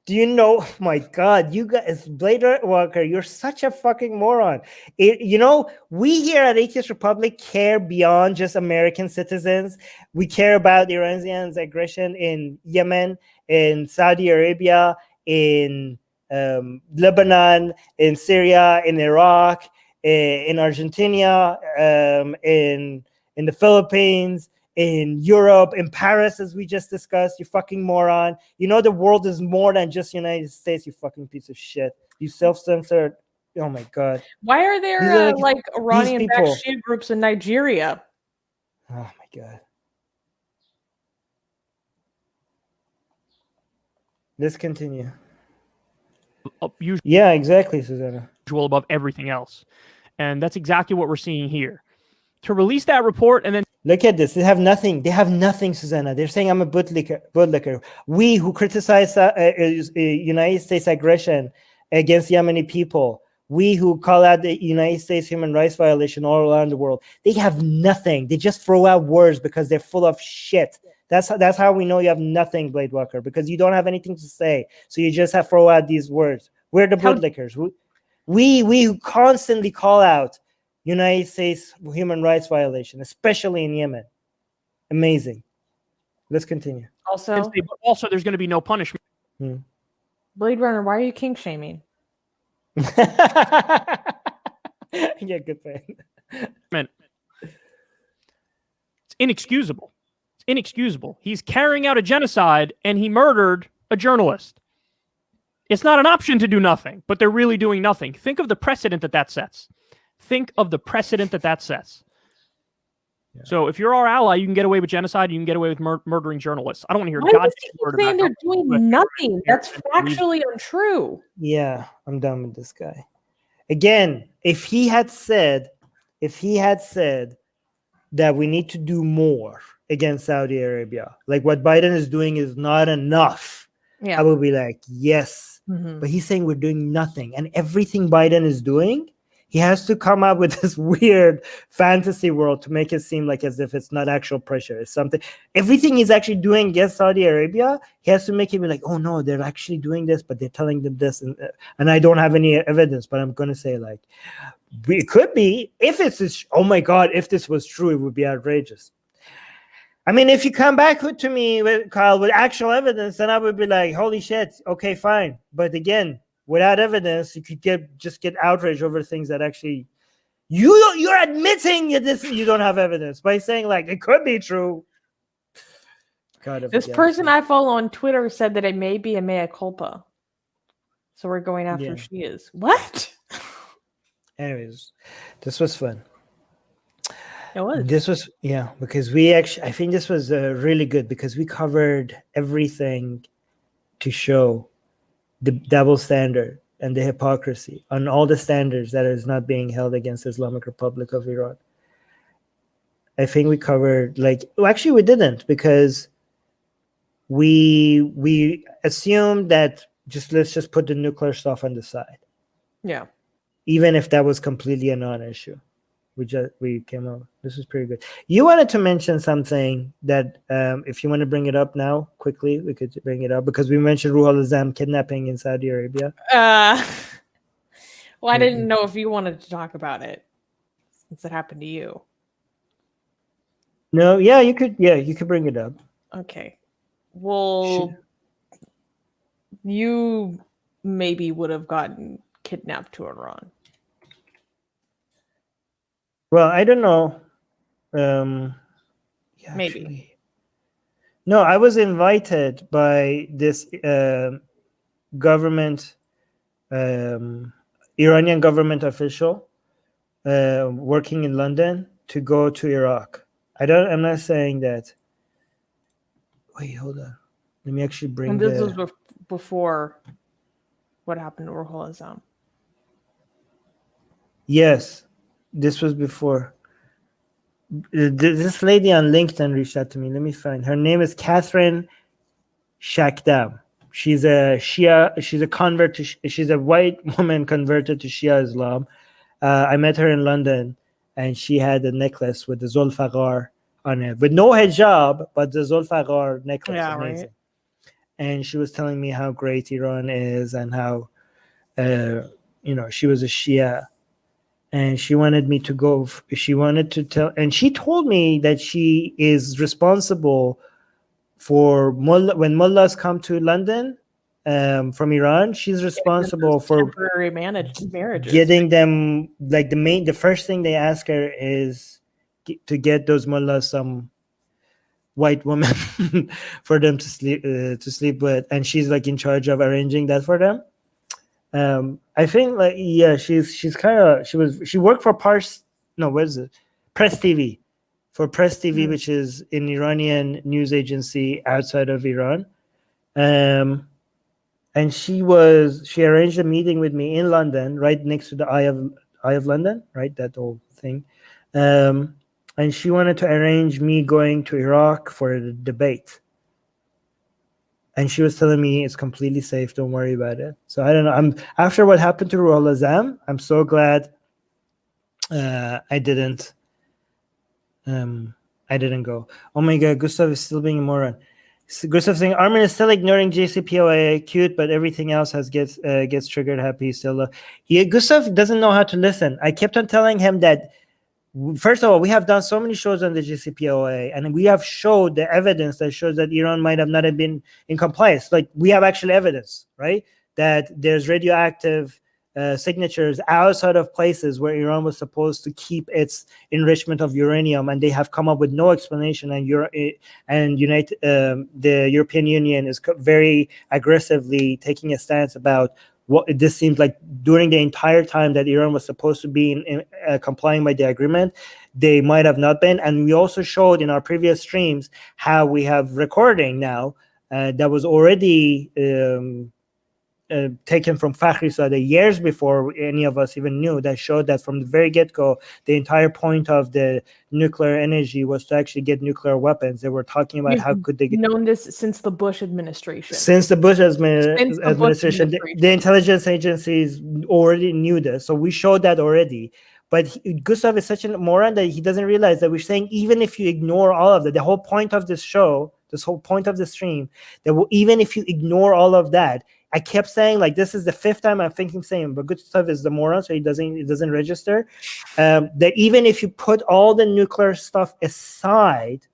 Do you know? Oh my God, you guys, Blade Walker, you're such a fucking moron. We here at Atheist Republic care beyond just American citizens. We care about Iran's aggression in Yemen, in Saudi Arabia, in Lebanon, in Syria, in Iraq, in Argentina, in the Philippines, in Europe, in Paris, as we just discussed. You fucking moron. You know the world is more than just United States, you fucking piece of shit. You self-censored. Oh my God. Why are there like Iranian-backed Shia groups in Nigeria? Oh my God. Let's continue. Yeah, exactly, Susanna. Above everything else. And that's exactly what we're seeing here. To release that report and then look at this. They have nothing. They have nothing, Susanna. They're saying I'm a bootlicker. We who criticize United States aggression against Yemeni people, we who call out the United States human rights violation all around the world, they have nothing. They just throw out words because they're full of shit. That's how we know you have nothing, Blade Walker, because you don't have anything to say. So you just have to throw out these words. We're the bootlickers. We who constantly call out United States human rights violation, especially in Yemen. Amazing. Let's continue. Also, there's going to be no punishment. Blade Runner, why are you kink shaming? Yeah, good thing. It's inexcusable. It's inexcusable. He's carrying out a genocide and he murdered a journalist. It's not an option to do nothing, but they're really doing nothing. Think of the precedent that sets. Think of the precedent that sets. Yeah. So if you're our ally, you can get away with genocide. You can get away with murdering journalists. I don't want to hear goddamn word about they're doing nothing. That's factually untrue. Yeah, I'm done with this guy. Again, if he had said that we need to do more against Saudi Arabia, like what Biden is doing is not enough, I would be like, yes. But he's saying we're doing nothing. And everything Biden is doing, he has to come up with this weird fantasy world to make it seem like as if it's not actual pressure. It's something. Everything he's actually doing against Saudi Arabia, he has to make it be like, oh no, they're actually doing this, but they're telling them this, and I don't have any evidence, but I'm gonna say like, it could be if it's. Oh my God, if this was true, it would be outrageous. I mean, if you come back to me, Kyle, with actual evidence, then I would be like, holy shit, okay, fine. But again, without evidence, you could get outraged over things that actually you're admitting that you don't have evidence by saying like it could be true. This person I follow on Twitter said that it may be a mea culpa, so we're going after Shias. What? Anyways, this was fun. It was. This was because I think this was really good because we covered everything to show the double standard and the hypocrisy on all the standards that is not being held against Islamic Republic of Iran. I think we covered actually we didn't, because we assumed that let's just put the nuclear stuff on the side, Yeah. even if that was completely a non-issue. We came up. This is pretty good. You wanted to mention something that if you want to bring it up now quickly, we could bring it up because we mentioned Rohollah Zam kidnapping in Saudi Arabia. Well, I didn't know if you wanted to talk about it since it happened to you. No, yeah, you could. Yeah, you could bring it up. Okay. Well, you maybe would have gotten kidnapped to Iran. Well, I don't know. Maybe. Actually, no, I was invited by this government, Iranian government official working in London to go to Iraq. I'm not saying that. Wait, hold on. Let me actually bring And this was before what happened to Rohollah Zam. Yes, this was before. This lady on LinkedIn reached out to me. Let me find her name is Catherine Shakdam. She's a Shia. She's a convert to. She's a white woman converted to Shia Islam. I met her in London, and she had a necklace with the Zulfaqar on it, with no hijab, but the Zulfaqar necklace. Yeah, amazing. right. And she was telling me how great Iran is and how, she was a Shia. And she wanted me to go. She wanted to tell, and she told me that she is responsible for when mullahs come to London from Iran. She's responsible for temporary marriages. Getting them the first thing they ask her is to get those mullahs some white woman for them to sleep with, and she's in charge of arranging that for them. I think she worked for Press TV, which is an Iranian news agency outside of Iran. And she arranged a meeting with me in London, right next to the Eye of London, right, that old thing. And she wanted to arrange me going to Iraq for a debate. And she was telling me it's completely safe. Don't worry about it. So I don't know. After what happened to Rohollah Zam, I'm so glad I didn't go. Oh my God, Gustav is still being a moron. Gustav saying Armin is still ignoring JCPOA. Cute, but everything else gets triggered. Happy still. Gustav doesn't know how to listen. I kept on telling him that. First of all, we have done so many shows on the JCPOA, and we have showed the evidence that shows that Iran might have not have been in compliance. We have actual evidence, right? That there's radioactive signatures outside of places where Iran was supposed to keep its enrichment of uranium, and they have come up with no explanation. And the European Union is very aggressively taking a stance about what this seems like during the entire time that Iran was supposed to be in complying by the agreement, they might have not been. And we also showed in our previous streams how we have recording now that was already taken from Fakhrizadeh years before any of us even knew, that showed that from the very get-go, the entire point of the nuclear energy was to actually get nuclear weapons. They were talking about how could they get known this since the Bush administration. Since the Bush administration, the intelligence agencies already knew this. So we showed that already. But Gustav is such a moron that he doesn't realize that we're saying even if you ignore all of that, the whole point of this show, this whole point of the stream, that even if you ignore all of that, I kept saying this is the fifth time I'm thinking same, but Gustav is the moron, so it doesn't register. That even if you put all the nuclear stuff aside,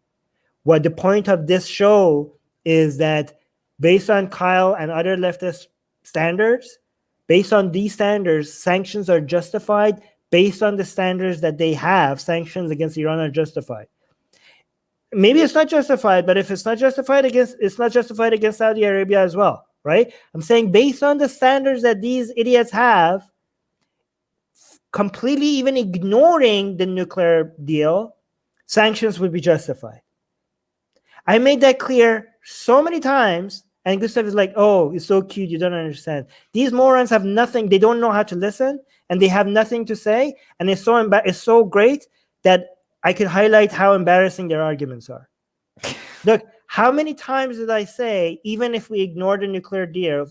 what the point of this show is that based on Kyle and other leftist standards, based on these standards, sanctions are justified. Based on the standards that they have, sanctions against Iran are justified. Maybe it's not justified, but if it's not justified against Saudi Arabia as well, right? I'm saying based on the standards that these idiots have, completely even ignoring the nuclear deal, sanctions would be justified. I made that clear so many times, and Gustav is like, oh, it's so cute, you don't understand. These morons have nothing, they don't know how to listen, and they have nothing to say, and it's so great that I could highlight how embarrassing their arguments are. Look, How many times did I say, even if we ignore the nuclear deal,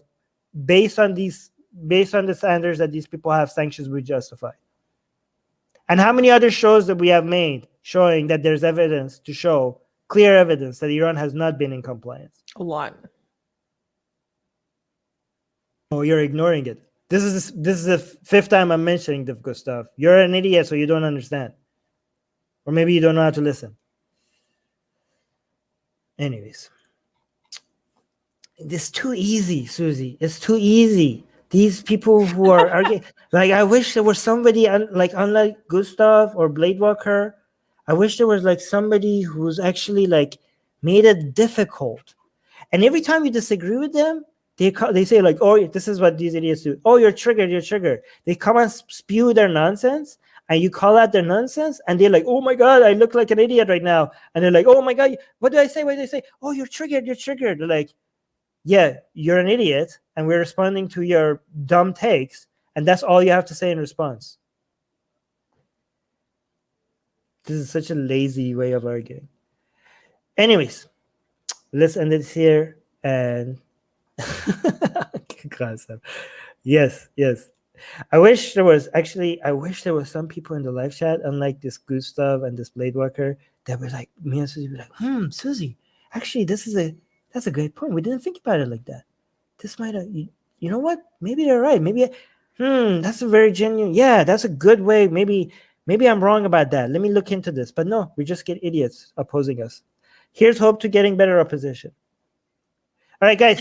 based on the standards that these people have, sanctions would justify? And how many other shows that we have made showing that there's evidence to show, clear evidence that Iran has not been in compliance? A lot. Oh, you're ignoring it. This is the fifth time I'm mentioning this, Gustav. You're an idiot, so you don't understand. Or maybe you don't know how to listen. Anyways. It's too easy, Susie. It's too easy. These people who are arguing, like, I wish there was somebody, like, unlike Gustav or Bladewalker, I wish there was, like, somebody who's actually, like, made it difficult. And every time you disagree with them, they say, like, oh, this is what these idiots do. Oh, you're triggered, you're triggered. They come and spew their nonsense, and you call out their nonsense, and they're like, oh my God, I look like an idiot right now. And they're like, oh my God, what do I say? What do I say? Oh, you're triggered, you're triggered. They're like, yeah, you're an idiot, and we're responding to your dumb takes, and that's all you have to say in response. This is such a lazy way of arguing. Anyways, let's end it here. And yes. I wish there was some people in the live chat, unlike this Gustav and this Bladewalker, that were like, me and Susie were like, Susie, actually, that's a great point. We didn't think about it like that. This might have, you know what? Maybe they're right. Maybe, that's a very genuine, yeah, that's a good way. Maybe I'm wrong about that. Let me look into this. But no, we just get idiots opposing us. Here's hope to getting better opposition. All right, guys,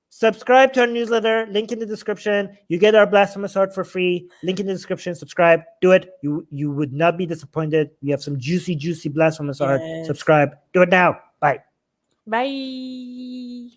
subscribe to our newsletter. Link in the description. You get our Blasphemous Art for free. Link in the description. Subscribe. Do it. You would not be disappointed. We have some juicy Blasphemous Art. Subscribe. Do it now. Bye. Bye.